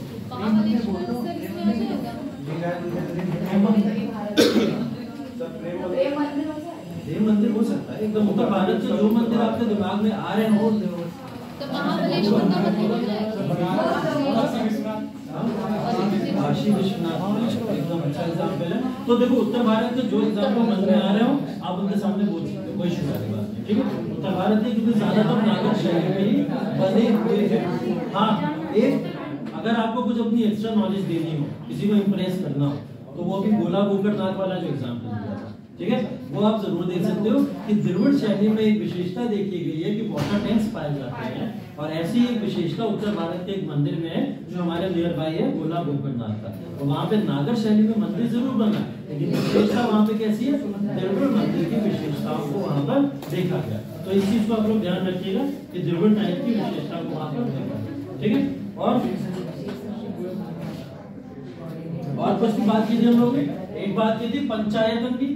प्रेम मंदिर हो सकता है एकदम। उत्तर भारत से जो मंदिर आपके दिमाग में आ रहे हो, तो महाबलेश्वर का मंदिर है, काशी विश्वनाथ एकदम अच्छा एग्जांपल है। तो देखो उत्तर भारत के जो एग्जांपल मन में आ रहे हो आप उनके सामने बोल सकते हो, कोई शिकायत की बात नहीं, ठीक है। उत्तर भारत के क्योंकि ज्यादातर नागर शैली में ही बने हुए हैं। हाँ, एक अगर आपको कुछ अपनी एक्स्ट्रा नॉलेज देनी हो, किसी को इम्प्रेस करना हो, तो वो अभी गोला गोकर्णनाथ वाला जो एग्जांपल दिया था, ठीक है, वो आप जरूर देख सकते हो कि द्रविड़ शैली में एक विशेषता देखी गई है कि वाटर टैंक्स पाए जाते हैं। और ऐसी एक विशेषता उत्तर भारत के एक मंदिर में है जो हमारे नियर बाई है, गोला गोकर्णनाथ का। तो वहाँ पे नागर शैली में मंदिर जरूर बना, लेकिन विशेषता वहाँ पे कैसी है, द्रविड़ मंदिर की विशेषताओं को वहाँ पर देखा गया। तो इस चीज को आप लोग ध्यान रखिएगा कि द्रविड़ टाइप की विशेषता को वहाँ पर देखा, ठीक है। और कुछ की बात की थी हम लोग ने, एक बात की थी पंचायतन की,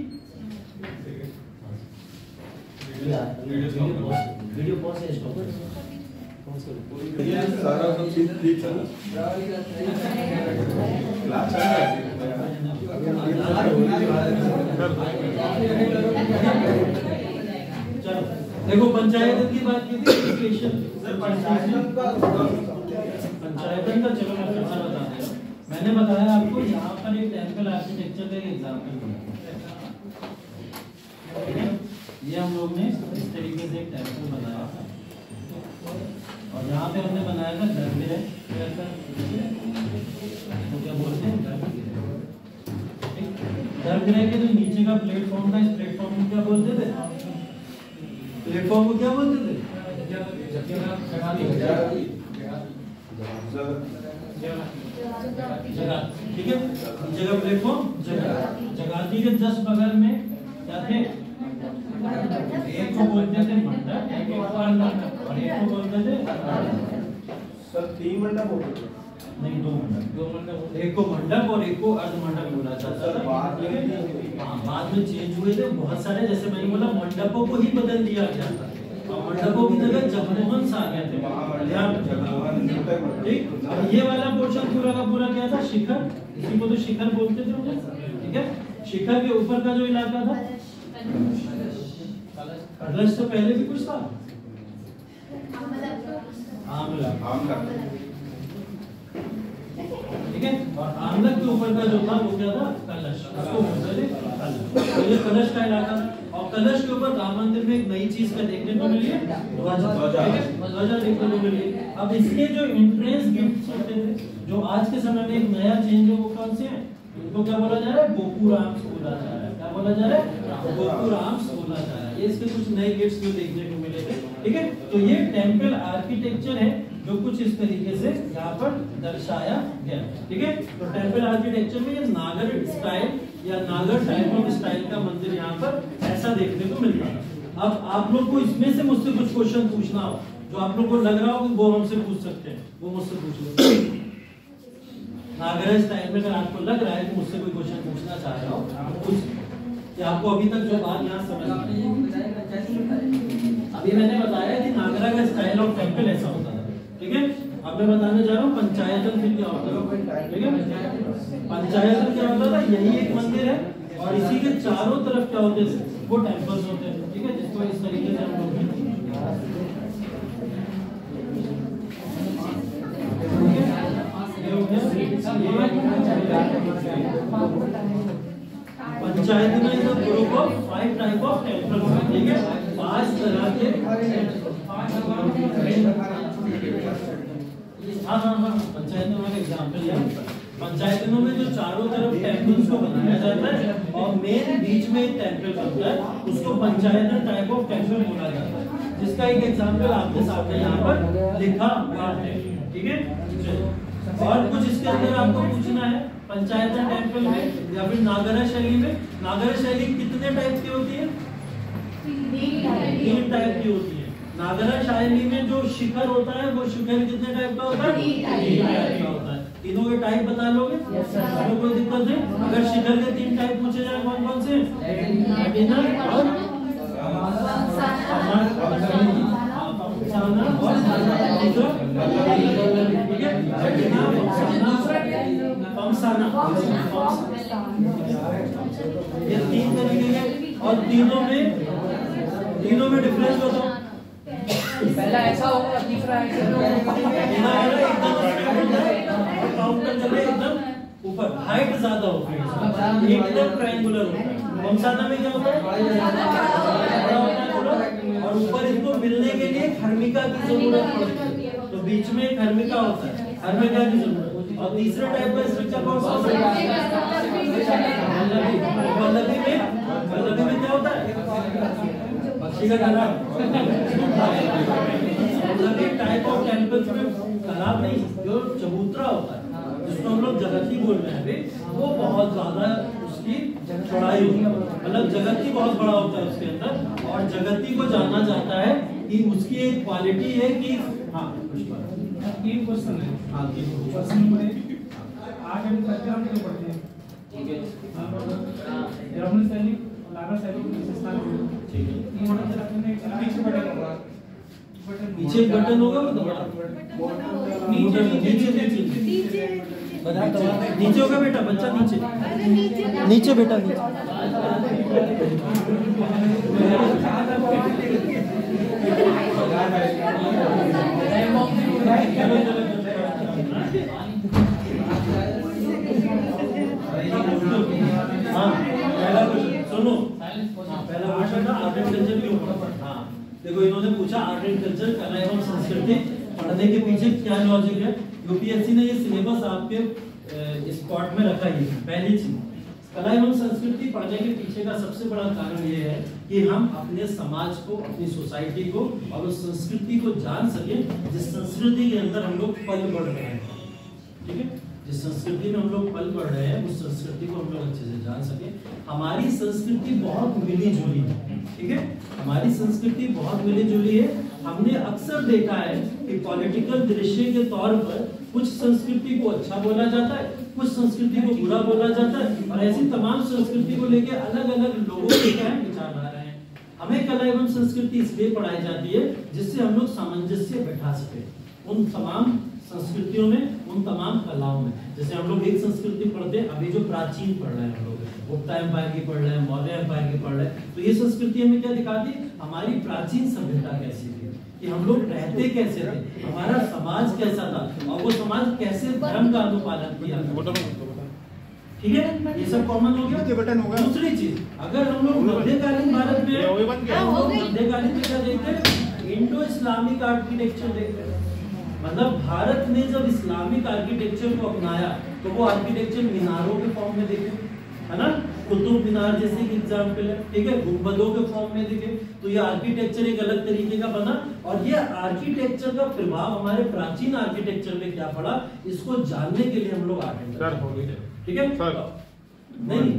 वीडियो पॉज है, स्टॉप ये सारा सब चीज ठीक है, क्लास चल रहा है। चलो देखो पंचायतन की बात की थी, एजुकेशन पंचायतन का, चलो मैं फिर से बता देता हूँ। मैंने बताया आपको यहाँ पर एक टेंपल आर्किटेक्चर का एक एग्जाम्पल बनाया, ये हम लोग ने इस तरीके से एक टेंपल बनाया था और यहाँ पे हमने बनाया था गर्भगृह, तो क्या बोलते हैं गर्भगृह के जो नीचे का प्लेटफॉर्म था, इस प्लेटफॉर्म को क्या बोलते थे, प्लेटफॉर्म को क्या बोलते थे, जगह, ठीक है, जगह प्लेटफॉर्म जगह। जगाती के जस्ट बगल में क्या थे, एक को बोलते थे मंडप, एक को अर्धमंडप और एक को बोलते थे सर 3 मंडप होते थे, नहीं 2 मंडप, एक को मंडप और एक को अर्धमंडप बोला जाता था। बाद में चेंज हुए थे बहुत सारे, जैसे मैंने बोला मंडपों को ही बदल दिया गया था और मंडपों की जगह जगमोहन आ गए थे, ठीक। और ये वाला पोर्शन पूरा का पूरा क्या था, शिखर, इसी को तो शिखर बोलते थे, ठीक है। शिखर के ऊपर का जो इलाका था, कलश तो पहले भी कुछ था, आमला, आमला। ठीक है। और आमलक के ऊपर का जो था वो क्या था, कलश, उसको बोलते थे कलश। तो ये कलश का इलाका था। और कलश के ऊपर राम मंदिर में एक नई चीज का देखने को मिली है, ध्वजा, ठीक है, ध्वजा देखने को मिली है। अब इसके जो एंट्रेंस गिफ्ट्स होते थे, जो आज के समय में एक नया चेंज है, वो कौन से हैं? इनको क्या बोला जा रहा है? गोपुराम्स बोला जा रहा है। क्या बोला जा रहा है? गोपुराम्स बोला जा रहा है। ये इसके कुछ नए गिफ्ट्स जो देखने को मिले थे, ठीक है। तो ये टेंपल आर्किटेक्चर है जो कुछ इस तरीके से यहाँ पर दर्शाया गया, ठीक है। तो टेंपल आर्किटेक्चर में ये नागर स्टाइल या नागर टाइप ऑफ स्टाइल का मंदिर यहाँ पर ऐसा देखने को मिलता है। अब आप लोग को इसमें से मुझसे कुछ क्वेश्चन पूछना हो, जो आप लोग को लग रहा हो कि वो हमसे पूछ सकते हैं, वो मुझसे पूछ लो। नागर स्टाइल में अगर आपको लग रहा है कि मुझसे कोई क्वेश्चन पूछना चाह रहे हो, आप पूछ, कि आपको अभी तक जो बात यहाँ समझ नहीं आई। अभी मैंने बताया कि नागरा का स्टाइल ऑफ टेंपल ऐसा होता है, ठीक है। अब मैं बताने जा रहा हूँ पंचायतन फिर क्या होता है, ठीक है। पंचायतन क्या होता था? यही एक मंदिर है और इसी के चारों तरफ क्या होते थे? वो टेंपल्स होते हैं, ठीक है, जिसको इस तरीके से हम लोग पंचायत में is a group of 5 type of temples, ठीक है, 5 तरह के। हाँ, पंचायतों में एग्जांपल है। पंचायतों में जो चारों तरफ टेंपल्स को बनाया जाता है और मेन बीच में एक टेंपल बनता है, उसको पंचायतन टाइप ऑफ टेंपल बोला जाता है, जिसका एक एग्जांपल आपके सामने यहाँ पर लिखा हुआ है, ठीक है। और कुछ इसके अंदर आपको पूछना है, पंचायतन टेंपल में या फिर नागरा शैली में, नागरा शैली कितने टाइप की होती है? 3 टाइप की होती है। नागरा शैली में जो शिखर होता है वो शिखर कितने टाइप का होता है? 3 टाइप का होता है। तीनों के टाइप बता लोगे? आपको कोई दिक्कत है? अगर शिखर के 3 टाइप पूछे जाए कौन कौन से? ये 3 तरीके के, और तीनों में डिफरेंस बताओ। पहला ऐसा होगा, तीसरा काउंटर चले एकदम ऊपर, हाइट ज्यादा होती है, एकदम ट्रायंगुलर होता है। वंशाना में क्या होता है? बड़ा होता है और ऊपर इसको मिलने के लिए खर्मिका की जरूरत पड़ती है, तो बीच में खर्मिका होता है, खर्मिका की जरूरत। और तीसरे टाइप का स्ट्रक्चर कौन सा होता है? पल्लवी में क्या होता है? पक्षी का तालाब। टाइप ऑफ टेंपल्स में तालाब नहीं, जो चबूतरा होता है, जिसको हम लोग जगती बोल रहे हैं अभी, वो बहुत ज्यादा उसकी चौड़ाई होती है, मतलब जगती बहुत बड़ा होता है उसके अंदर। और जगती को जाना जाता है कि उसकी एक क्वालिटी है कि हाँ, 3 क्वेश्चन है। हाँ, क्वेश्चन नंबर 1, 8 एम करके हम क्यों पढ़ते हैं? ठीक है, ब्राह्मण शैली और नागर शैली की विशेषता ठीक है। ये मॉडल से रखने में पीछे बटन होगा, पीछे एक बटन होगा, वो दबा नीचे नीचे होगा बेटा, बच्चा नीचे नीचे बेटा नीचे। हाँ, पहला क्वेश्चन सुनो, पहला क्वेश्चन था आर्ट एंड कल्चर के ऊपर। हाँ, देखो इन्होंने पूछा आर्ट एंड कल्चर, कला एवं संस्कृति पढ़ने के पीछे क्या लॉजिक है। यूपीएससी ने ये सिलेबस आपके स्पॉट में रखा ही है। पहली चीज, कला एवं संस्कृति पढ़ने के पीछे का सबसे बड़ा कारण ये है कि हम अपने समाज को, अपनी सोसाइटी को और उस संस्कृति को जान सके, जिस संस्कृति के अंदर हम लोग पल बढ़ रहे हैं, ठीक है। जिस संस्कृति में हम लोग पल पढ़ रहे हैं, उस संस्कृति को हम लोग अच्छे से जान सके। हमारी संस्कृति बहुत मिली जुली है, ठीक है, हमारी संस्कृति बहुत मिली जुली है। हमने अक्सर देखा है कि पॉलिटिकल दृश्य के तौर पर कुछ संस्कृति को अच्छा बोला जाता है, कुछ संस्कृति को बुरा बोला जाता है, और ऐसी तमाम संस्कृति को लेकर अलग अलग लोगों के क्या विचारधारा हैं। हमें कला एवं संस्कृति इसलिए पढ़ाई जाती है जिससे हम लोग सामंजस्य बैठा सके उन तमाम संस्कृतियों में, उन तमाम कलाओं में। जैसे हम लोग एक संस्कृति पढ़ते हैं, अभी जो प्राचीन पढ़ रहे हैं हम लोग, गुप्ता एम्पायर की पढ़ रहे हैं, मौर्य एम्पायर की पढ़ रहे हैं, तो ये संस्कृति हमें क्या दिखाती है? हमारी प्राचीन सभ्यता कैसी थी, कि हम लोग रहते कैसे थे, हमारा समाज कैसा था और वो समाज कैसे धर्म का अनुपालन किया। ठीक है, ये सब कॉमन हो गया। दूसरी चीज, अगर हम लोग मध्यकालीन भारत में मध्यकालीन में क्या देखते हैं, इंडो इस्लामिक आर्किटेक्चर देखते हैं। मतलब भारत ने जब इस्लामिक आर्किटेक्चर को अपनाया तो वो आर्किटेक्चर मीनारों के फॉर्म में देखे, है ना, कुतुब मीनार जैसे एक एग्जाम्पल है, ठीक है, गुंबदों के फॉर्म में दिखे। तो ये आर्किटेक्चर एक अलग तरीके का बना और ये आर्किटेक्चर का प्रभाव हमारे प्राचीन आर्किटेक्चर में क्या पड़ा, इसको जानने के लिए हम लोग आर्ट एंड कल्चर, ठीक है, नहीं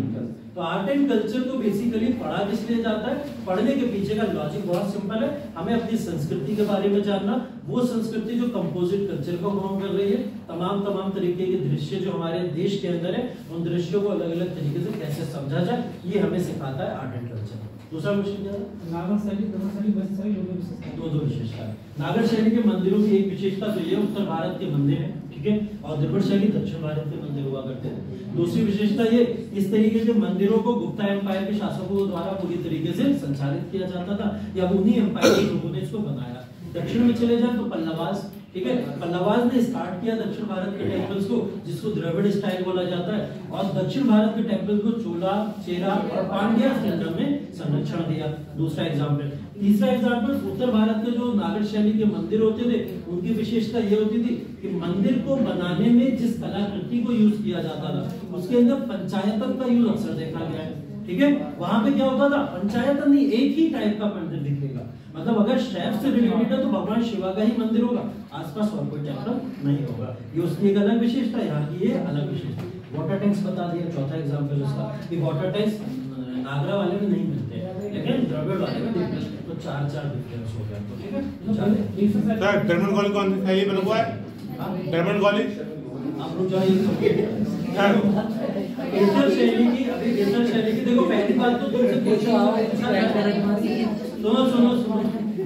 तो आर्ट एंड कल्चर को बेसिकली पढ़ा किस लिए जाता है, पढ़ने के पीछे का लॉजिक बहुत सिंपल है, हमें अपनी संस्कृति के बारे में जानना, वो संस्कृति जो कंपोजिट कल्चर को ग्रो कर रही है, तमाम तरीके के दृश्य जो हमारे देश के अंदर है, उन दृश्यों को अलग अलग तरीके से कैसे समझा जाए, ये हमें सिखाता है आर्ट एंड कल्चर। दूसरा क्वेश्चन क्या है, नागर शैली, द्रविड़ शैली, वैश्य शैली, लोक विशेषता। दो विशेषता। नागर शैली के मंदिरों की एक विशेषता तो ये उत्तर भारत के मंदिर हैं, ठीक है, और द्रविड़ शैली दक्षिण भारत के मंदिर हुआ करते हैं। दूसरी विशेषता ये, इस तरीके के मंदिरों को गुप्ता एम्पायर के शासकों द्वारा पूरी तरीके से संचालित किया जाता था या उन्हीं एम्पायर के लोगों ने इसको बनाया। दक्षिण में चले जाए तो पल्लवास, ठीक है, पल्लवास ने स्टार्ट किया दक्षिण भारत के टेम्पल्स को, जिसको द्रविड़ स्टाइल बोला जाता है, और दक्षिण भारत के टेम्पल्स को चोला, चेरा और पांड्या किंगडम में संरक्षण दिया। दूसरा एग्जाम्पल। तीसरा एग्जाम्पल, उत्तर भारत के जो नागर शैली के मंदिर होते थे, उनकी विशेषता ये होती थी कि मंदिर को बनाने में जिस कलाकृति को यूज किया जाता था उसके अंदर पंचायतन का यूज अक्सर देखा गया है, ठीक है। वहां पे क्या होता था, पंचायतन नहीं, एक ही टाइप का मंदिर दिखेगा, मतलब अगर शैव से रिलेटेड है तो भगवान शिवा का ही मंदिर होगा, आसपास और कोई टेम्पल नहीं होगा। ये उसकी एक अलग विशेषता, यहाँ की ये अलग विशेषता। वाटर टैंक्स बता दिया, चौथा एग्जाम्पल उसका कि वाटर टैंक्स नागरा वाले में नहीं मिलते, लेकिन द्रविड़ वाले में मिलते हैं, तो चार डिफरेंस हो गया। तो ठीक है, सर डरमन कॉलेज कौन सी शैली में हुआ है? डरमन कॉलेज आप लोग जाइए। बेसर शैली की, अभी बेसर शैली की देखो, पहली बात तो तुमसे सुनो,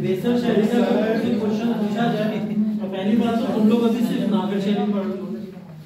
बेसर शैली का क्वेश्चन पूछा जाए तो पहली बात तो तुम लोग अभी सिर्फ नागर शैली पढ़ लो,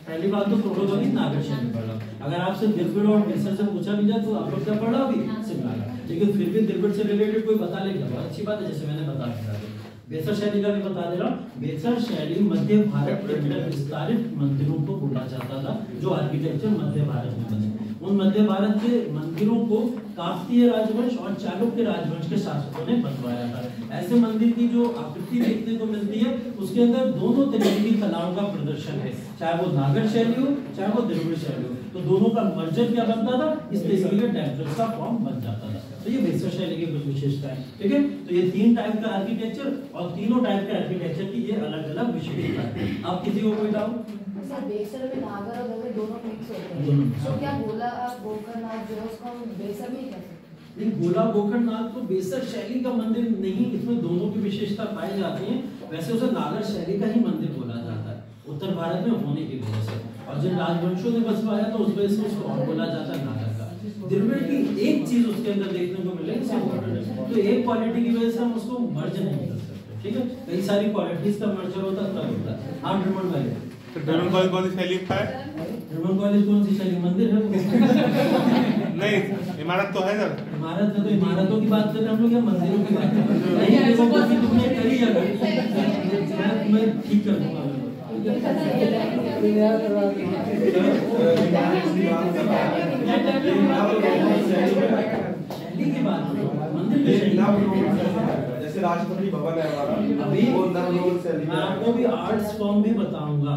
पहली बात तो तुम लोग अभी नागर शैली पढ़ लो। अगर आपसे द्रविड़ और बेसर से पूछा भी जाए तो आप लोग क्या पढ़ रहा अभी, सिर्फ नागर, लेकिन फिर भी द्रविड़ से रिलेटेड कोई बता लेगा, बहुत अच्छी बात है, जैसे मैंने बता दिया। बेसर शैली का भी बता दे रहा हूँ। बेसर शैली मध्य भारत के अंदर विस्तारित मंदिरों को बोला जाता था, जो आर्किटेक्चर मध्य भारत में बने। उन मध्य भारत के मंदिरों को काकतीय राजवंश और चालुक्य राजवंश के शासकों ने बनवाया था। ऐसे मंदिर की जो आकृति देखने को मिलती है उसके अंदर दोनों तरीके की कलाओं का प्रदर्शन है, चाहे वो नागर शैली हो चाहे वो द्रविड़ शैली हो, तो दोनों का मर्जर क्या बनता था, इस तरीके के टेम्पल्स का फॉर्म बन जाता था। तो ये बेसर शैली की कुछ विशेषताएं, ठीक है। तो ये तीन टाइप का आर्किटेक्चर और तीनों टाइप के आर्किटेक्चर की ये अलग अलग विशेषता है। आप किसी को कोई डाउट? सर बेसर में नागर और द्रविड़ दोनों मिक्स होते हैं, दोनों। तो क्या गोला गोकर्णनाथ जो है उसको हम बेसर में ही कर सकते हैं? नहीं, गोला गोकर्णनाथ तो बेसर शैली का मंदिर नहीं, इसमें दोनों की विशेषता पाई जाती है। वैसे उसे नागर शैली का ही मंदिर बोला जाता है उत्तर भारत में होने की वजह से, और जिन राजवंशों ने बसवाया तो उस वजह से उसको और बोला जाता है नागर का। द्रविड़ की एक चीज उसके अंदर देखने को मिलेगी, तो एक क्वालिटी की वजह से हम उसको मर्ज नहीं कर सकते, ठीक है। कई सारी क्वालिटीज का मर्जर होता है तब होता है। हाँ ड्रमन भाई, डरमन कॉलेज कौन सी शैली का है? ड्रमन कॉलेज कौन सी शैली मंदिर है? नहीं, इमारत तो है सर। इमारत है तो इमारतों की बात करें हम लोग या मंदिरों की बात करें? नहीं, देखो क्योंकि तुमने करी है, मैं ठीक कर दूंगा। शैली की बात करो, मंदिर की शैली, जैसे राष्ट्रपति भवन है हमारा, अभी वो नवनोर शैली मैं आपको भी आर्ट्स फॉर्म भी बताऊंगा,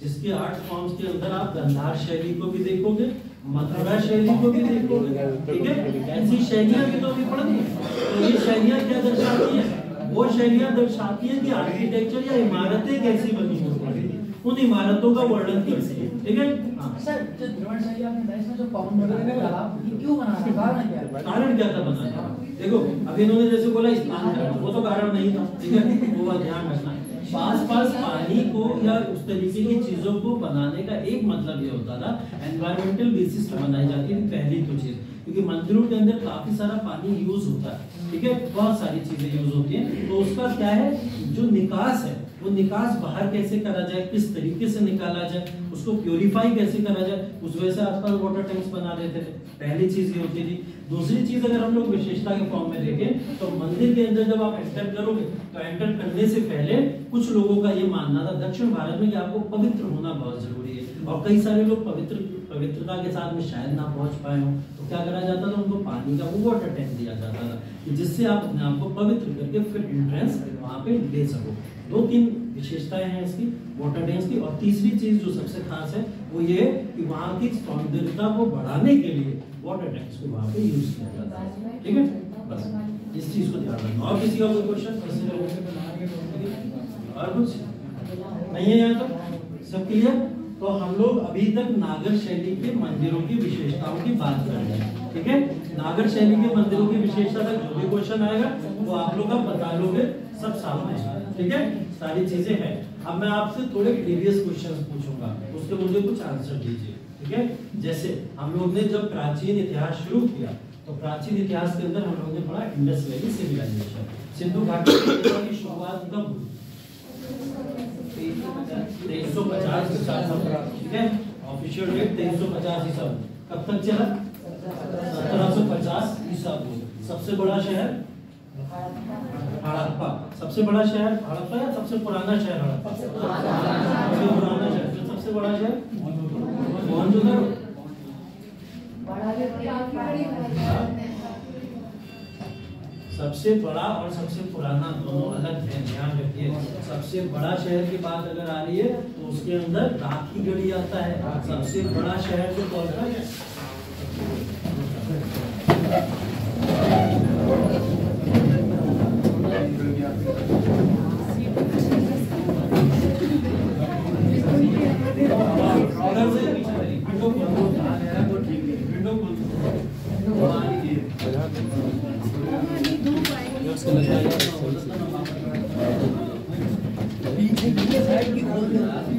जिसके आर्ट फॉर्म्स के अंदर आप गंधार शैली को भी देखोगे, मथुरा शैली को भी देखोगे, ठीक है। ऐसी शैलियां भी तो अभी पढ़नी है। तो ये शैलियां क्या दर्शाती है, वो शैलियां दर्शाती है कि आर्किटेक्चर या इमारतें कैसी बनी होती है, उन इमारतों का वर्णन करती है, ठीक है। सर जो द्रविड़ शैली आपने बताया, इसमें जो पाउंड वगैरह डाला, ये क्यों बना रहा है, कारण क्या है? कारण क्या था बनाने का? देखो अभी इन्होंने जैसे बोला स्नान करना, वो तो कारण नहीं था, ठीक है, वो बात ध्यान रखना। पास पानी को या उस तरीके की चीजों को बनाने का एक मतलब ये होता था, एनवायरमेंटल बेसिस पे बनाई जाती है पहली तो चीज, क्योंकि मंदिरों के अंदर काफी सारा पानी यूज होता है, ठीक है, बहुत सारी चीजें यूज होती हैं। तो उसका क्या है, जो निकास है वो निकास बाहर कैसे करा जाए, किस तरीके से निकाला जाए, उसको उसको प्योरीफाई कैसे करा जाए, उस वजह से आसपास वाटर टैंक्स बना देते थे। पहली चीज ये होती थी। दूसरी चीज अगर हम लोग विशेषता के फॉर्म में देखें तो मंदिर के अंदर जब आप एंटर करोगे तो एंटर करने से पहले कुछ लोगों का ये मानना था दक्षिण भारत में कि आपको पवित्र होना बहुत जरूरी है, और कई सारे लोग पवित्रता के साथ में शायद ना पहुंच पाए हों, तो क्या करा जाता था, उनको पानी का वो वाटर टैंक दिया जाता था कि जिससे आप अपने आप को पवित्र करके फिर एंट्रेंस वहां पे ले सको। 2-3 विशेषताएं हैं इसकी वाटर टैंक्स की। और तीसरी चीज जो सबसे खास है वो ये है कि वहां की सौंदर्यता को बढ़ाने के लिए वाटर टैंक्स को वहां पे यूज किया जाता है। ठीक है, बस इस चीज को ध्यान रखना। और किसी का कोई क्वेश्चन? और कुछ नहीं है यहाँ तक? सब क्लियर? तो हम लोग अभी तक नागर शैली के मंदिरों की विशेषताओं की बात कर रहे हैं। ठीक है, नागर शैली के मंदिरों की विशेषता तक जो भी क्वेश्चन आएगा वो आप लोग बता लोगे, सब सामने है। ठीक है, सारी चीजें हैं। अब मैं आपसे थोड़े प्रीवियस क्वेश्चंस पूछूंगा, उसके मुझे कुछ आंसर दीजिए। ठीक है, जैसे हम लोग ने जब प्राचीन इतिहास शुरू किया तो प्राचीन इतिहास के अंदर हम लोग ने पढ़ा इंडस वैली सिविलाइजेशन, सिंधु घाटी की शुरुआत कब हुई? 2350 ईसा। ठीक है, ऑफिशियल डेट 2350 ईसा। कब तक चला? 1750 ईसा को। सबसे बड़ा शहर हड़प्पा। सबसे बड़ा शहर हड़प्पा या सबसे पुराना शहर हड़प्पा? सबसे पुराना शहर। सबसे बड़ा शहर मोहनजोदड़ो। सबसे बड़ा और सबसे पुराना दोनों अलग है, ध्यान रखिए। सबसे बड़ा शहर की बात अगर आ रही है तो उसके अंदर राखी गढ़ी आता है। सबसे बड़ा शहर जो कौन सा है?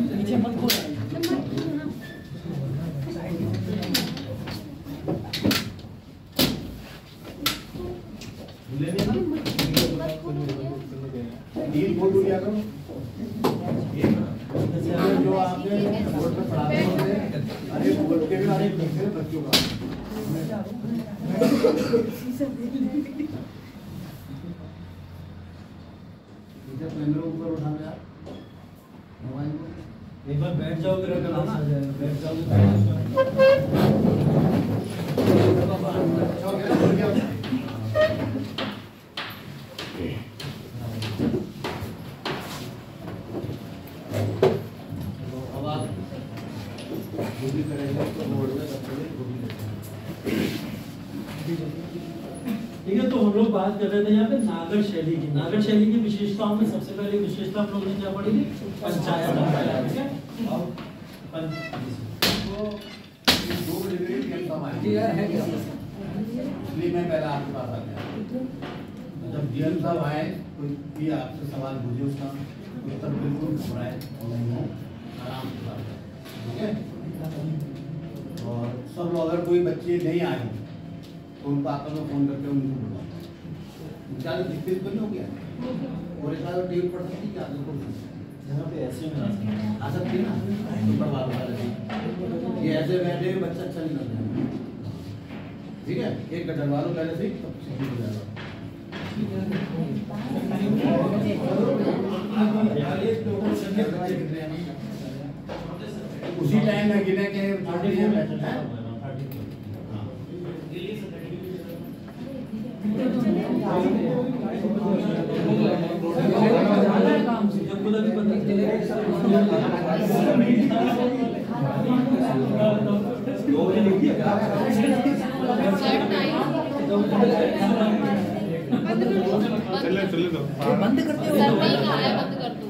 पीछे मत खोल। फोटो लिया करो जो आपने बोर्ड पे पढ़ाते होते, अरे बोर्ड के भी अरे लिखते हैं बच्चों का। कैमरा ऊपर उठाना यार, मोबाइल को एक बार बैठ जाओगे तो क्लास आ जाएगा। बैठ जाओगे अब आप जो भी करेंगे तो बोर्ड में ठीक है। तो हम लोग बात कर रहे थे यहाँ पे नागर शैली की। नागर शैली की विशेषताओं में सबसे पहली विशेषता हम लोगों ने क्या पढ़ी थी? पंचायत। ठीक है, दो डिग्री इसलिए मैं पहले आपके पास आ गया। जब डीएम साहब आए कोई भी आपसे सवाल पूछे उसका उत्तर बिल्कुल घबराए नहीं हो, आराम से बात करें। ठीक है, और सब लोग अगर कोई बच्चे नहीं आए तो उनको आपस में फोन करके उनको बुलाओ। 40-30 बन हो गया और एक बार टीवी पढ़ सकती क्या यहाँ पे ऐसे में आ सकती है ना, तो पढ़वा दो। ये ऐसे बैठे बच्चा अच्छा नहीं करता। ठीक है, एक गड्ढा वालों पहले से तब सीधी हो जाएगा। उसी टाइम में गिने के चले दो बंद करते हो। सर नहीं कहा है बंद कर दो।